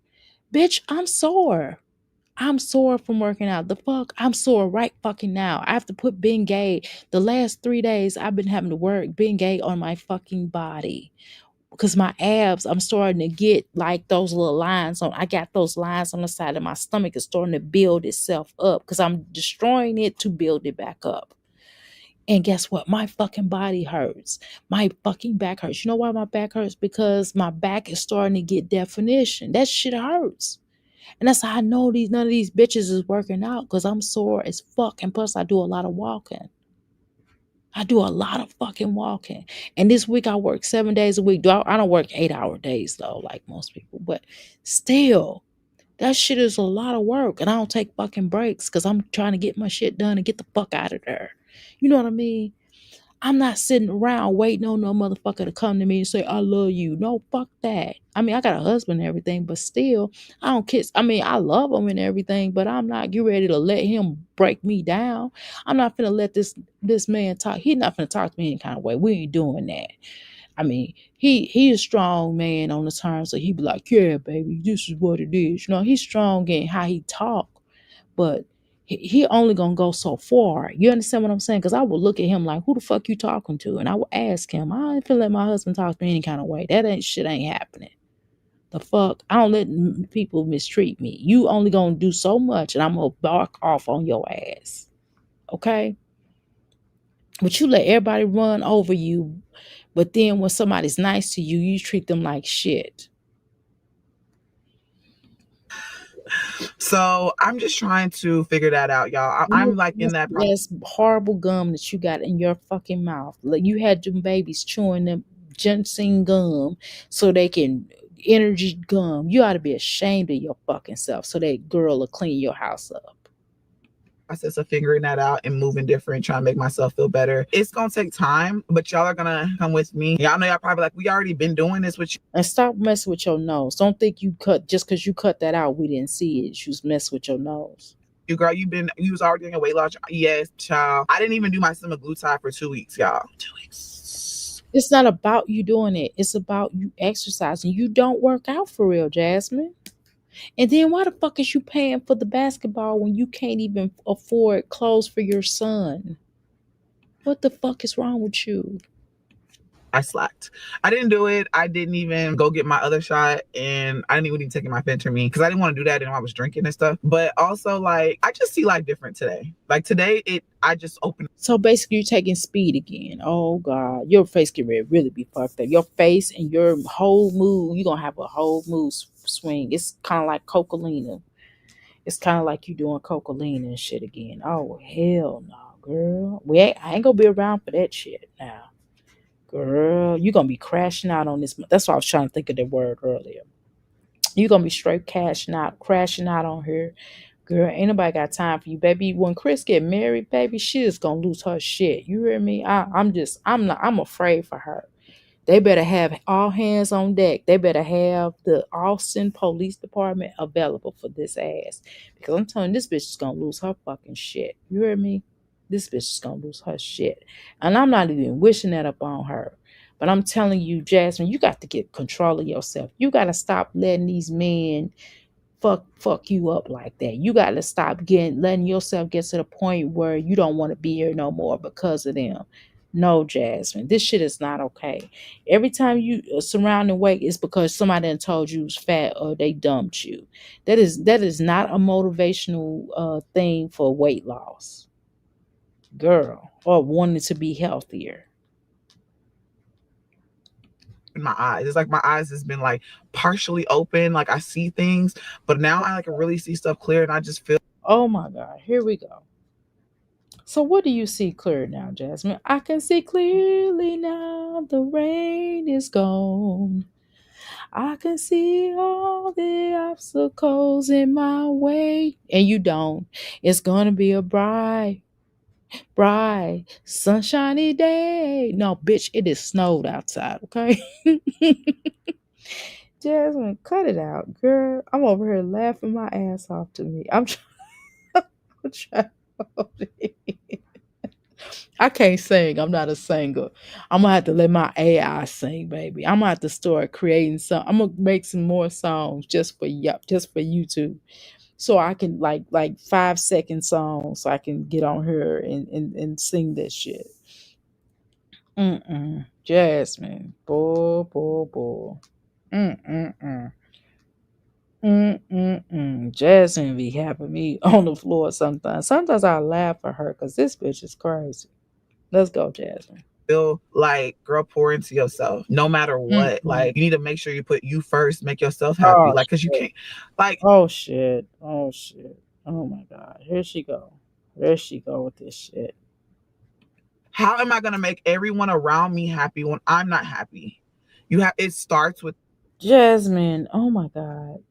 Bitch, I'm sore. I'm sore from working out. The fuck? I'm sore right fucking now. I have to put Bengay. The last 3 days I've been having to work Bengay on my fucking body. Because my abs, I'm starting to get like those little lines on. I got those lines on the side of my stomach. It's starting to build itself up because I'm destroying it to build it back up. And guess what? My fucking body hurts. My fucking back hurts. You know why my back hurts? Because my back is starting to get definition. That shit hurts. And that's how I know none of these bitches is working out, because I'm sore as fuck. And plus I do a lot of walking. I do a lot of fucking walking. And this week I work 7 days a week. I don't work 8-hour days though, like most people. But still, that shit is a lot of work. And I don't take fucking breaks because I'm trying to get my shit done and get the fuck out of there. You know what I mean? I'm not sitting around waiting on no motherfucker to come to me and say, I love you. No, fuck that. I mean, I got a husband and everything, but still, I don't kiss. I mean, I love him and everything, but I'm not get ready to let him break me down. I'm not finna let this man talk. He's not finna talk to me any kind of way. We ain't doing that. I mean, he a strong man on the terms, so he be like, yeah, baby, this is what it is. He's strong in how he talk, but he only gonna go so far. You understand what I'm saying? Because I would look at him like, who the fuck you talking to? And I would ask him, I ain't finna let my husband talk to me any kind of way. That ain't happening. The fuck? I don't let people mistreat me. You only gonna do so much and I'm gonna bark off on your ass. Okay? But you let everybody run over you. But then when somebody's nice to you, you treat them like shit. So I'm just trying to figure that out, y'all. I'm like in that process. That's horrible gum that you got in your fucking mouth. Like you had them babies chewing them ginseng gum so they can energy gum. You ought to be ashamed of your fucking self so that girl will clean your house up. process of figuring that out and moving different, trying to make myself feel better. It's gonna take time, but y'all are gonna come with me. Y'all know y'all probably like, we already been doing this with you. And stop messing with your nose. Don't think you cut just because you cut that out, we didn't see it. You was messing with your nose. You girl, you was already doing a weight loss. Yes, child. I didn't even do my semaglutide for 2 weeks, y'all. 2 weeks. It's not about you doing it. It's about you exercising. You don't work out for real, Jasmine. And then why the fuck is you paying for the basketball when you can't even afford clothes for your son? What the fuck is wrong with you? I slacked. I didn't do it. I didn't even go get my other shot, and I didn't even take my phentermine because I didn't want to do that and I was drinking and stuff. But also, like, I just see life different today. Like today, I just opened. So basically, you're taking speed again. Oh God, your face can really be fucked up. Your face and your whole mood, you're gonna have a whole mood swing. It's kind of like cocaine. It's kind of like you doing cocaine and shit again. Oh hell no, girl. I ain't gonna be around for that shit now. Girl, you're gonna be crashing out on this. That's why I was trying to think of the word earlier. You're gonna be straight crashing out on her. Girl, ain't nobody got time for you, baby. When Chris get married, baby, she is gonna lose her shit. You hear me? I'm afraid for her. They better have all hands on deck. They better have the Austin Police Department available for this ass. Because I'm telling you, this bitch is gonna lose her fucking shit. You hear me? This bitch is gonna lose her shit. And I'm not even wishing that upon her. But I'm telling you, Jasmine, you got to get control of yourself. You gotta stop letting these men fuck you up like that. You got to stop letting yourself get to the point where you don't want to be here no more because of them. No, Jasmine, this shit is not okay. Every time you surrounding weight is because somebody done told you was fat or they dumped you. That is not a motivational thing for weight loss, girl, or wanting to be healthier. My eyes. It's like my eyes has been like partially open. Like I see things, but now I like really see stuff clear, and I just feel. Oh my God, here we go. So what do you see clear now, Jasmine? I can see clearly now. The rain is gone. I can see all the obstacles in my way. And you don't. It's gonna be a bright, sunshiny day. No, bitch, it is snowed outside, okay? Jasmine, cut it out, girl. I'm over here laughing my ass off to me. I'm trying. I can't sing. I'm not a singer. I'm gonna have to let my AI sing, baby. I'm gonna have to start creating some. I'm gonna make some more songs just for just for YouTube, so I can like 5 second songs, so I can get on here and sing that shit. Jasmine, boy. Mm. Jasmine be having me on the floor sometimes. Sometimes I laugh at her because this bitch is crazy. Let's go, Jasmine. Feel like, girl, pour into yourself no matter what. Mm-mm. Like you need to make sure you put you first, make yourself happy, Oh like because you shit. can't like Oh shit. Oh shit. Oh my God. Here she go. There she go with this shit. how am I going to make everyone around me happy when I'm not happy? It starts with Jasmine. Oh my God.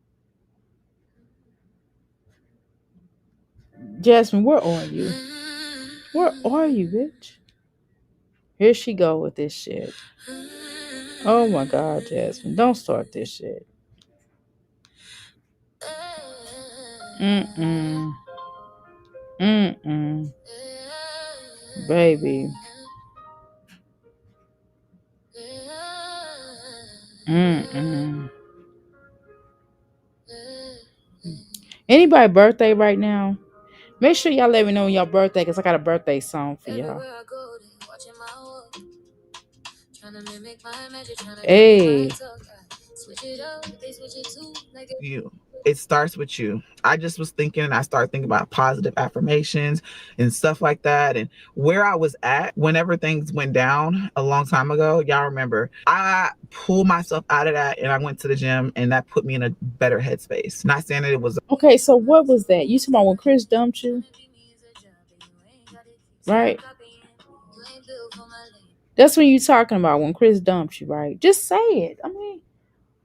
Jasmine, where are you? Where are you, bitch? Here she go with this shit. Oh my God, Jasmine. Don't start this shit. Mm-mm. Mm-mm. Baby. Mm-mm. Anybody birthday right now? Make sure y'all let me know when your birthday, because I got a birthday song for y'all. Hey. you. It starts with you. I just was thinking, and I started thinking about positive affirmations and stuff like that, and where I was at whenever things went down a long time ago. Y'all remember, I pulled myself out of that, and I went to the gym, and that put me in a better headspace. Not saying that it was Okay, so what was that? You talking about when Chris dumped you? Right? That's when you talking about when Chris dumped you, right? Just say it. I mean,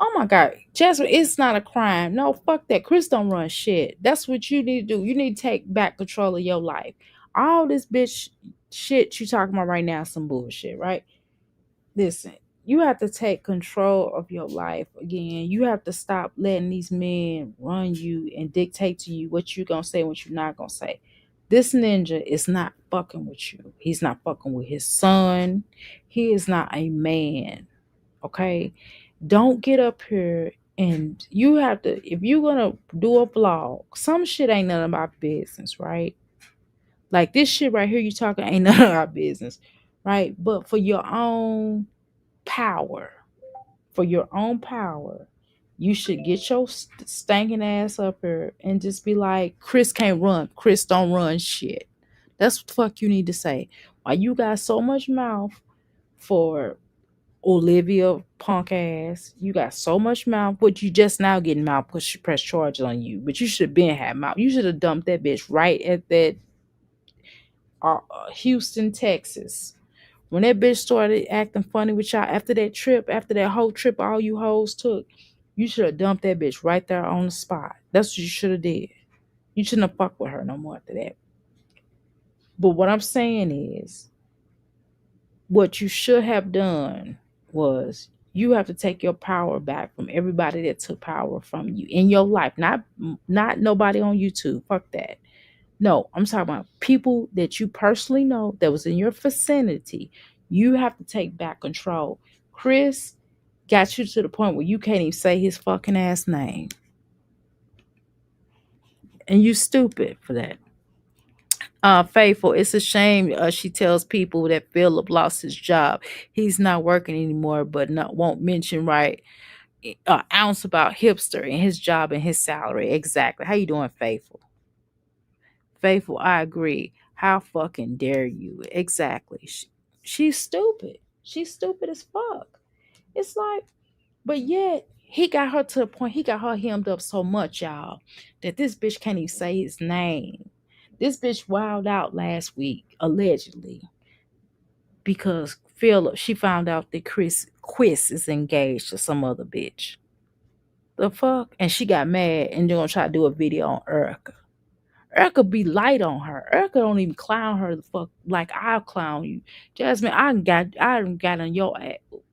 Oh my God, Jasmine, it's not a crime. No, fuck that. Chris don't run shit. That's what you need to do. You need to take back control of your life. All this bitch shit you talking about right now is some bullshit, right? Listen, you have to take control of your life again. You have to stop letting these men run you and dictate to you what you gonna say, what you're not gonna say. This ninja is not fucking with you. He's not fucking with his son. He is not a man. Okay, don't get up here and you have to, if you're gonna do a vlog, some shit ain't none of my business, right? Like this shit right here you talking ain't none of our business, right? But for your own power, for your own power, you should get your stinking ass up here and just be like, Chris can't run. Chris don't run shit. That's what the fuck you need to say. Why you got so much mouth for Olivia punk ass? You got so much mouth, but you just now getting mouth press charges on you. But you should have been had mouth. You should have dumped that bitch right at that Houston, Texas. When that bitch started acting funny with y'all after that trip, after that whole trip all you hoes took, you should have dumped that bitch right there on the spot. That's what you should have did. You shouldn't have fucked with her no more after that. But what I'm saying is, what you should have done was you have to take your power back from everybody that took power from you in your life. Not nobody on YouTube. Fuck that. No, I'm talking about people that you personally know that was in your vicinity. You have to take back control. Chris got you to the point where you can't even say his fucking ass name. And you stupid for that. Faithful, it's a shame she tells people that Philip lost his job. He's not working anymore, but won't mention right ounce about hipster and his job and his salary. Exactly. How you doing, Faithful? Faithful, I agree. How fucking dare you? Exactly. She's stupid. She's stupid as fuck. It's like, but yet he got her to the point, he got her hemmed up so much, y'all, that this bitch can't even say his name. This bitch wilded out last week, allegedly, because Philip, she found out that Quiz is engaged to some other bitch. The fuck? And she got mad and they're gonna try to do a video on Erica. Erica be light on her. Erica don't even clown her the fuck like I'll clown you. Jasmine, I done got on your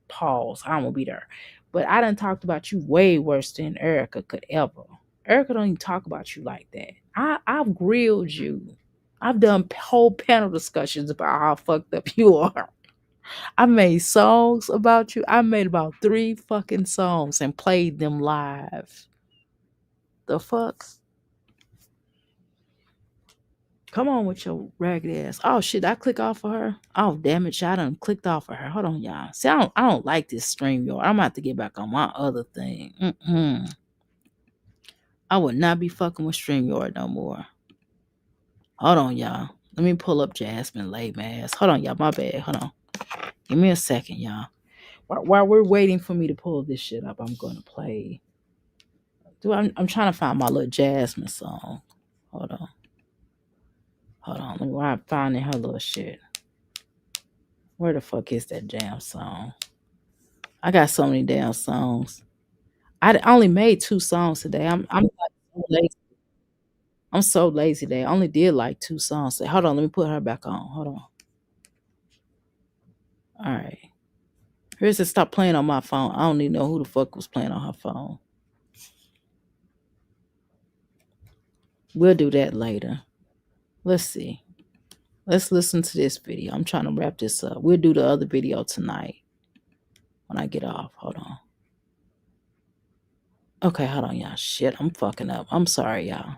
pause. I won't be there. But I done talked about you way worse than Erica could ever. Erica don't even talk about you like that. I've grilled you. I've done whole panel discussions about how fucked up you are. I made songs about you. I made about 3 fucking songs and played them live. The fuck? Come on with your ragged ass. Oh shit, I click off of her. Oh damn it, I done clicked off of her. Hold on, y'all. See, I don't like this stream, y'all. I'm gonna have to get back on my other thing. I would not be fucking with StreamYard no more. Hold on, y'all. Let me pull up Jasmine lame ass. Hold on, y'all. My bad. Hold on. Give me a second, y'all. While we're waiting for me to pull this shit up, I'm gonna play. I'm trying to find my little Jasmine song. Hold on. Let me while I'm finding her little shit. Where the fuck is that damn song? I got so many damn songs. I only made 2 songs today. I'm like so lazy. I'm so lazy today. I only did like 2 songs. Hold on, let me put her back on. Hold on. All right. Here's to stop playing on my phone. I don't even know who the fuck was playing on her phone. We'll do that later. Let's see. Let's listen to this video. I'm trying to wrap this up. We'll do the other video tonight when I get off. Hold on. Okay, hold on, y'all. Shit, I'm fucking up. I'm sorry, y'all.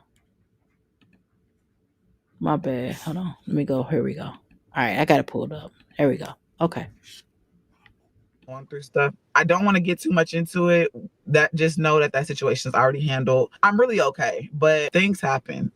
My bad. Hold on. Let me go. Here we go. All right, I got it pulled up. There we go. Okay. Going through stuff. I don't want to get too much into it. That just know that situation is already handled. I'm really okay, but things happen.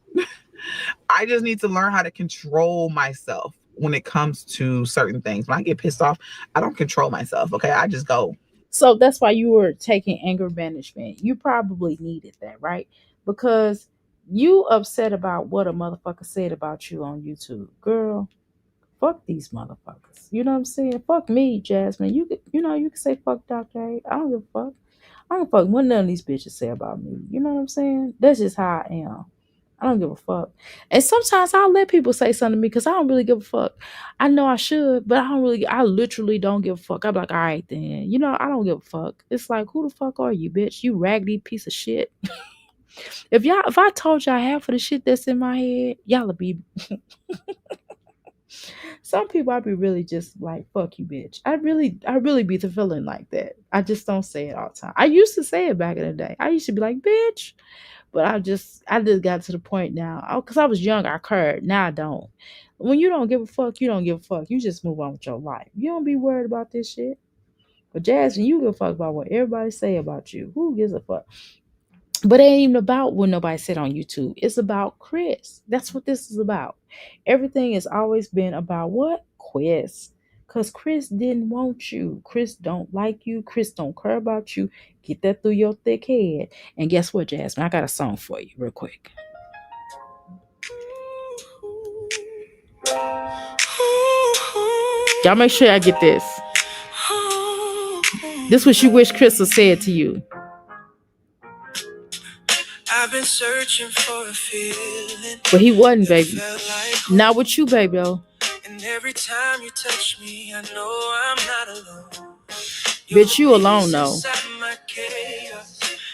I just need to learn how to control myself when it comes to certain things. When I get pissed off, I don't control myself. Okay, I just go. So that's why you were taking anger management. You probably needed that, right? Because you upset about what a motherfucker said about you on YouTube. Girl, fuck these motherfuckers. You know what I'm saying? Fuck me, Jasmine. You can say fuck Dr. A. I don't give a fuck. I don't fuck what none of these bitches say about me. You know what I'm saying? That's just how I am. I don't give a fuck. And sometimes I'll let people say something to me because I don't really give a fuck. I know I should, but I literally don't give a fuck. I'm like, all right then. You know, I don't give a fuck. It's like, who the fuck are you, bitch? You raggedy piece of shit. If I told y'all half of the shit that's in my head, y'all would be some people I be really just like, fuck you, bitch. I really be the feeling like that. I just don't say it all the time. I used to say it back in the day. I used to be like, bitch. But I just got to the point now. Because I was young, I cared. Now I don't. When you don't give a fuck, you don't give a fuck. You just move on with your life. You don't be worried about this shit. But Jasmine, you give a fuck about what everybody say about you. Who gives a fuck? But it ain't even about what nobody said on YouTube. It's about Chris. That's what this is about. Everything has always been about what? Chris. Because Chris didn't want you. Chris don't like you. Chris don't care about you. Get that through your thick head. And guess what, Jasmine? I got a song for you real quick. Y'all make sure I get this. This what you wish Chris had said to you. I've been searching for a feeling, but he wasn't, baby. Like not with you, baby. Though. And every time you touch me, I know I'm not alone. Bitch, you alone, though.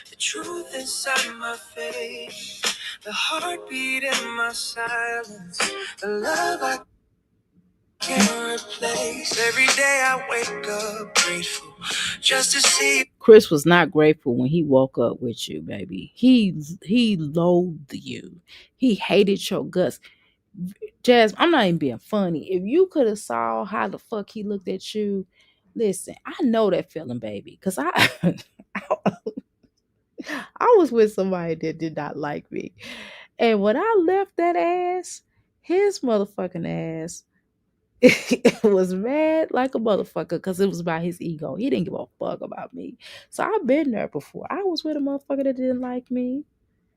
The truth inside my face, the heartbeat in my silence, the love I can't replace. Every day I wake up grateful just to see. Chris was not grateful when he woke up with you, baby. He loathed you. He hated your guts. Jazz, I'm not even being funny. If you could have saw how the fuck he looked at you, listen, I know that feeling, baby. Cause I was with somebody that did not like me. And when I left that ass, his motherfucking ass was mad like a motherfucker because it was about his ego. He didn't give a fuck about me. So I've been there before. I was with a motherfucker that didn't like me.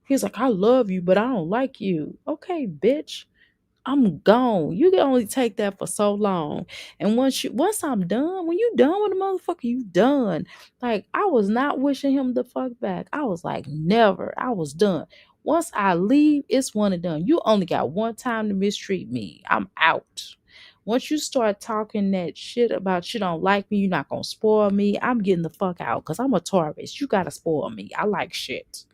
He was like, I love you, but I don't like you. Okay, bitch. I'm gone. You can only take that for so long. And once I'm done, when you done with the motherfucker, you done. Like, I was not wishing him the fuck back. I was like, never. I was done. Once I leave, it's one and done. You only got one time to mistreat me. I'm out. Once you start talking that shit about you don't like me, you're not gonna spoil me, I'm getting the fuck out because I'm a Taurus. You gotta spoil me. I like shit.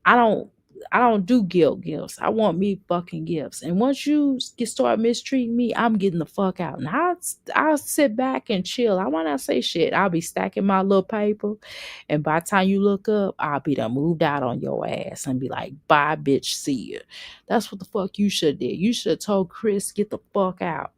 I don't I don't do guilt gifts. I want me fucking gifts. And once you start mistreating me, I'm getting the fuck out. And I'll sit back and chill. I might not say shit. I'll be stacking my little paper. And by the time you look up, I'll be done moved out on your ass and be like, bye, bitch, see ya. That's what the fuck you should have did. You should have told Chris, get the fuck out.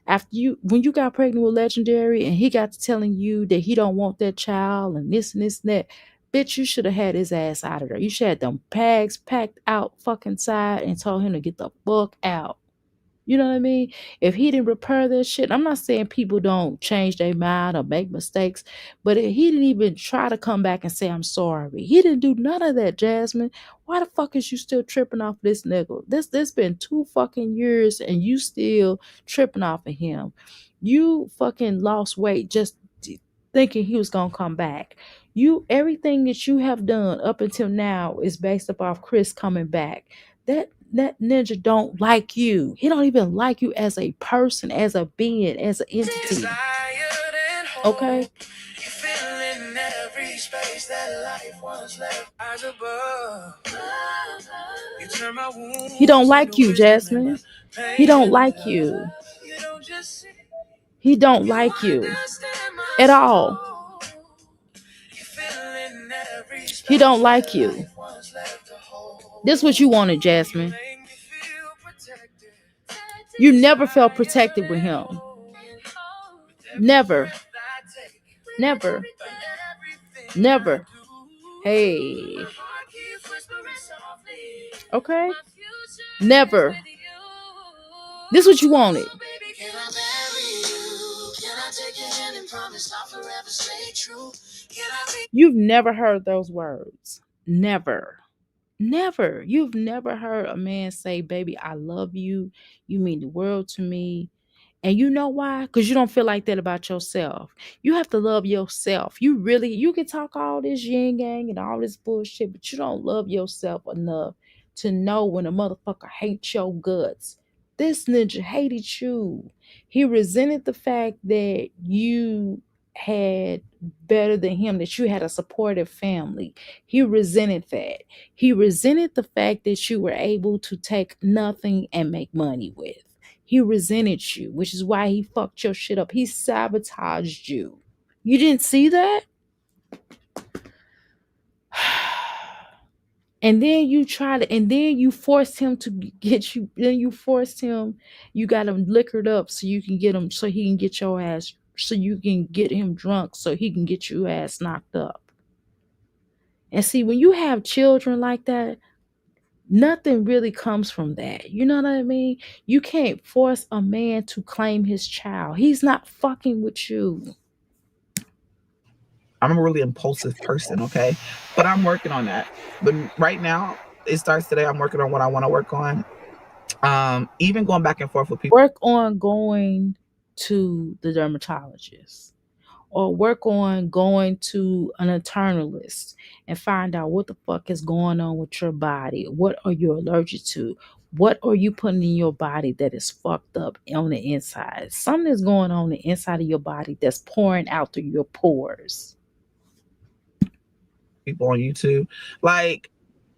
When you got pregnant with Legendary and he got to telling you that he don't want that child and this and that, bitch, you should have had his ass out of there. You should have them bags packed out fucking side and told him to get the fuck out. You know what I mean? If he didn't repair that shit, I'm not saying people don't change their mind or make mistakes, but he didn't even try to come back and say, I'm sorry. He didn't do none of that, Jasmine. Why the fuck is you still tripping off this nigga? This been 2 fucking years and you still tripping off of him. You fucking lost weight just thinking he was gonna come back. Everything that you have done up until now is based upon Chris coming back. That ninja don't like you. He don't even like you as a person, as a being, as an entity. Okay? He don't like you, Jasmine. He don't like you. He don't like you at all. He don't like you. This is what you wanted, Jasmine. You never felt protected with him. Never. Never. Never. Hey. Okay? Never. This is what you wanted. You've never heard those words. Never. Never. You've never heard a man say, baby, I love you. You mean the world to me. And you know why? Because you don't feel like that about yourself. You have to love yourself. You can talk all this yin yang and all this bullshit, but you don't love yourself enough to know when a motherfucker hates your guts. This ninja hated you. He resented the fact that you had better than him, that you had a supportive family. He resented that. He resented the fact that you were able to take nothing and make money with. He resented you, which is why he fucked your shit up. He sabotaged you. You didn't see that? And then you forced him to get you, then you forced him, you got him liquored up so you can get him, so he can get your ass, so you can get him drunk so he can get your ass knocked up. And see, when you have children like that, nothing really comes from that. You know what I mean? You can't force a man to claim his child. He's not fucking with you. I'm a really impulsive person, okay? But I'm working on that. But right now, it starts today. I'm working on what I want to work on. Even going back and forth with people. Work on going to the dermatologist, or work on going to an internalist and find out what the fuck is going on with your body. What are you allergic to? What are you putting in your body that is fucked up on the inside? Something is going on the inside of your body that's pouring out through your pores. People on YouTube, like,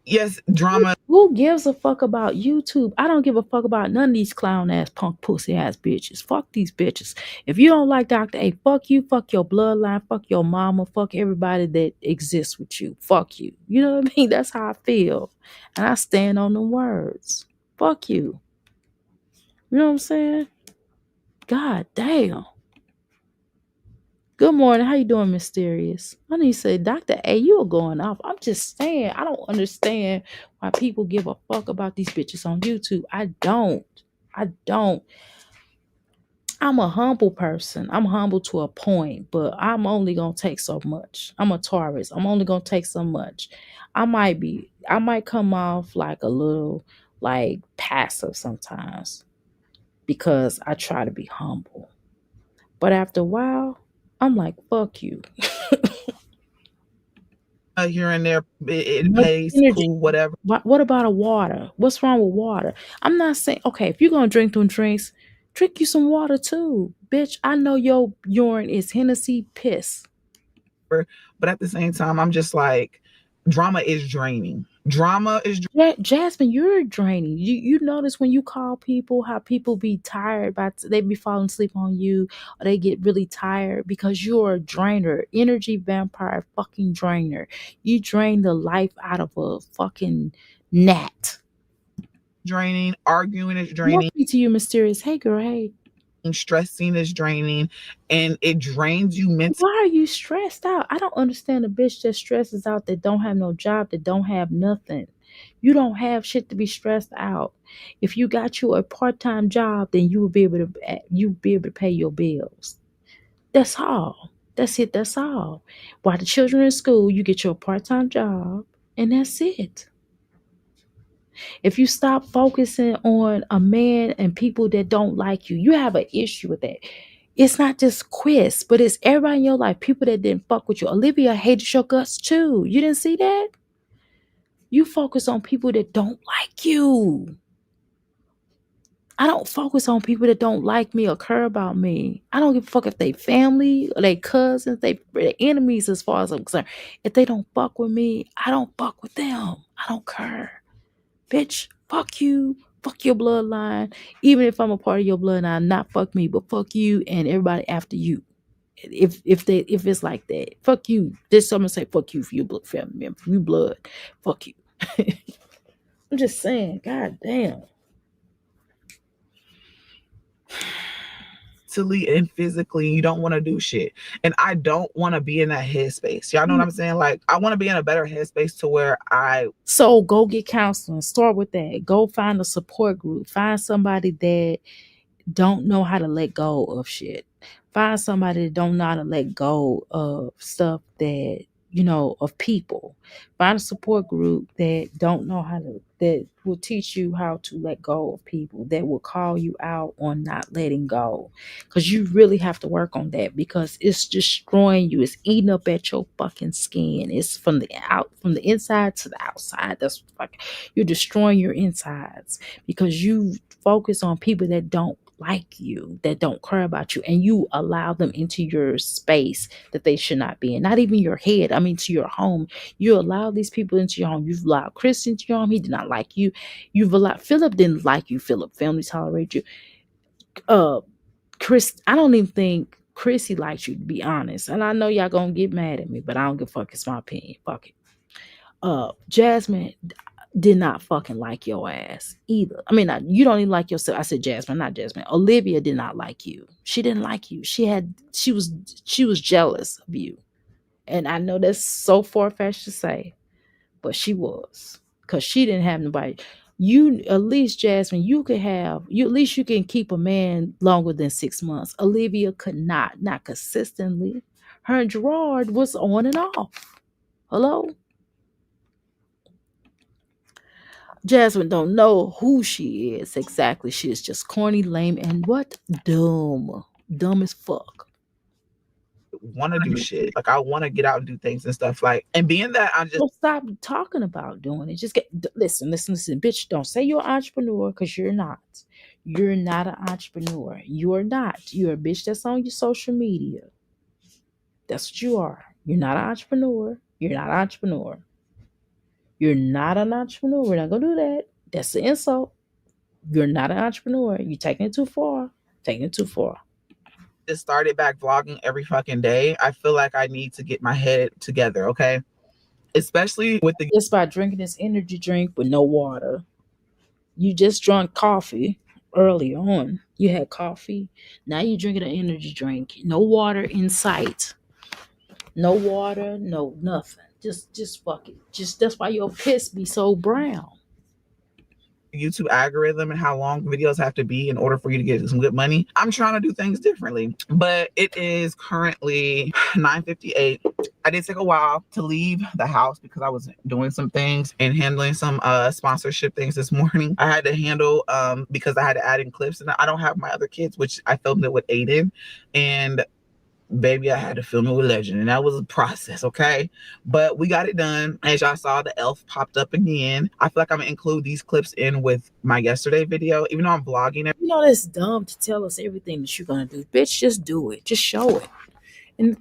yes, drama. Who gives a fuck about YouTube? I don't give a fuck about none of these clown ass punk pussy ass bitches. Fuck these bitches. If you don't like Dr. A, fuck you, fuck your bloodline, fuck your mama, fuck everybody that exists with you. Fuck you. You know what I mean? That's how I feel. And I stand on the words. Fuck you. You know what I'm saying? God damn. Good morning. How you doing, Mysterious? I need to say, Dr. A, you are going off. I'm just saying, I don't understand why people give a fuck about these bitches on YouTube. I don't. I'm a humble person. I'm humble to a point, but I'm only going to take so much. I'm a Taurus. I'm only going to take so much. I might come off like a little like passive sometimes because I try to be humble. But after a while, I'm like, fuck you. Here and there, it plays cool, whatever. What about a water? What's wrong with water? I'm not saying, okay, if you're going to drink them drinks, drink you some water too. Bitch, I know your urine is Hennessy piss. But at the same time, I'm just like, drama is draining. Jasmine, you're draining. You notice when you call people how people be tired, they be falling asleep on you, or they get really tired because you're a drainer, energy vampire, fucking drainer. You drain the life out of a fucking gnat. Draining, arguing is draining. Welcome to you, Mysterious. Hey girl, hey. Stressing is draining, and it drains you mentally. Why are you stressed out? I don't understand a bitch that stresses out, that don't have no job, that don't have nothing. You don't have shit to be stressed out. If you got you a part-time job, then you will be able to pay your bills. That's all. That's it. That's all. While the children are in school, you get your part-time job, and that's it. If you stop focusing on a man and people that don't like you, you have an issue with that. It's not just Chris, but it's everybody in your life, people that didn't fuck with you. Olivia hated your guts too. You didn't see that? You focus on people that don't like you. I don't focus on people that don't like me or care about me. I don't give a fuck if they family or they cousins, they enemies as far as I'm concerned. If they don't fuck with me, I don't fuck with them. I don't care. Bitch, fuck you. Fuck your bloodline. Even if I'm a part of your bloodline, not fuck me, but fuck you and everybody after you. If it's like that, fuck you. There's someone say fuck you for your blood family member, for you blood. Fuck you. I'm just saying, god damn. Mentally and physically, you don't want to do shit. And I don't want to be in that headspace. Y'all know what I'm saying? Like, I want to be in a better headspace to where So go get counseling. Start with that. Go find a support group. Find somebody that don't know how to let go of shit. Find somebody that don't know how to let go of stuff that of people. Find a support group that don't know how to, that will teach you how to let go of people, that will call you out on not letting go. Because you really have to work on that, because it's destroying you. It's eating up at your fucking skin. It's from the inside to the outside. That's like you're destroying your insides because you focus on people that don't like you, that don't care about you, and you allow them into your space that they should not be in. Not even your head, I mean to your home. You allow these people into your home. You've allowed Chris into your home. He did not like you. You've allowed Philip didn't like you. Philip family tolerate you. Uh Chris, I don't even think Chrissy likes you, to be honest. And I know y'all gonna get mad at me, but I don't give a fuck. It's my opinion. Fuck it. Jasmine did not fucking like your ass either. I mean, you don't even like yourself. I said Jasmine, not Jasmine. Olivia did not like you. She didn't like you. She was jealous of you. And I know that's so far-fetched to say, but she was. Because she didn't have nobody. You, at least Jasmine, at least you can keep a man longer than 6 months. Olivia could not consistently. Her and Gerard was on and off. Hello? Jasmine don't know who she is exactly. She is just corny, lame, and what? Dumb. Dumb as fuck. Want to do shit. Like I want to get out and do things and stuff. Like, and being that I just So stop talking about doing it. Just listen, bitch. Don't say you're an entrepreneur, because you're not. You're not an entrepreneur. You are not. You're a bitch that's on your social media. That's what you are. You're not an entrepreneur. You're not an entrepreneur. You're not an entrepreneur. We're not gonna do that. That's the insult. You're not an entrepreneur. You're taking it too far. Taking it too far. just started back vlogging every fucking day. I feel like I need to get my head together, okay? Especially with the Just by drinking this energy drink with no water. You just drank coffee early on. You had coffee. Now you're drinking an energy drink. No water in sight. No water, no nothing. Just fuck it. Just that's why your piss be so brown. YouTube algorithm and how long videos have to be in order for you to get some good money. I'm trying to do things differently, but it is currently 9:58. I did take a while to leave the house because I was doing some things and handling some sponsorship things this morning. I had to handle because I had to add in clips, and I don't have my other kids, which I filmed it with Aiden, and baby, I had to film it with Legend, and that was a process, okay? But we got it done. As y'all saw, the elf popped up again. I feel like I'm gonna include these clips in with my yesterday video, even though I'm vlogging it. You know that's dumb to tell us everything that you're gonna do. Bitch, just do it. Just show it. And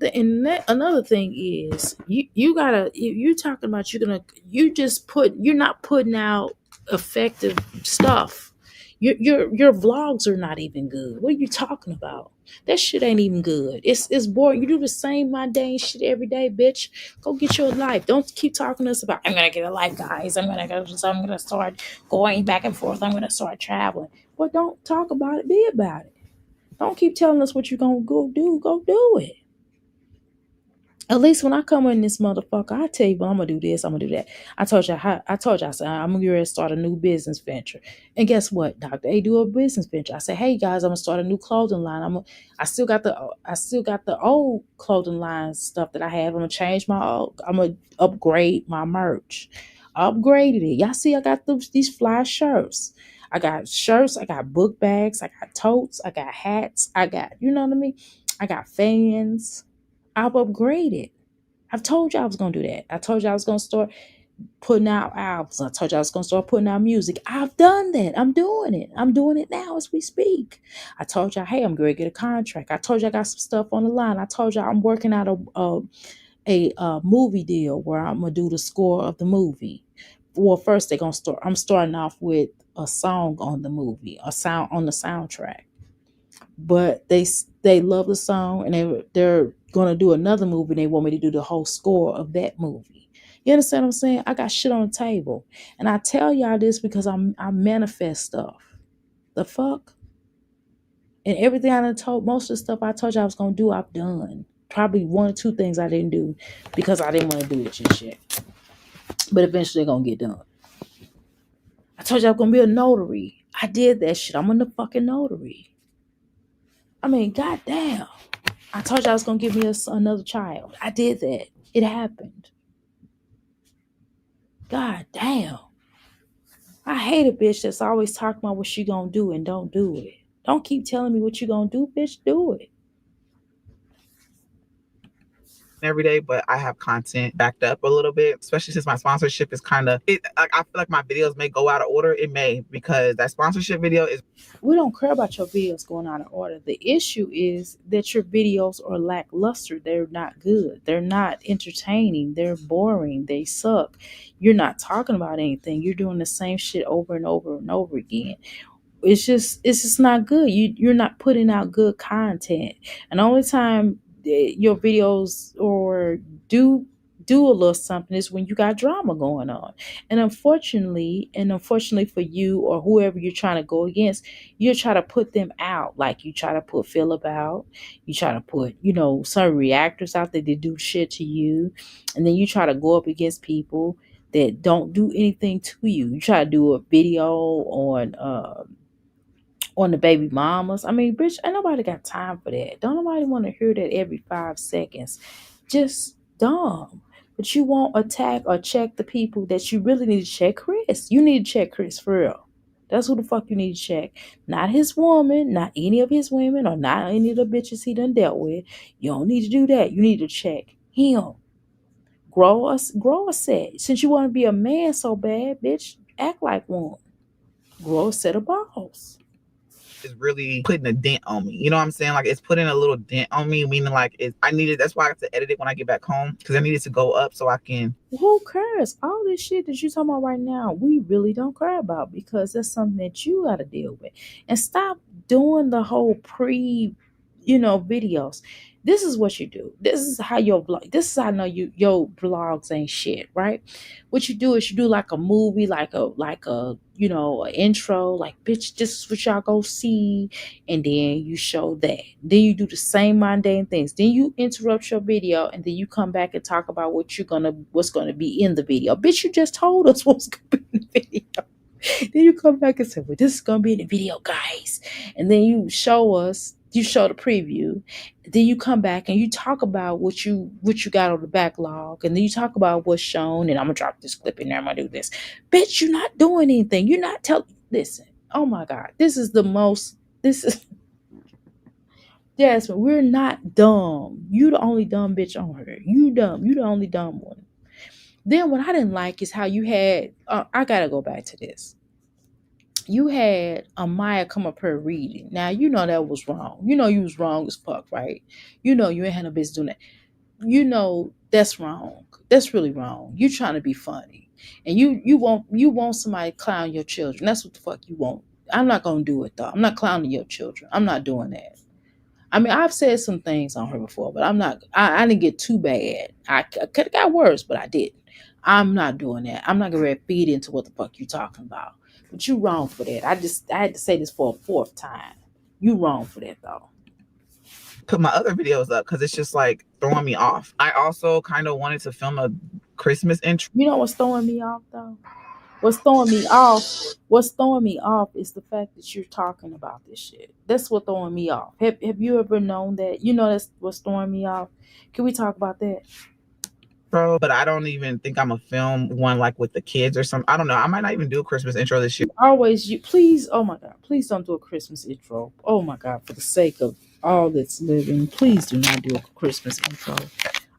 another thing is you gotta you talking about you're not putting out effective stuff. Your vlogs are not even good. What are you talking about? That shit ain't even good. It's boring. You do the same mundane shit every day, bitch. Go get your life. Don't keep talking to us about I'm gonna get a life, guys. I'm gonna start going back and forth. I'm gonna start traveling. Well, don't talk about it. Be about it. Don't keep telling us what you're gonna go do. Go do it. At least when I come in this motherfucker, I tell you, well, I'm gonna do this, I'm gonna do that. I said I'm gonna get ready to start a new business venture. And guess what? Dr. A do a business venture. I said, hey guys, I'm gonna start a new clothing line. I still got the old clothing line stuff that I have. I'm gonna upgrade my merch. I upgraded it. Y'all see I got these fly shirts. I got book bags, I got totes, I got hats, I got, you know what I mean? I got fans. I've upgraded. I've told you I was going to do that. I told you I was going to start putting out albums. I told you I was going to start putting out music. I've done that. I'm doing it. I'm doing it now as we speak. I told you, hey, I'm going to get a contract. I told you I got some stuff on the line. I told you I'm working out a movie deal where I'm going to do the score of the movie. Well, first I'm starting off with a song on the movie, a sound on the soundtrack. But they love the song, and they're gonna do another movie. They want me to do the whole score of that movie. You understand what I'm saying? I got shit on the table, and I tell y'all this because I manifest stuff. The fuck, and everything I done told, most of the stuff I told you I was gonna do, I've done. Probably one or two things I didn't do because I didn't want to do it just yet. But eventually they're gonna get done. I told you I was gonna be a notary. I did that shit. I'm a fucking notary. I mean, goddamn. I told you I was gonna give me another child. I did that. It happened. God damn. I hate a bitch that's always talking about what she gonna do and don't do it. Don't keep telling me what you gonna do, bitch. Do it. every day, but I have content backed up a little bit, especially since my sponsorship is kind of it. I feel like my videos may go out of order. It may, because that sponsorship video is We don't care about your videos going out of order. The issue is that your videos are lackluster. They're not good. They're not entertaining. They're boring. They suck. You're not talking about anything. You're doing the same shit over and over and over again. It's just not good. You're not putting out good content. And the only time your videos or do a little something is when you got drama going on. And unfortunately for you or whoever you're trying to go against, you try to put them out. Like you try to put Philip out, you try to put, some reactors out there that do shit to you, and then you try to go up against people that don't do anything to you. You try to do a video on the baby mamas. I mean, bitch, ain't nobody got time for that. Don't nobody want to hear that every 5 seconds. Just dumb. But you won't attack or check the people that you really need to check. Chris, you need to check Chris for real. That's who the fuck you need to check. Not his woman, not any of his women, or not any of the bitches he done dealt with. You don't need to do that. You need to check him. Grow a set. Since you want to be a man so bad, bitch, act like one. Grow a set of balls. is really putting a dent on me. You know what I'm saying? Like it's putting a little dent on me, meaning like I needed. That's why I have to edit it when I get back home, because I needed to go up so I can. Who cares? All this shit that you talking about right now, we really don't care about because that's something that you got to deal with. And stop doing the whole videos. This is what you do. This is how your vlog. This is how I know your vlogs ain't shit, right? What you do is you do like a movie, like a intro, like bitch, this is what y'all go see, and then you show that. Then you do the same mundane things. Then you interrupt your video, and then you come back and talk about what's gonna be in the video. Bitch, you just told us what's gonna be in the video. Then you come back and say, well, this is gonna be in the video, guys. And then you show the preview. Then you come back and you talk about what you got on the backlog, and then you talk about what's shown, and I'm gonna drop this clip in there, I'm gonna do this. Bitch, you're not doing anything. You're not telling. Listen, oh my God, this is Jasmine, we're not dumb. You the only dumb bitch on her. You dumb. You the only dumb one. Then what I didn't like is how you had, I gotta go back to this. You had Amaya come up here reading. Now, you know that was wrong. You know you was wrong as fuck, right? You know you ain't had no business doing that. You know that's wrong. That's really wrong. You trying to be funny. And you want somebody to clown your children. That's what the fuck you want. I'm not gonna do it though. I'm not clowning your children. I'm not doing that. I mean, I've said some things on her before, but I'm not. I didn't get too bad. I could have got worse, but I didn't. I'm not doing that. I'm not gonna feed into what the fuck you talking about. But you wrong for that. I had to say this for a fourth time. You wrong for that though. Put my other videos up because it's just like throwing me off. I also kind of wanted to film a Christmas intro. You know what's throwing me off though? What's throwing me off is the fact that you're talking about this shit. That's what throwing me off. Have you ever known that? You know that's what's throwing me off. Can we talk about that? But I don't even think I'm gonna film one like with the kids or something. I don't know. I might not even do a Christmas intro this year. Always you please, oh my God, please don't do a Christmas intro. Oh my God, for the sake of all that's living, please do not do a Christmas intro.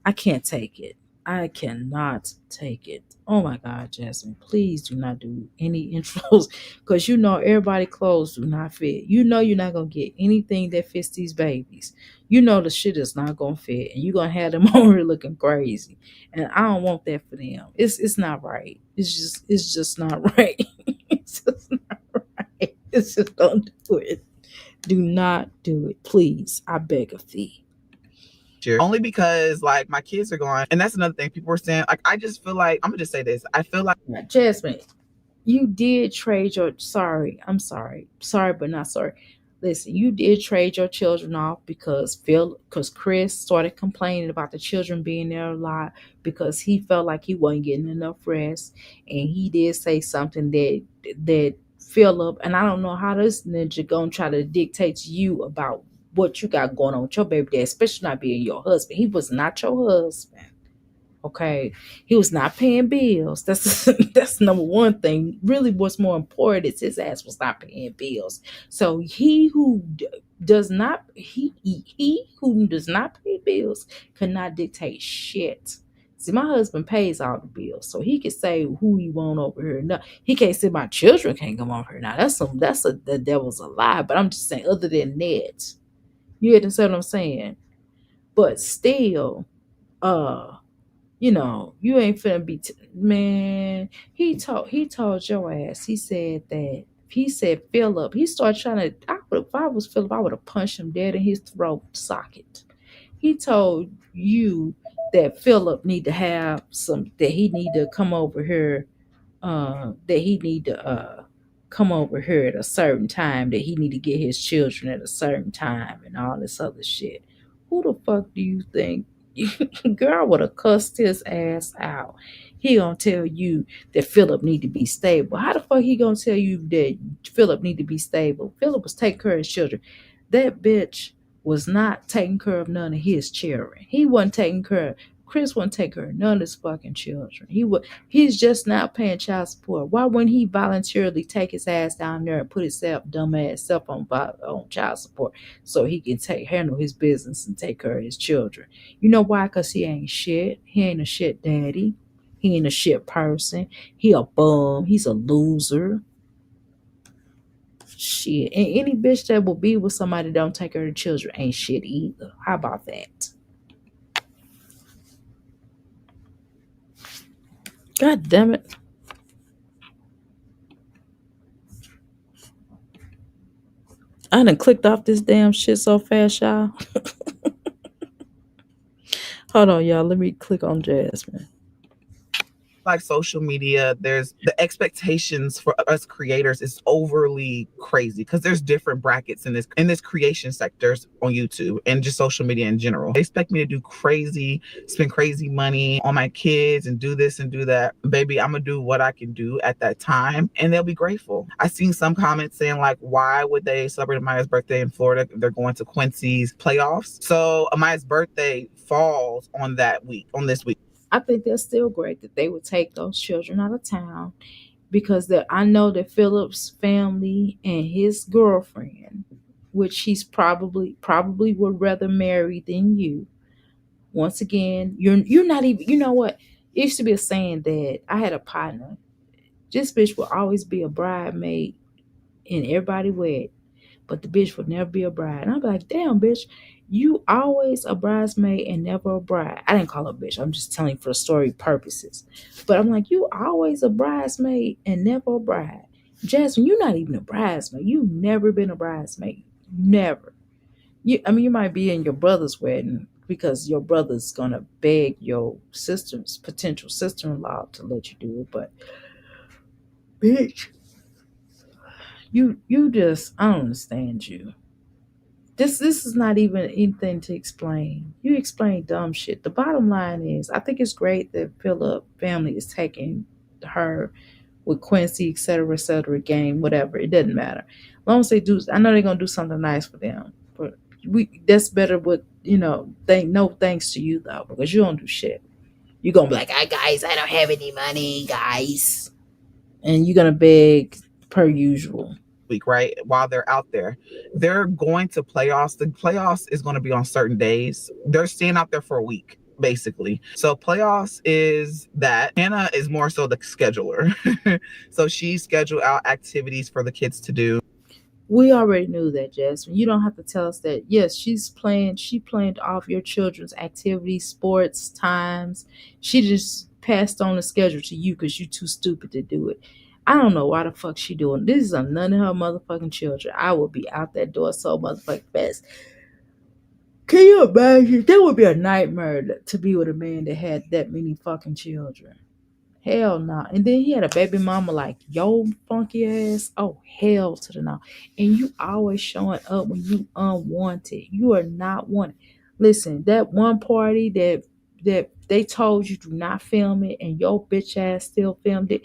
I can't take it. I cannot take it. Oh my God, Jasmine, please do not do any intros because you know everybody clothes do not fit. You know you're not gonna get anything that fits these babies. You know the shit is not gonna fit, and you're gonna have them on here looking crazy. And I don't want that for them. It's not right. It's just not right. It's just not right. It's just don't do it. Do not do it, please. I beg of thee. Only because like my kids are going, and that's another thing people were saying. Like I just feel like I'm gonna just say this. I feel like Jasmine, you did trade your I'm sorry but not sorry. Listen, you did trade your children off because Chris started complaining about the children being there a lot because he felt like he wasn't getting enough rest, and he did say something that Philip, and I don't know how this ninja gonna try to dictate to you about what you got going on with your baby dad, especially not being your husband. He was not your husband. Okay, he was not paying bills. That's that's number one thing. Really, what's more important is his ass was not paying bills. So does not he who does not pay bills cannot dictate shit. See, my husband pays all the bills, so he can say who he want over here. No, he can't say my children can't come over here. Now the devil's a lie. But I'm just saying, other than that, you understand what I'm saying? But still, uh you ain't finna be man. He told your ass. He said Philip. He started trying to. If I was Philip, I would have punched him dead in his throat socket. He told you that Philip need to have some. That he need to come over here, that he need to come over here at a certain time, that he need to get his children at a certain time, and all this other shit. Who the fuck do you think? Girl would have cussed his ass out. He gonna tell you that Philip need to be stable. How the fuck he gonna tell you that Philip need to be stable? Philip was taking care of his children. That bitch was not taking care of none of his children. He wasn't taking care of Chris wasn't taking care of none of his fucking children. He's just now paying child support. Why wouldn't he voluntarily take his ass down there and put his dumb ass self on child support so he can handle his business and take care of his children? You know why? Because he ain't shit. He ain't a shit daddy. He ain't a shit person. He a bum. He's a loser. Shit. And any bitch that will be with somebody that don't take care of the children ain't shit either. How about that? God damn it. I done clicked off this damn shit so fast, y'all. Hold on, y'all. Let me click on Jasmine. Like social media, there's the expectations for us creators is overly crazy because there's different brackets in this creation sectors on YouTube and just social media in general. They expect me to do crazy, spend crazy money on my kids and do this and do that. Baby, I'm gonna do what I can do at that time and they'll be grateful. I seen some comments saying like, why would they celebrate Amaya's birthday in Florida if they're going to Quincy's playoffs? So Amaya's birthday falls on this week. I think that's still great that they would take those children out of town because I know that Philip's family and his girlfriend, which he's probably would rather marry than you. Once again, you're not even. You know what? It used to be a saying that I had a partner. This bitch will always be a bridesmaid in everybody wedding, but the bitch would never be a bride. And I'd be like, damn, bitch, you always a bridesmaid and never a bride. I didn't call her bitch. I'm just telling you for story purposes. But I'm like, you always a bridesmaid and never a bride. Jasmine, you're not even a bridesmaid. You've never been a bridesmaid. Never. You might be in your brother's wedding because your brother's gonna beg your potential sister-in-law to let you do it. But bitch, you just I don't understand you. This is not even anything to explain. You explain dumb shit. The bottom line is, I think it's great that Philip family is taking her with Quincy, et cetera, game, whatever. It doesn't matter. As long as they do, I know they're gonna do something nice for them. But that's better with no thanks to you though, because you don't do shit. You're gonna be like, guys, I don't have any money, guys. And you're gonna beg per usual. Week, right? While they're out there, they're going to playoffs. The playoffs is going to be on certain days. They're staying out there for a week, basically. So playoffs is that. Hannah is more so the scheduler. So she scheduled out activities for the kids to do. We already knew that, Jasmine. You don't have to tell us that. Yes, she planned off your children's activities, sports, times. She just passed on the schedule to you because you're too stupid to do it. I don't know why the fuck she doing. This is none of her motherfucking children. I will be out that door so motherfucking fast. Can you imagine? That would be a nightmare to be with a man that had that many fucking children. Hell no. And then he had a baby mama like yo funky ass. Oh hell to the no. And you always showing up when you unwanted. You are not wanted. Listen, that one party that they told you do not film it and your bitch ass still filmed it.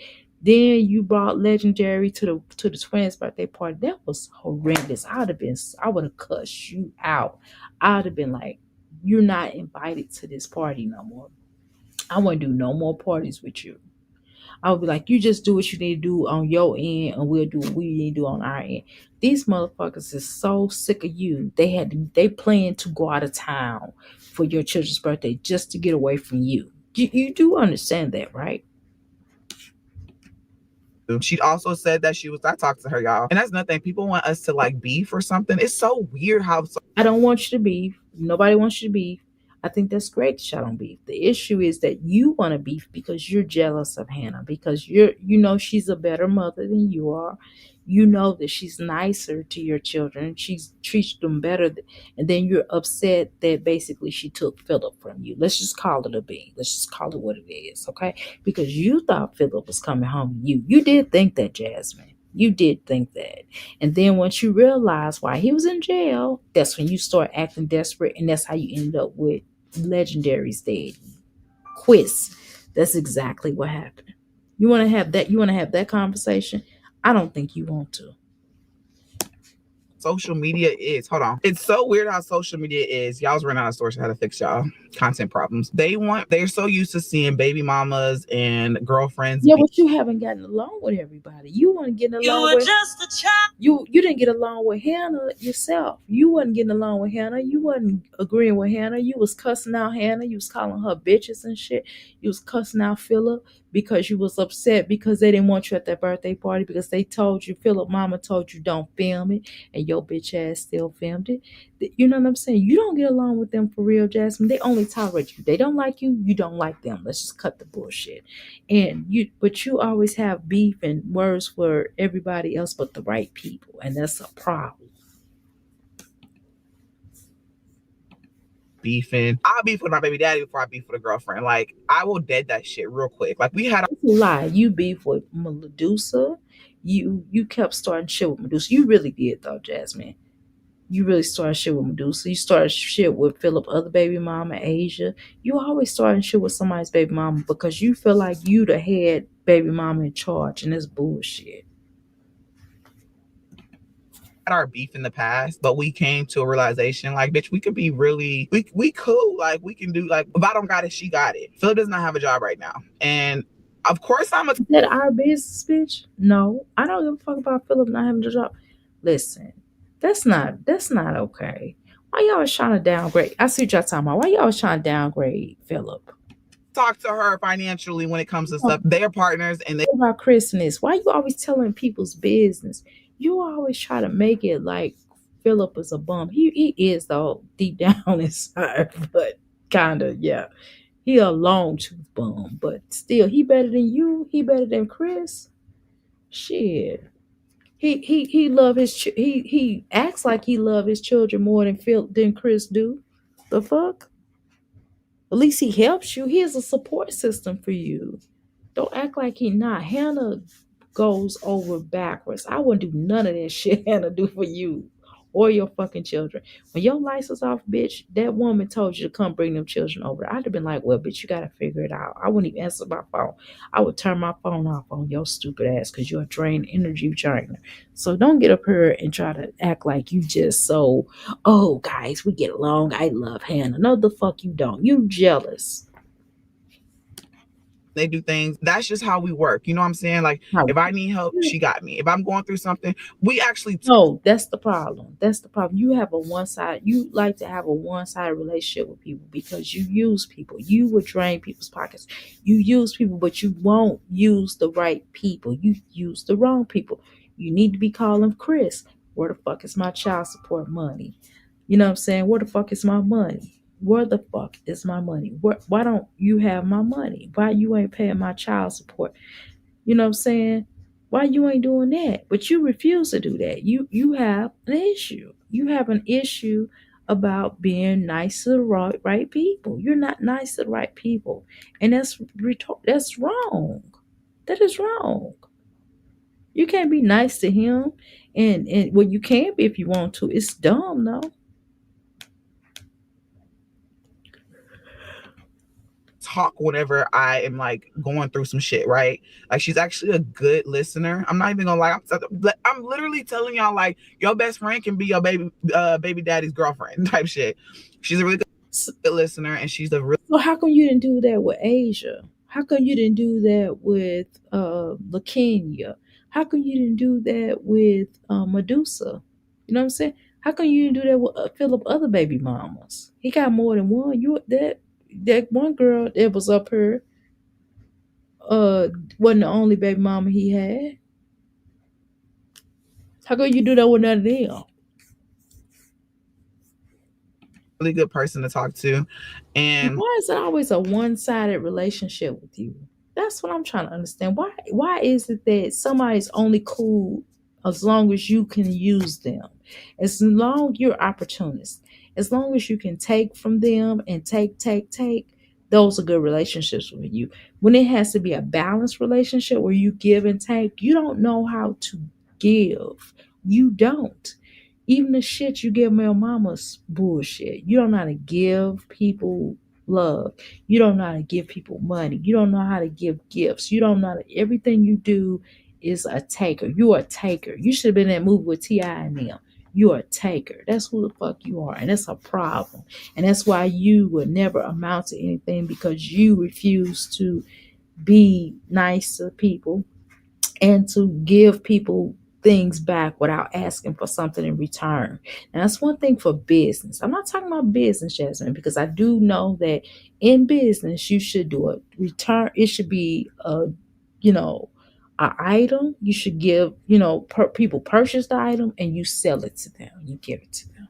Then you brought Legendary to the twins' birthday party. That was horrendous. I would have cussed you out. I would have been like, you're not invited to this party no more. I wouldn't do no more parties with you. I would be like, you just do what you need to do on your end, and we'll do what we need to do on our end. These motherfuckers is so sick of you. They planned to go out of town for your children's birthday just to get away from you. You do understand that, right? She also said that I talked to her, y'all. And that's nothing. People want us to like beef or something. It's so weird how. I don't want you to beef. Nobody wants you to beef. I think that's great that y'all don't beef. The issue is that you want to beef because you're jealous of Hannah, because you know she's a better mother than you are. You know that she's nicer to your children. She treats them better. And then you're upset that basically she took Philip from you. Let's just call it a B. Let's just call it what it is, okay? Because you thought Philip was coming home to you. You did think that, Jasmine. You did think that. And then once you realize why he was in jail, that's when you start acting desperate. And that's how you end up with Legendary's dead. Quiz. That's exactly what happened. You want to have that? You want to have that conversation? I don't think you want to. Social media is. Hold on. It's so weird how social media is. Y'all's running out of sources how to fix y'all content problems. They're so used to seeing baby mamas and girlfriends. Yeah, but you haven't gotten along with everybody. You want to get along. You were with just a child. You didn't get along with Hannah yourself. You wasn't getting along with Hannah. You wasn't agreeing with Hannah. You was cussing out Hannah. You was calling her bitches and shit. You was cussing out Philip because you was upset because they didn't want you at that birthday party because they told you, Philip mama told you don't film it, and your bitch ass still filmed it. You know what I'm saying? You don't get along with them for real, Jasmine. They only tolerate you. They don't like you. You don't like them. Let's just cut the bullshit. But you always have beef and words for everybody else but the right people, and that's a problem. Beefing. I'll beef with my baby daddy before I beef with a girlfriend. Like, I will dead that shit real quick. Like, we had a lie. You beef with Medusa. You kept starting shit with Medusa. You really did though, Jasmine. You really started shit with Medusa. You started shit with Philip, other baby mama, Asia. You always starting shit with somebody's baby mama because you feel like you the head baby mama in charge, and it's bullshit. our beef in the past, but we came to a realization like, bitch, we could be really, we cool. Like, we can do, like, if I don't got it, she got it. Philip does not have a job right now. And of course Is that our business, bitch? No, I don't give a fuck about Philip not having a job. Listen, that's not okay. Why y'all always trying to downgrade? I see what y'all talking about. Why y'all always trying to downgrade Philip? talk to her financially when it comes to stuff. They are partners, and they about Christmas. Why you always telling people's business? You always try to make it like Philip is a bum. He is though deep down inside, but kinda, yeah. He a long tooth bum, but still he better than you. He better than Chris. Shit. He love his he acts like he love his children more than Chris do. The fuck? At least he helps you. He is a support system for you. Don't act like he not. Hannah goes over backwards. I wouldn't do none of that shit Hannah do for you or your fucking children. When your lights was off, bitch, that woman told you to come bring them children over. I'd have been like, well, bitch, you gotta figure it out. I wouldn't even answer my phone. I would turn my phone off on your stupid ass because you're a drained energy drainer. So don't get up here and try to act like you just so, oh, guys, we get along. I love Hannah. No, the fuck you don't. You jealous. they do things. That's just how we work. You know what I'm saying? Like, if I need help, she got me. If I'm going through something, we actually no, that's the problem. That's the problem. You have a one side. You like to have a one sided relationship with people because you use people. You would drain people's pockets. You use people, but you won't use the right people. You use the wrong people. You need to be calling Chris. Where the fuck is my child support money? You know what I'm saying? Where the fuck is my money? Where the fuck is my money? Why don't you have my money? Why you ain't paying my child support? You know what I'm saying? Why you ain't doing that? But you refuse to do that. You have an issue. You have an issue about being nice to the right people. You're not nice to the right people, and that's wrong. That is wrong. You can't be nice to him, and well, you can be if you want to. It's dumb, though. talk whenever I am like going through some shit, right? Like, she's actually a good listener. I'm not even gonna lie. I'm literally telling y'all, like, your best friend can be your baby daddy's girlfriend type shit. She's a really good. good listener, and she's a real. So how come you didn't do that with Asia? How come you didn't do that with LaKenya? How come you didn't do that with Medusa? You know what I'm saying? How come you didn't do that with Philip other baby mamas? He got more than one. You that one girl that was up here wasn't the only baby mama he had. How come you do that with none of them? Really good person to talk to, and Why is it always a one-sided relationship with you? That's what I'm trying to understand. Why is it that somebody's only cool as long as you can use them? As long you're opportunist, as long as you can take from them and take, those are good relationships with you. When it has to be a balanced relationship where you give and take, you don't know how to give. You don't. Even the shit you give my mama's bullshit. You don't know how to give people love. You don't know how to give people money. You don't know how to give gifts. You don't know how to, everything you do is a taker. You are a taker. You should have been in that movie with T.I. and them. You are a taker. That's who the fuck you are. And that's a problem. And that's why you will never amount to anything, because you refuse to be nice to people and to give people things back without asking for something in return. Now, that's one thing for business. I'm not talking about business, Jasmine, because I do know that in business you should do a return. It should be you know, a item. You should give, people purchase the item and you sell it to them. You give it to them.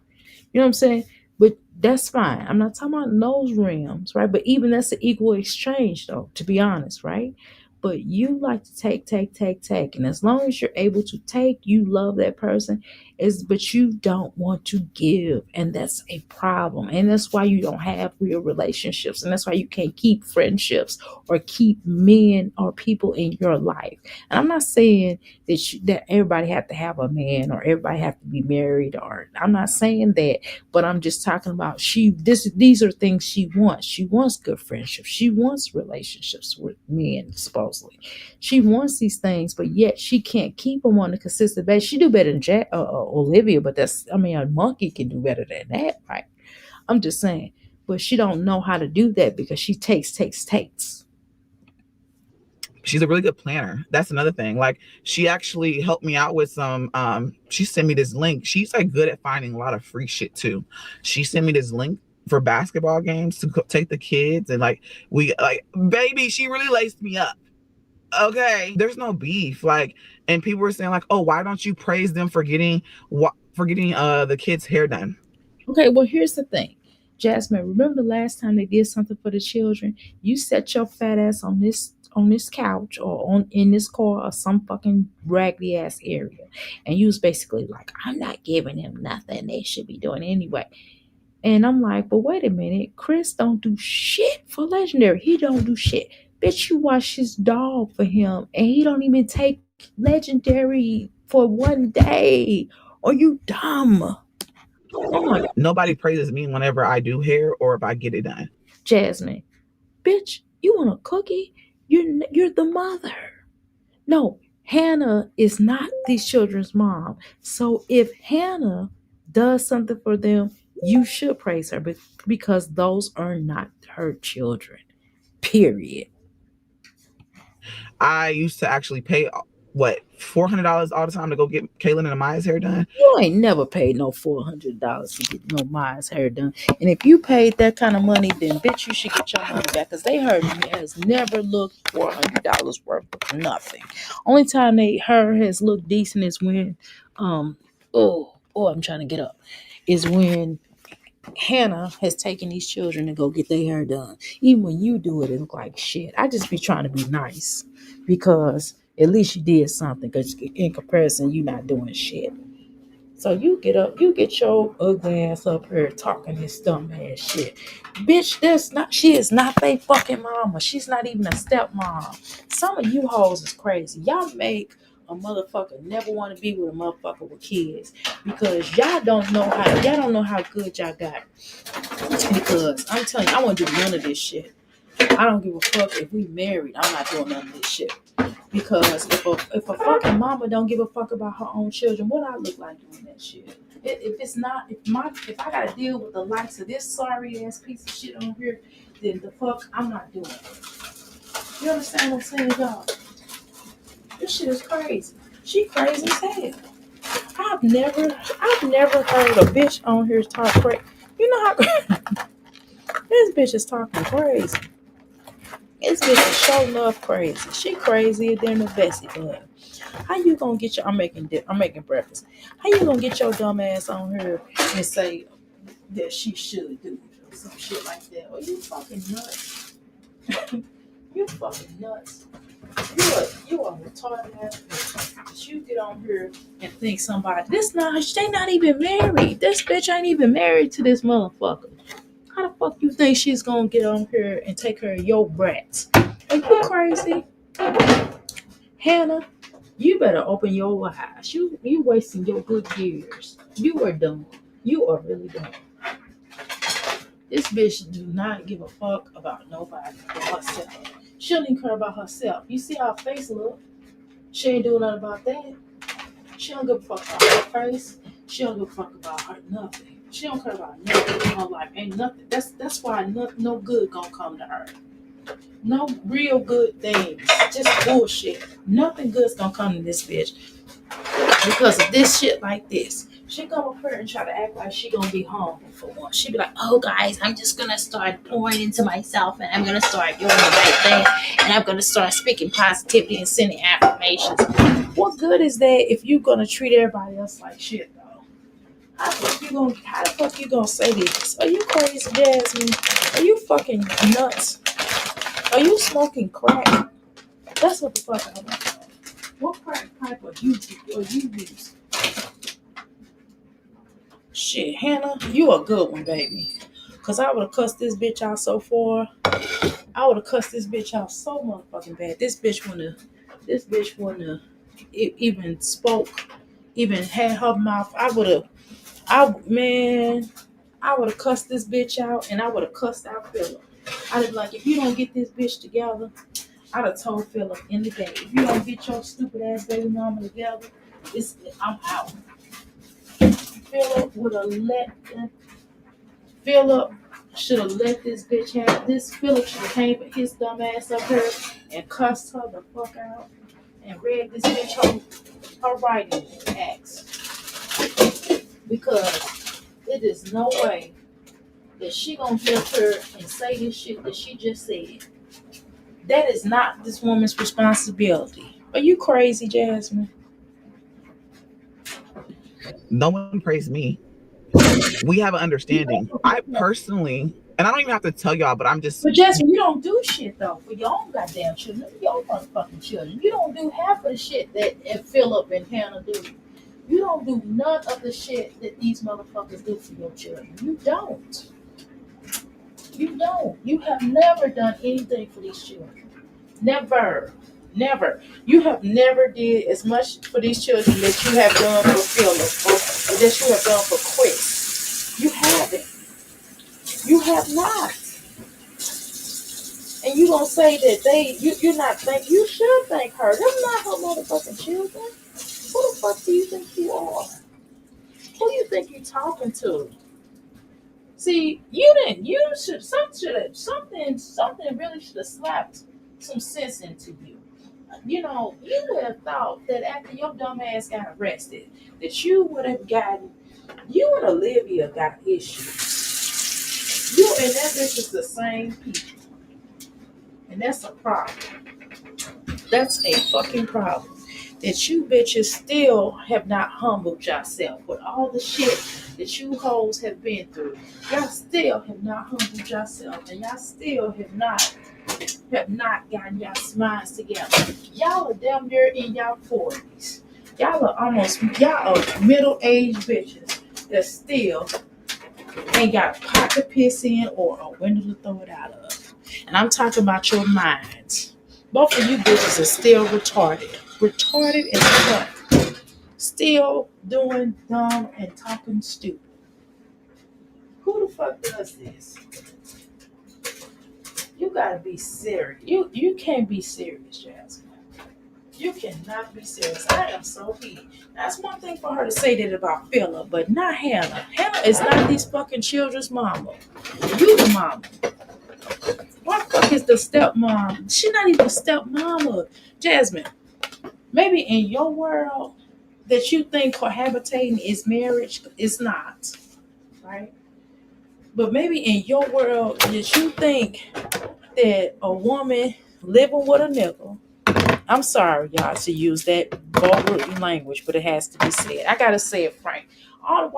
You know what I'm saying? But that's fine. I'm not talking about those realms, right? But even that's an equal exchange, though, to be honest, right? But you like to take. And as long as you're able to take, you love that person, but you don't want to give. And that's a problem. And that's why you don't have real relationships. And that's why you can't keep friendships or keep men or people in your life. And I'm not saying that everybody have to have a man or everybody have to be married, or I'm not saying that, but I'm just talking about these are things she wants. She wants good friendships. She wants relationships with men, supposedly. She wants these things, but yet she can't keep them on a consistent basis. She do better than Olivia, but a monkey can do better than that, right? I'm just saying. But she don't know how to do that because she takes. She's a really good planner. That's another thing. Like, she actually helped me out with some, she sent me this link. She's like good at finding a lot of free shit too. She sent me this link for basketball games to take the kids, and baby, she really laced me up. Okay, there's no beef. Like, and people were saying like, oh, why don't you praise them for getting the kids' hair done? Okay, well, here's the thing. Jasmine, remember the last time they did something for the children? You set your fat ass on this couch or on in this car or some fucking raggedy ass area. And you was basically like, I'm not giving them nothing. They should be doing it anyway. And I'm like, but wait a minute, Chris don't do shit for Legendary. He don't do shit. Bitch, you watch his dog for him and he don't even take Legendary for one day. Are you dumb? Oh my God. Nobody praises me whenever I do hair or if I get it done. Jasmine, bitch, you want a cookie? You're the mother. No, Hannah is not these children's mom. So if Hannah does something for them, you should praise her because those are not her children. Period. I used to actually pay $400 all the time to go get Kaylin and Amaya's hair done. You ain't never paid no $400 to get no Maya's hair done. And if you paid that kind of money, then bitch, you should get your money back because they heard me has never looked $400 worth of nothing. Only time her has looked decent is when, I'm trying to get up, is when Hannah has taken these children to go get their hair done. Even when you do it, it look like shit. I just be trying to be nice because at least you did something. Because in comparison, you not doing shit. So you get up, you get your ugly ass up here talking this dumb ass shit. Bitch, she is not they fucking mama. She's not even a stepmom. Some of you hoes is crazy. Y'all make a motherfucker never want to be with a motherfucker with kids because y'all don't know how good y'all got. Because I'm telling you, I won't do none of this shit. I don't give a fuck if we married. I'm not doing none of this shit. Because if a fucking mama don't give a fuck about her own children, what I look like doing that shit? If it's not, if I gotta deal with the likes of this sorry ass piece of shit on here, then the fuck I'm not doing it. You understand what I'm saying, y'all? This shit is crazy. She crazy as hell. I've never heard a bitch on here talk crazy. You know how this bitch is talking crazy. This bitch is sure enough crazy. She crazier than the Bessie bud. How you gonna get your? I'm making breakfast. How you gonna get your dumb ass on her and say that she should do some shit like that? Are you fucking nuts? You fucking nuts. You are retarded ass bitch. But you get on here and think somebody they not even married. This bitch ain't even married to this motherfucker. How the fuck you think she's gonna get on here and take care of your brats? Are you crazy? Hannah, you better open your eyes. You wasting your good years. You are dumb. You are really dumb. This bitch do not give a fuck about nobody but herself. She don't even care about herself. You see how her face look? She ain't doing nothing about that. She don't give a fuck about her face. She don't give a fuck about her nothing. She don't care about nothing in her life. Ain't nothing. That's why no good gonna come to her. No real good things. Just bullshit. Nothing good's gonna come to this bitch because of this shit like this. She come up here and try to act like she gonna be humble for once. She be like, "Oh guys, I'm just gonna start pouring into myself, and I'm gonna start doing the right thing, and I'm gonna start speaking positivity and sending affirmations." What good is that if you gonna treat everybody else like shit though? How the fuck you gonna say this? Are you crazy, Jasmine? Are you fucking nuts? Are you smoking crack? That's what the fuck I want to know. What crack pipe are you use? Shit, Hannah, you a good one, baby. Cause I would have cussed this bitch out so far. I would have cussed this bitch out so motherfucking bad. This bitch wouldn't have even spoke, even had her mouth. I would have cussed this bitch out, and I would have cussed out Philip. I'd have been like, if you don't get this bitch together, I'd have told Philip in the day, if you don't get your stupid ass baby mama together, I'm out. Philip would have let Philip should have let this bitch have this. Philip should have came his dumb ass up here and cussed her the fuck out and read this bitch her writing acts. Because it is no way that she gonna get up here and say this shit that she just said. That is not this woman's responsibility. Are you crazy, Jasmine? No one praised me. We have an understanding. I personally, and I don't even have to tell y'all, but I'm just. But Jasmine, you don't do shit though for your own goddamn children, your own motherfucking children. You don't do half of the shit that Philip and Hannah do. You don't do none of the shit that these motherfuckers do for your children. You don't. You don't. You have never done anything for these children. Never. Never. You have never did as much for these children that you have done for Philip or that you have done for Chris. You haven't. You have not. And you gonna say that you're not you should thank her. They're not her motherfucking children. Who the fuck do you think you are? Who you think you talking to? See, something really should have slapped some sense into you. You know, you would have thought that after your dumb ass got arrested, that you would have you and Olivia got issues. You and that bitch is the same people. And that's a problem. That's a fucking problem. That you bitches still have not humbled yourself with all the shit that you hoes have been through. Y'all still have not humbled yourself, and y'all still have not gotten y'all minds together. Y'all are damn near in y'all 40s. Y'all are middle-aged bitches that still ain't got a pot to piss in or a window to throw it out of. And I'm talking about your minds. Both of you bitches are still retarded. Retarded as fuck. Still doing dumb and talking stupid. Who the fuck does this? You gotta be serious. You can't be serious, Jasmine. You cannot be serious. I am so heated. That's one thing for her to say that about Philip, but not Hannah. Hannah is not these fucking children's mama. You the mama. What the fuck is the stepmom? She not even a stepmama. Jasmine, maybe in your world that you think cohabitating is marriage, it's not. Right? But maybe in your world that you think that a woman living with a nigga, I'm sorry, y'all, to use that vulgar language, but it has to be said. I gotta say it frank. All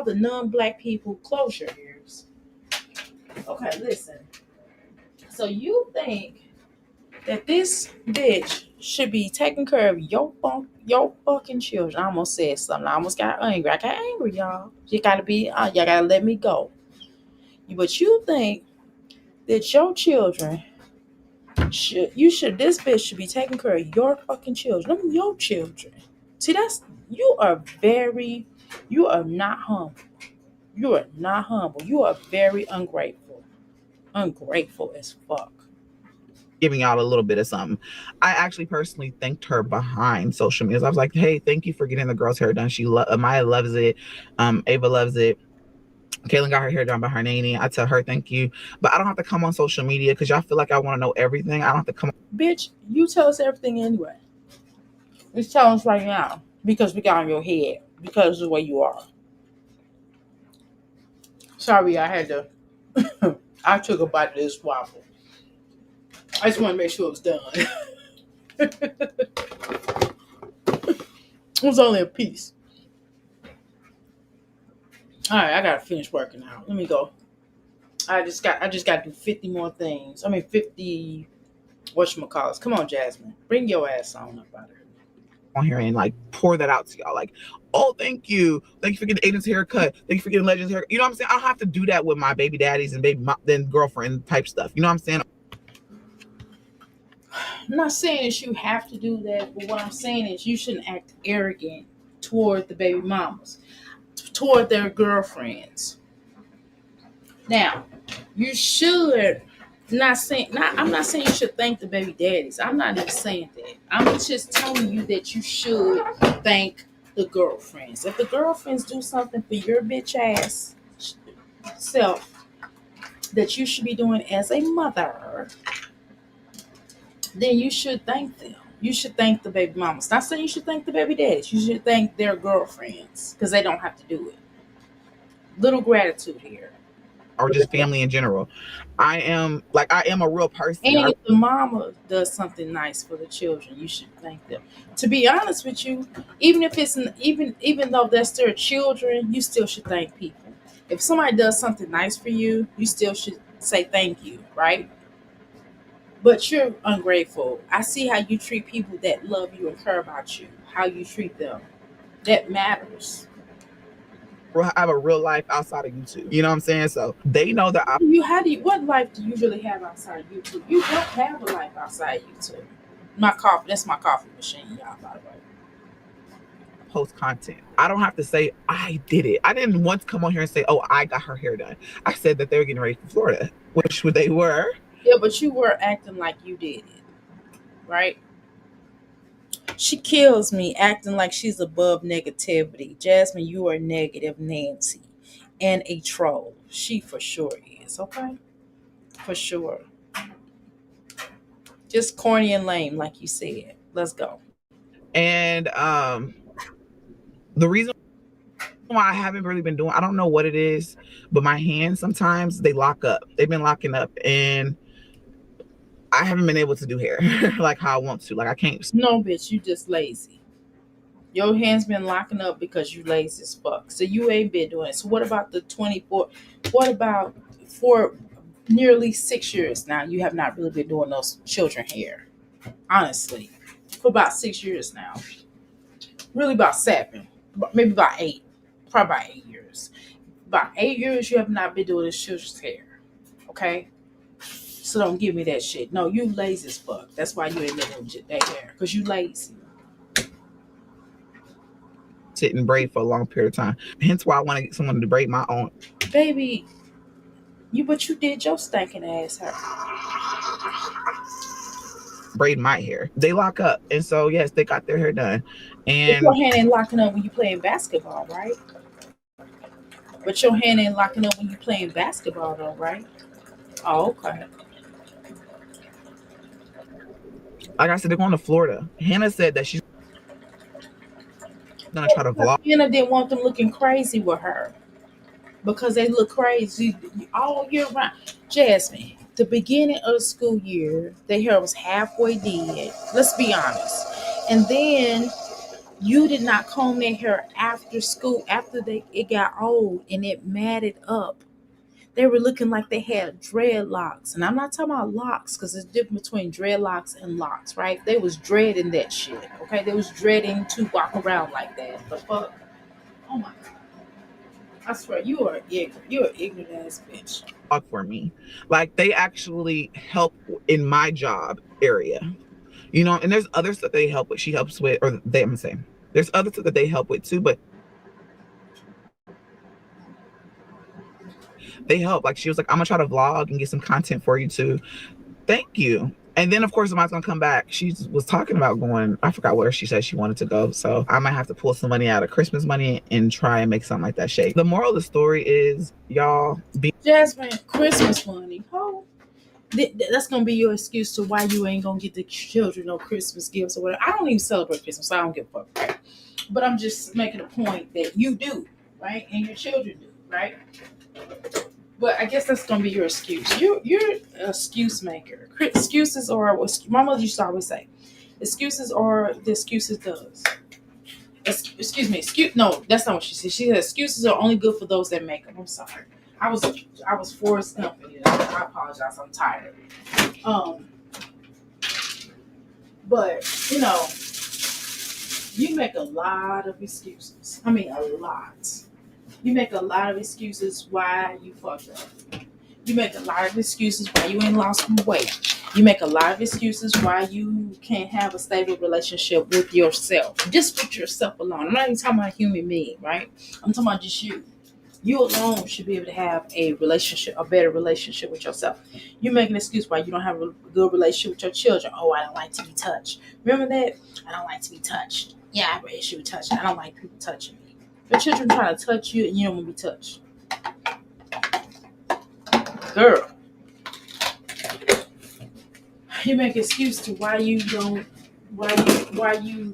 the non-black people, close your ears. Okay, listen. So you think that this bitch should be taking care of your fucking children? I almost said something. I almost got angry. I got angry, y'all. Y'all gotta let me go. But you think that your children this bitch should be taking care of your fucking children. Them your children. See, you are not humble. You are not humble. You are very ungrateful. Ungrateful as fuck. Giving out a little bit of something. I actually personally thanked her behind social media. I was like, hey, thank you for getting the girl's hair done. Maya loves it. Ava loves it. Kaylin got her hair done by her nanny. I tell her thank you. But I don't have to come on social media because y'all feel like I want to know everything. I don't have to come. Bitch, you tell us everything anyway. Just tell us right now. Because we got on your head. Because of the way you are. Sorry, I had to I took a bite of this waffle. I just want to make sure it was done. It was only a piece. All right, I gotta finish working out. Let me go. I just got to do 50 more things. 50 whatchamacallits. Come on, Jasmine. Bring your ass on up out of here. On here and like pour that out to y'all. Like, oh, thank you for getting Aiden's haircut. Thank you for getting Legend's hair. You know what I'm saying? I don't have to do that with my baby daddies and then girlfriend type stuff. You know what I'm saying? I'm not saying that you have to do that, but what I'm saying is you shouldn't act arrogant toward the baby mamas, toward their girlfriends. Now, you should I'm not saying you should thank the baby daddies. I'm not even saying that. I'm just telling you that you should thank the girlfriends. If the girlfriends do something for your bitch ass self that you should be doing as a mother, then you should thank them. You should thank the baby mamas. Not saying you should thank the baby daddies. You should thank their girlfriends because they don't have to do it. Little gratitude here. Or just family in general. I am a real person. And if the mama does something nice for the children, you should thank them. To be honest with you, even if it's even though that's their children, you still should thank people. If somebody does something nice for you, you still should say thank you, right? But you're ungrateful. I see how you treat people that love you and care about you. How you treat them. That matters. I have a real life outside of YouTube. You know what I'm saying? So they know that What life do you really have outside YouTube? You don't have a life outside YouTube. That's my coffee machine, y'all, by the way. Post content. I don't have to say I did it. I didn't once come on here and say, oh, I got her hair done. I said that they were getting ready for Florida, which they were. Yeah, but you were acting like you did it, right? She kills me acting like she's above negativity. Jasmine, you are negative Nancy and a troll. She for sure is, okay? For sure. Just corny and lame, like you said. Let's go. And the reason why I haven't really been doing, I don't know what it is, but my hands sometimes they lock up. They've been locking up and I haven't been able to do hair like how I want to. Like I can't. No, bitch, you just lazy. Your hands been locking up because you lazy as fuck. So you ain't been doing it. So what about the 24? What about for nearly 6 years now? You have not really been doing those children hair. Honestly, for about 6 years now. Really about 7, maybe about 8. Probably about 8 years. About 8 years you have not been doing this children's hair. Okay? So don't give me that shit. No, you lazy as fuck. That's why you ain't doing that hair. Because you lazy. Sit and braid for a long period of time. Hence why I want to get someone to braid my own. Baby, but you did your stinking ass hair. braid my hair. They lock up. And so, yes, they got their hair done. But And your hand ain't locking up when you playing basketball, right? But your hand ain't locking up when you playing basketball, though, right? Oh, okay. like I said, they're going to Florida. Hannah said that she's going to try to vlog. Hannah didn't want them looking crazy with her because they look crazy all year round. Jasmine, the beginning of the school year, their hair was halfway dead. Let's be honest. And then you did not comb their hair after school, after it got old and it matted up. They were looking like they had dreadlocks. And I'm not talking about locks because there's a difference between dreadlocks and locks, right? They was dreading that shit. Okay. They was dreading to walk around like that. The fuck? Oh my god. I swear you are ignorant. You're an ignorant ass bitch. For me. Like they actually help in my job area. You know, and there's other stuff they help with. She helps with, or they, I'm saying, there's other stuff that they help with too, but they help. Like she was like, I'm gonna try to vlog and get some content for you too. Thank you. And then of course, Amai's gonna come back. She was talking about going, I forgot where she said she wanted to go. So I might have to pull some money out of Christmas money and try and make something like that shake. The moral of the story is, y'all be Jasmine, Christmas money. Oh, that's gonna be your excuse to why you ain't gonna get the children no Christmas gifts or whatever. I don't even celebrate Christmas, so I don't give a fuck, right? But I'm just making a point that you do, right? And your children do, right? But I guess that's gonna be your excuse. You're an excuse maker. Excuses are what my mother used to always say. Excuses are the excuses does. Excuse me. No, that's not what she said. She said excuses are only good for those that make them. I'm sorry. I was forced company. I apologize. I'm tired. Um, but you make a lot of excuses. I mean, a lot. You make a lot of excuses why you fucked up. You make a lot of excuses why you ain't lost some weight. You make a lot of excuses why you can't have a stable relationship with yourself. Just with yourself alone. I'm not even talking about a human being, right? I'm talking about just you. You alone should be able to have a relationship, a better relationship with yourself. You make an excuse why you don't have a good relationship with your children. Oh, I don't like to be touched. Remember that? I don't like to be touched. Yeah, I have an issue with touching. I don't like people touching me. Your children trying to touch you and you don't want to be touched. Girl, you make an excuse to why you don't, why you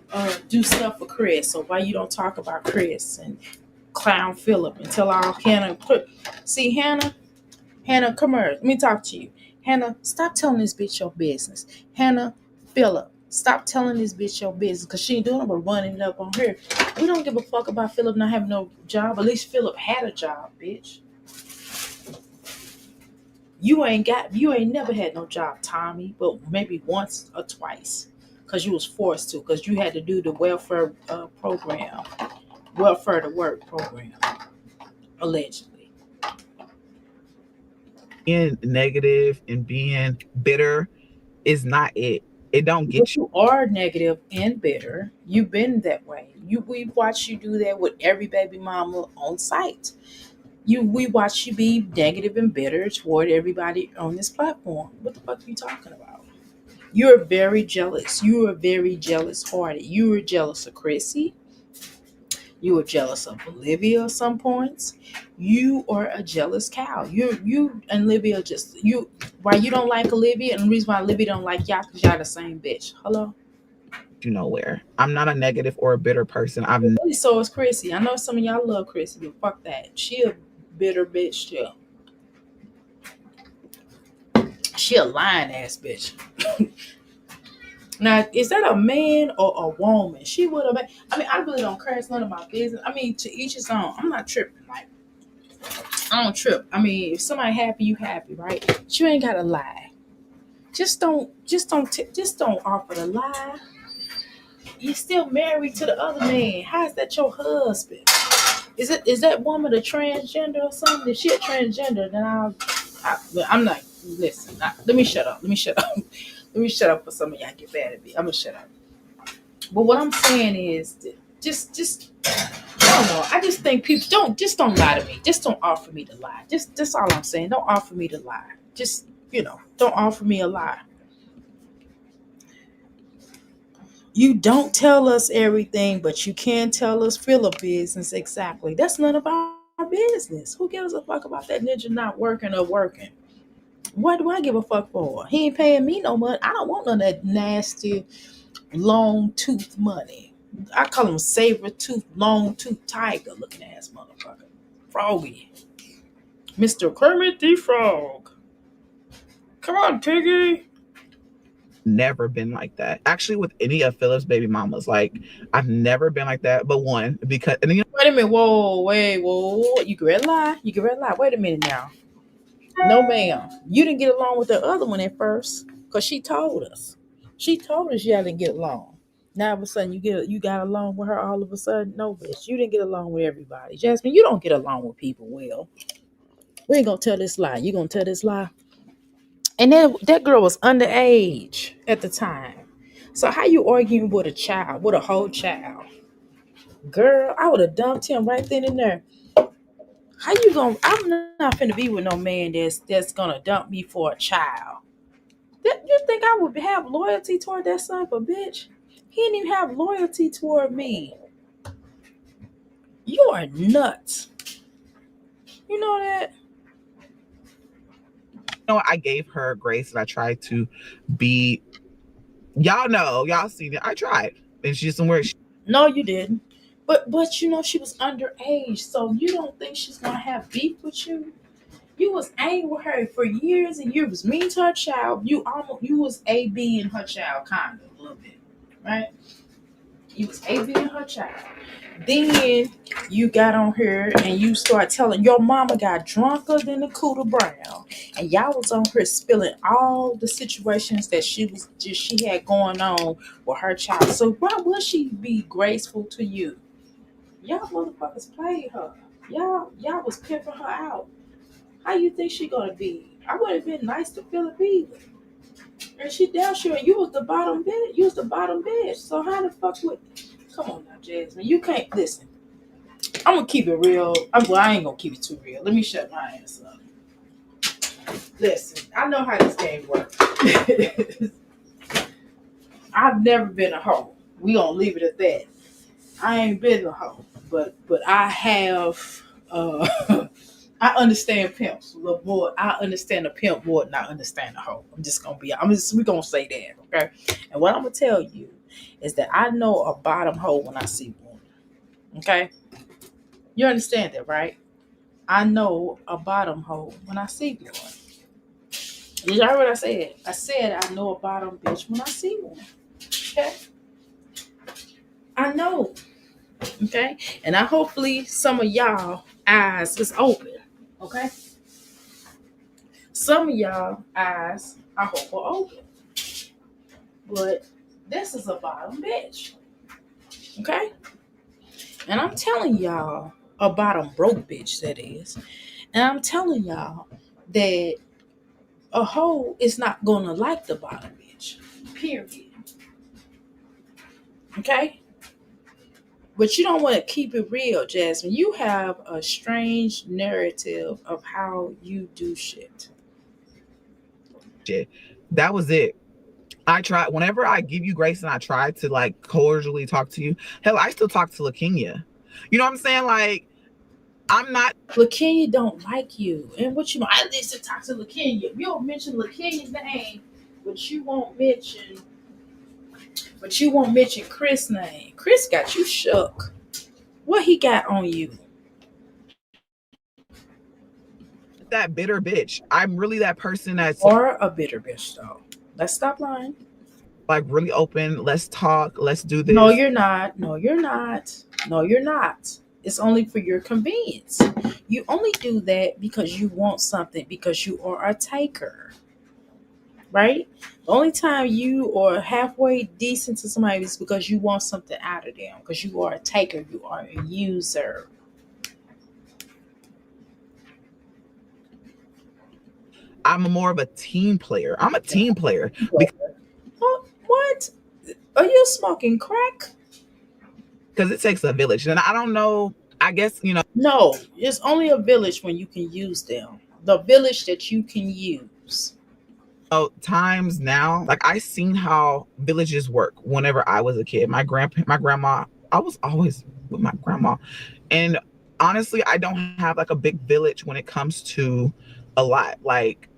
do stuff for Chris, or why you don't talk about Chris and clown Philip until all Hannah put. See, Hannah, come here. Let me talk to you. Hannah, stop telling this bitch your business. Hannah, Philip, stop telling this bitch your business because she ain't doing it but running it up on her. We don't give a fuck about Philip not having no job. At least Philip had a job, bitch. You ain't never had no job, Tommy, but maybe once or twice because you was forced to, because you had to do the welfare program, welfare to work program, allegedly. being negative and being bitter is not it. It don't get But you are negative and bitter. You've been that way. We watch you do that with every baby mama on site. We watch you be negative and bitter toward everybody on this platform. What the fuck are you talking about? You're very jealous. You are very jealous hearted. You were jealous of Chrissy. You were jealous of Olivia at some points. You are a jealous cow. You and Olivia just you. Why you don't like Olivia, and the reason why Olivia don't like y'all because y'all the same bitch. Hello. you nowhere. I'm not a negative or a bitter person. Really, so is Chrissy. I know some of y'all love Chrissy, but fuck that. She a bitter bitch too. She a lying ass bitch. Now, is that a man or a woman? She would have been. I mean, I really don't care. It's none of my business. I mean, to each his own. I'm not tripping. Like, I don't trip. I mean, if somebody happy, you happy, right? But you ain't gotta lie. Just don't offer to lie. You're still married to the other man. How is that your husband? Is that woman a transgender or something? If she a transgender, then I'm not. Listen, let me shut up. Let me shut up. Let me shut up for some of y'all get mad at me. I'm gonna shut up. But what I'm saying is, just I don't know. I just think people don't lie to me. Just don't offer me to lie. Just that's all I'm saying. Don't offer me to lie. Just don't offer me a lie. You don't tell us everything, but you can tell us filler business exactly. That's none of our business. Who gives a fuck about that ninja not working or working? What do I give a fuck for? He ain't paying me no money. I don't want none of that nasty long tooth money. I call him saber tooth, long tooth tiger looking ass motherfucker. Froggy. Mr. Kermit the Frog. Come on, Piggy. Never been like that. Actually, with any of Philip's baby mamas, like I've never been like that. But one, because and then, Wait a minute. Whoa, wait, whoa. You can red lie. You can red lie. Wait a minute now. No, ma'am. You didn't get along with the other one at first because she told us. She told us y'all didn't get along. Now all of a sudden you got along with her all of a sudden. No, bitch. You didn't get along with everybody. Jasmine, you don't get along with people well. We ain't gonna tell this lie. You gonna tell this lie? And that girl was underage at the time. So how you arguing with a child, with a whole child? Girl, I would have dumped him right then and there. How you gonna? I'm not finna be with no man that's gonna dump me for a child. You think I would have loyalty toward that son of a bitch? He didn't even have loyalty toward me. You are nuts. You know that? I gave her grace and I tried to be. Y'all know, y'all seen it. I tried, and she's somewhere. No, you didn't. But she was underage, so you don't think she's gonna have beef with you? You was angry with her for years and years. Was mean to her child. You was AB in her child, kind of a little bit, right? You was AB in her child. Then you got on here and you start telling your mama got drunker than the Cooter Brown, and y'all was on her spilling all the situations that she had going on with her child. So why would she be graceful to you? Y'all motherfuckers played her. Y'all was pimping her out. How you think she gonna be? I would have been nice to Philip either. And she down sure you was the bottom bitch. You was the bottom bitch. So how the fuck would? Come on now, Jasmine. You can't listen. I'm gonna keep it real. I ain't gonna keep it too real. Let me shut my ass up. Listen, I know how this game works. I've never been a hoe. We gonna leave it at that. I ain't been a hoe, but I have. I understand pimps a little more. I understand the pimp more than I understand the hoe. We gonna say that, okay? And what I'm gonna tell you is that I know a bottom hoe when I see one. Okay? You understand that, right? I know a bottom hoe when I see one. You heard what I said? I said I know a bottom bitch when I see one. Okay? I know. Okay? And I hopefully some of y'all eyes is open. Okay? Some of y'all eyes I hope are open. But this is a bottom bitch. Okay? And I'm telling y'all a bottom broke bitch that is. And I'm telling y'all that a hoe is not gonna like the bottom bitch. Period. Okay? But you don't want to keep it real, Jasmine. You have a strange narrative of how you do shit. Shit. That was it. I try whenever I give you grace and I try to like cordially talk to you. Hell, I still talk to LaKenya. You know what I'm saying? Like, I'm not. LaKenya don't like you. And what you know, I listen talk to LaKenya. You don't mention LaKenya's name, but you won't mention Chris' name. Chris got you shook. What he got on you? That bitter bitch. I'm really that person that's Or a bitter bitch though. Let's stop lying. like really open. Let's talk. Let's do No, this. you're not. No, you're not. No, you're not. It's only for your convenience. You only do that because you want something, because you are a taker, right? The only time you are halfway decent to somebody is because you want something out of them, because you are a taker, you are a user. I'm more of a team player. I'm a team player What? Are you smoking crack? because it takes a village. And I don't know. I guess, No, it's only a village when you can use them. The village that you can use. times now, like I seen how villages work whenever I was a kid. My grandma, I was always with my grandma. And honestly, I don't have like a big village when it comes to a lot. Like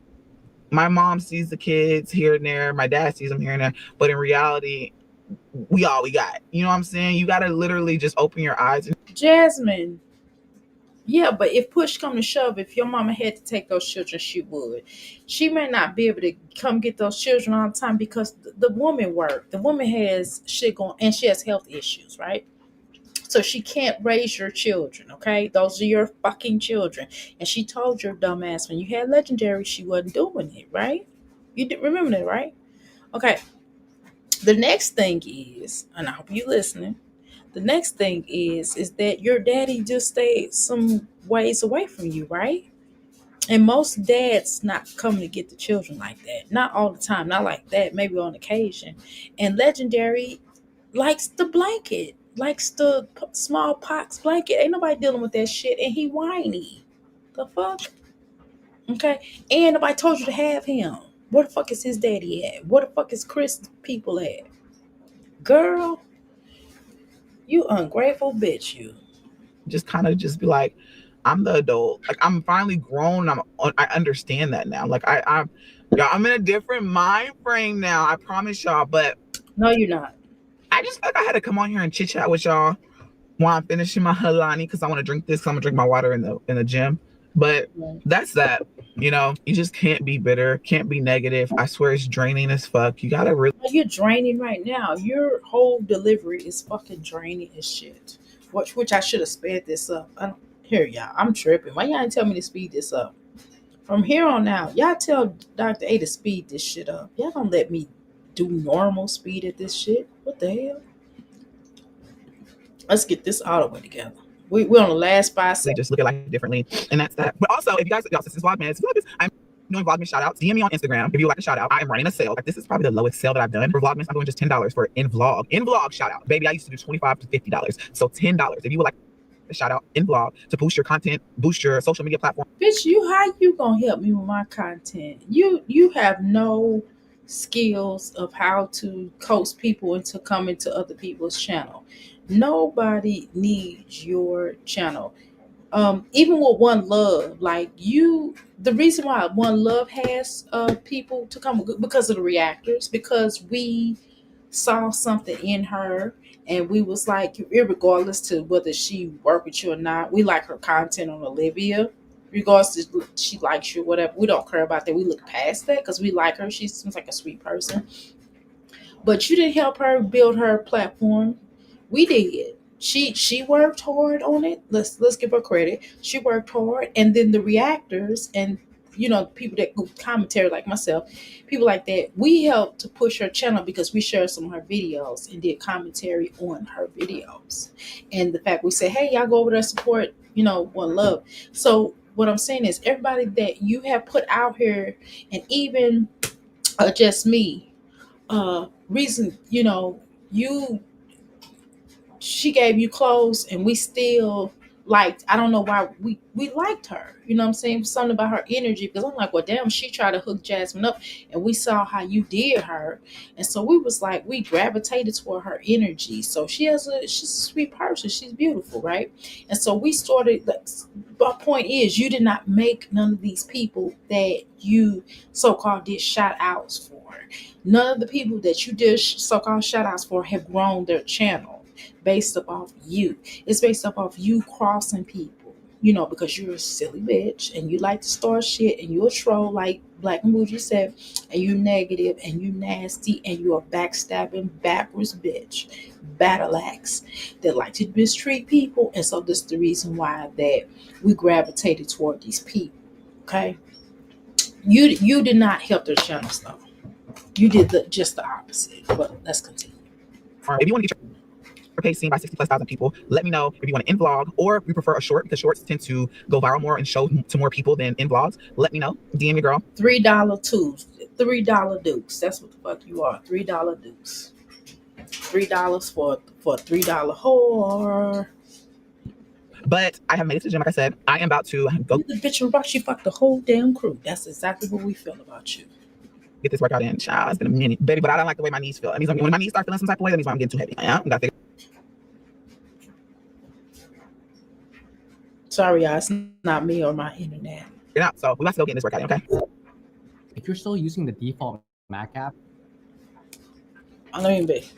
my mom sees the kids here and there, my dad sees them here and there, but in reality, we all we got. You know what I'm saying? You gotta literally just open your eyes. Jasmine, yeah, but if push come to shove, if your mama had to take those children, she would. She may not be able to come get those children all the time because the woman work. The woman has shit going, and she has health issues, right? So she can't raise your children, okay? Those are your fucking children. And she told your dumbass when you had legendary, she wasn't doing it, right? You did remember that, right? Okay. The next thing is, and I hope you listening. The next thing is that your daddy just stayed some ways away from you, right? And most dads not coming to get the children like that. Not all the time, not like that, maybe on occasion. And Legendary likes the blanket, likes the small pox blanket. Ain't nobody dealing with that shit. And he whiny. The fuck? Okay. And nobody told you to have him. Where the fuck is his daddy at? Where the fuck is Chris people at? Girl, you ungrateful bitch, you. Just kind of just be like, I'm the adult. Like I'm finally grown. I understand that now. Like I'm in a different mind frame now. I promise y'all. But No, you're not. I just like I had to come on here and chit chat with y'all while I'm finishing my halani because I want to drink this. I'm gonna drink my water in the gym. But that's that. You know, you just can't be bitter, can't be negative. I swear it's draining as fuck. You gotta really. You're draining right now. Your whole delivery is fucking draining as shit. Which I should have sped this up. Here, y'all. I'm tripping. Why y'all didn't tell me to speed this up? From here on out, y'all tell Dr. A to speed this shit up. Y'all don't let me do normal speed at this shit. What the hell? Let's get this all the way together. We're on the last 5 seconds. Just look at life differently, and that's that. But also, if you guys, y'all, since this Vlogmas, I'm doing Vlogmas shout outs. DM me on Instagram if you would like a shout out. I am running a sale. Like this is probably the lowest sale that I've done for Vlogmas. I'm doing just $10 for in vlog shout out. Baby, I used to do $25 to $50, so $10. If you would like a shout out in vlog to boost your content, boost your social media platform. Bitch, how you gonna help me with my content? You have no skills of how to coax people into coming to other people's channel. Nobody needs your channel. Even with One Love, like you, the reason why One Love has people to come because of the reactors, because we saw something in her and we was like, regardless to whether she work with you or not, we like her content on Olivia. Regardless to she likes you, whatever, we don't care about that. We look past that because we like her. She seems like a sweet person. But you didn't help her build her platform. We did. She worked hard on it. Let's give her credit. She worked hard, and then the reactors and people that go commentary like myself, people like that, we helped to push her channel because we shared some of her videos and did commentary on her videos. And the fact we said, hey, y'all go over there support, One Love. So what I'm saying is everybody that you have put out here, and even just me, reason, you she gave you clothes and we still liked, I don't know why we liked her, you know what I'm saying, something about her energy, because I'm like, well damn, she tried to hook Jasmine up and we saw how you did her, and so we was like, we gravitated toward her energy. So she's a sweet person, she's beautiful, right? And so we started, like, my point is, you did not make none of these people that you so-called did shout outs for, none of the people that you did so-called shout outs for have grown their channel based off you. It's based off you crossing people, because you're a silly bitch and you like to start shit and you're a troll like Black and Bougie said, and you negative and you nasty and you're a backstabbing backwards bitch, battle axe that like to mistreat people. And so this is the reason why that we gravitated toward these people. Okay, you did not help their channel stuff. You did just the opposite. But let's continue. If you want to get your page seen by 60,000+ people, let me know if you want to in vlog or if you prefer a short, because shorts tend to go viral more and show to more people than in vlogs. Let me know. DM your girl. $3 twos, $3 dukes. That's what the fuck you are. $3 dukes. $3 for a $3 whore. But I have made it to the gym. Like I said, I am about to go. The bitch rock, she fucked the whole damn crew. That's exactly what we feel about you. get this workout in. Child, it's been a minute, baby, but I don't like the way my knees feel. That means when my knees start feeling some type of way, that means I'm getting too heavy. Yeah, I gotta figure. Sorry, y'all, it's not me or my internet. It out. So we have to go get this workout in, okay? If you're still using the default Mac app, Let me be.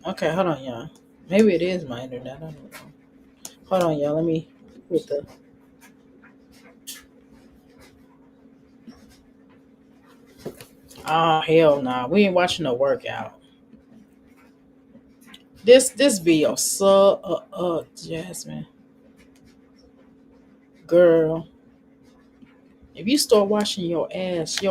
Okay, hold on, y'all. Maybe it is my internet. I don't know. Hold on, y'all. Let me put the. Oh hell nah. We ain't watching no workout. This video so Jasmine. Girl. If you start washing your ass,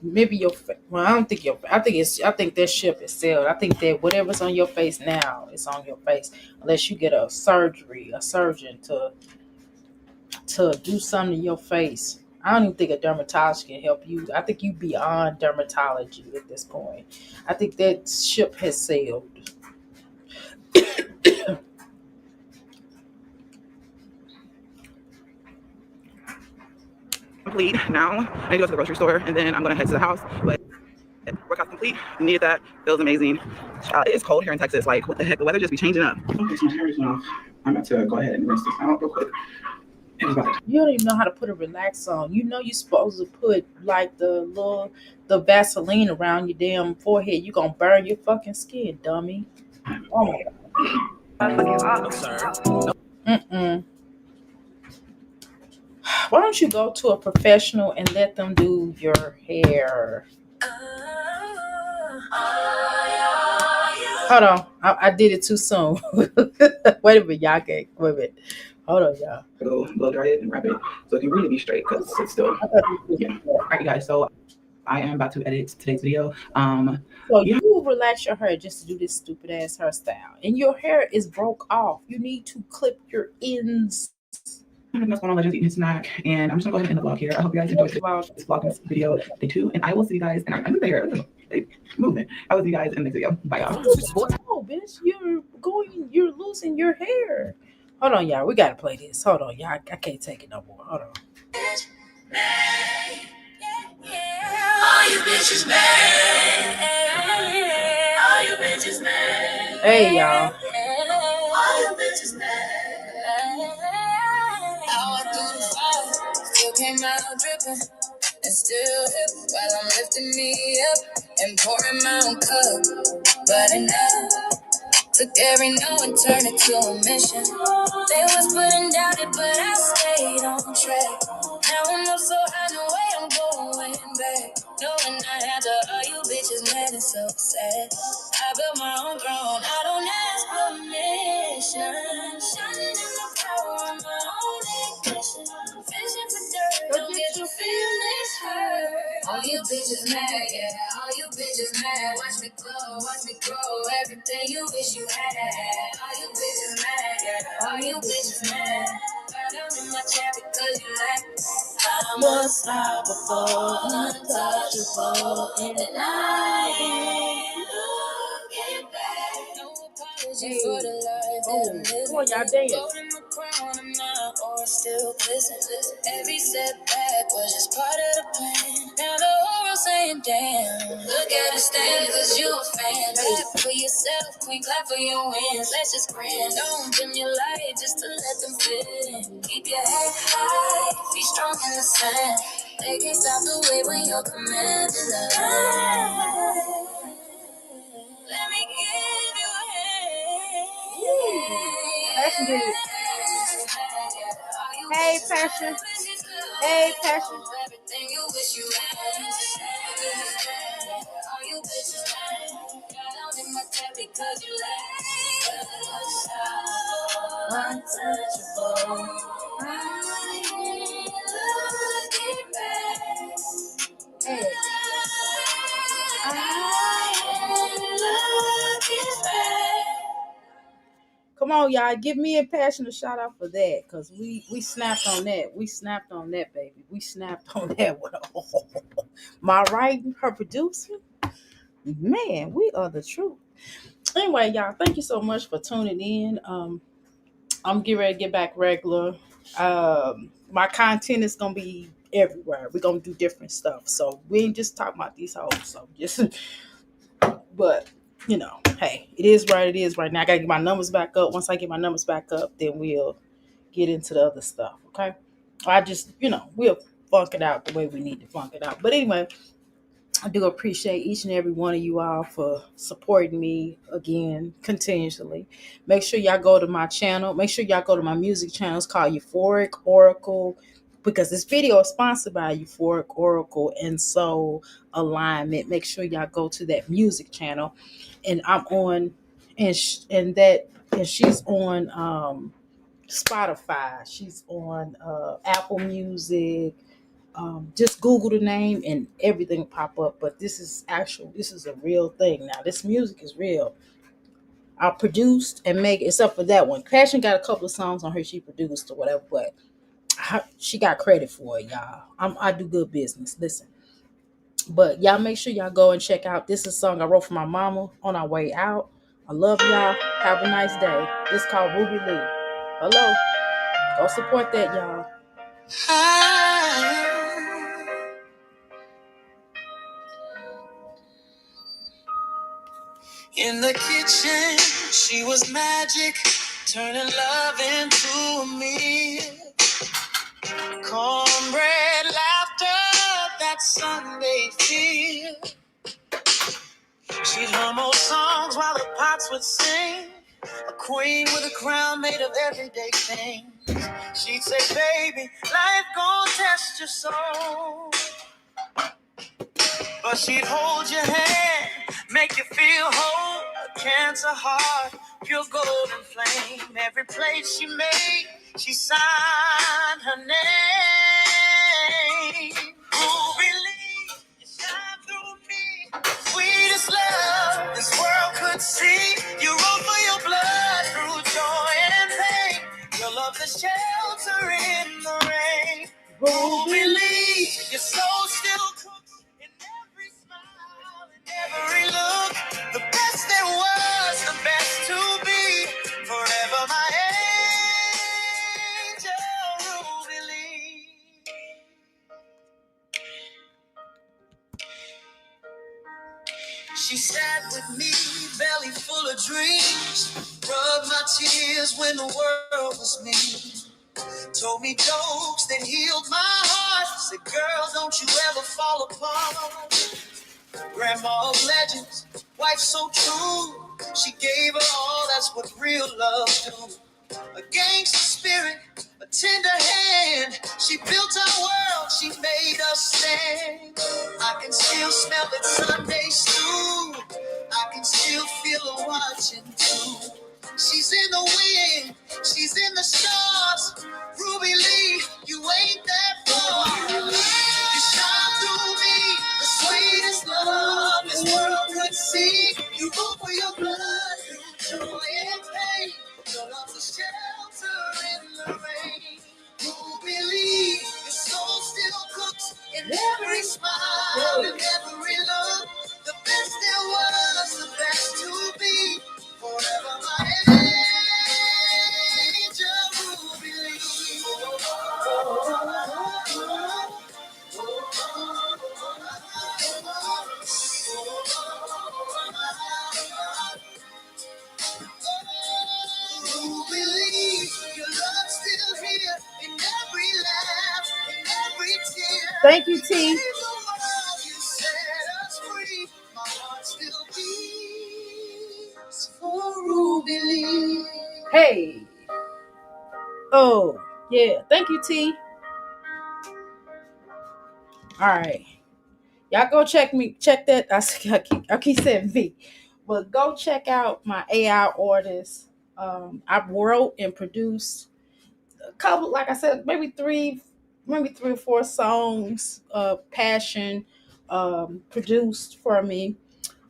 maybe your well, I don't think your I think that ship is sailed. I think that whatever's on your face now is on your face. Unless you get a surgeon to do something to your face. I don't even think a dermatologist can help you. I think you beyond dermatology at this point. I think that ship has sailed. Complete now. I need to go to the grocery store and then I'm gonna head to the house. But workout's complete. Needed that. Feels amazing. It's cold here in Texas. Like, what the heck? The weather just be changing up. Okay, so my hair is off. I'm about to go ahead and rinse this out real quick. You don't even know how to put a relax on. You know you're supposed to put like the Vaseline around your damn forehead. You gonna burn your fucking skin, dummy. Oh my god. Mm-mm. Why don't you go to a professional and let them do your hair? Hold on. I did it too soon. Wait a minute, y'all. Wait a minute. Hold on, y'all. Go blow dry it and wrap it so it can really be straight because it's still, yeah. All right, you guys. So I am about to edit today's video. So you relax your hair just to do this stupid ass hairstyle, and your hair is broke off. You need to clip your ends. What's going on, Legends? Eating a snack, and I'm just gonna go ahead and end the vlog here. I hope you guys enjoyed this vlogmas video day 2, and I will see you guys. And I move there. Movement. I will see you guys in the next video. Bye, y'all. Oh, bitch, you're losing your hair. Hold on, y'all. We gotta play this. Hold on, y'all. I can't take it no more. Hold on. All you bitches mad. All you bitches mad. Hey, y'all. All you bitches mad. I went through the fire, still came out dripping, and still hip while I'm lifting me up and pouring my own cup. But enough. Took every no and turned it to a mission. They was putting down it, but I stayed on track. Now I'm up so high, no way I'm going back. Knowing I had to, all you bitches mad and so sad. I built my own throne, I don't ask permission. Shining in the power of my own ignition. Fishing for dirt, don't get your feelings hurt. All you bitches mad, yeah. All you bitches mad. Watch me glow, watch me grow. Everything you wish you had. All you bitches mad, yeah. All you bitches mad. Burn down in my chair because you lack. I'm unstoppable, untouchable, and I ain't looking back. No apology for the life that I'm living. Come on, y'all dance. Golden the crown, I'm not, or I still glisten. Every setback was just part of the plan. Now the whole world saying, damn. Look at us stand, cause you a fan. Clap for yourself, queen, clap for your wins. Let's just grin. Don't dim your light just to let them fit in. Keep your head high, be strong in the sand. They can't stop the way when you're commanding the line. Let me give you a hand. Passion did it. Hey, Passion. Hey, Passion. Everything you wish you had. All you bitches mad. Got in my tab because you laugh. Untouchable. I ain't looking back. Hey. I ain't looking back. Come on, y'all. Give me a passionate shout out for that. Cause we snapped on that. We snapped on that, baby. We snapped on that one. My writing, her producing. Man, we are the truth. Anyway, y'all, thank you so much for tuning in. I'm getting ready to get back regular. My content is gonna be everywhere. We're gonna do different stuff. So we ain't just talking about these hoes. So just but hey, it is right, it is right now. I gotta get my numbers back up. Once I get my numbers back up, then we'll get into the other stuff. Okay. I just, we'll funk it out the way we need to funk it out. But anyway, I do appreciate each and every one of you all for supporting me again continuously. Make sure y'all go to my channel. Make sure y'all go to my music channel. It's called Euphoric Oracle, because this video is sponsored by Euphoric Oracle and Soul Alignment. Make sure y'all go to that music channel, and I'm on, and she's on Spotify. She's on Apple Music. Just Google the name and everything pop up. But this is a real thing now. This music is real. I produced and make, except for that one. Passion got a couple of songs on her she produced or whatever, but she got credit for it, y'all. I do good business. Listen. But y'all make sure y'all go and check out. This is a song I wrote for my mama on our way out. I love y'all. Have a nice day. This is called Ruby Lee. Hello. Go support that, y'all. In the kitchen, she was magic, turning love into a meal. Cornbread, laughter, that Sunday feel. She'd hum old songs while the pots would sing. A queen with a crown made of everyday things. She'd say, baby, life gon' test your soul. But she'd hold your hand, make you feel whole. A cancer heart, pure golden flame. Every plate she made, she signed her name. Ruby Lee, you shine through me. Sweetest love this world could see. You wrote for your blood through joy and pain. Your love the shelter in the rain. Ruby Lee, your soul still cooks in every smile, in every look. The best there was, the best to be. Forever my angel, Ruby Lee. She sat with me, belly full of dreams. Rubbed my tears when the world was mean. Told me jokes that healed my heart. Said, girl, don't you ever fall apart. Grandma of legends, wife so true. She gave her all, that's what real love do. A gangster spirit, a tender hand. She built our world, she made us stand. I can still smell it Sunday stew. I can still feel her watching too. She's in the wind, she's in the stars. Ruby Lee, you ain't that far. You shine through me, the sweetest love this world could see. You go for your blood, through joy and pain. Your love's a shelter in the rain. Ruby Lee, your soul still cooks in every smile and every look. The best there was, the best to be. Forever my angel, Ruby Lee. Ruby Lee, your love's still here in every laugh, in every tear. Thank you, T. You set us free. My heart still beats for Ruby Lee. Hey. Oh, yeah. Thank you, T. All right. Y'all go check that. I keep saying me. But go check out my AI artists. I wrote and produced a couple, like I said, maybe three or four songs of passion produced for me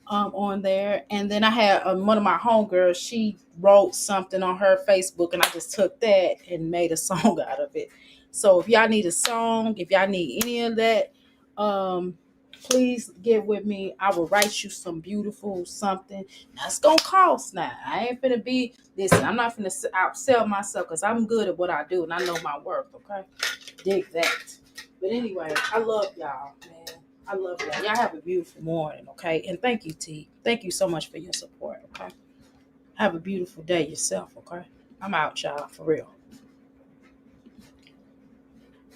on there. And then I had one of my homegirls, she wrote something on her Facebook, and I just took that and made a song out of it. So if y'all need a song, if y'all need any of that, please get with me. I will write you some beautiful something. Now it's gonna cost. Now I ain't finna be, listen, I'm not finna outsell myself, because I'm good at what I do and I know my worth. Okay, dig that. But anyway, I love y'all, man. I love y'all. Y'all have a beautiful morning, okay? And thank you, T. Thank you so much for your support, okay? Have a beautiful day yourself, okay? I'm out, y'all, for real.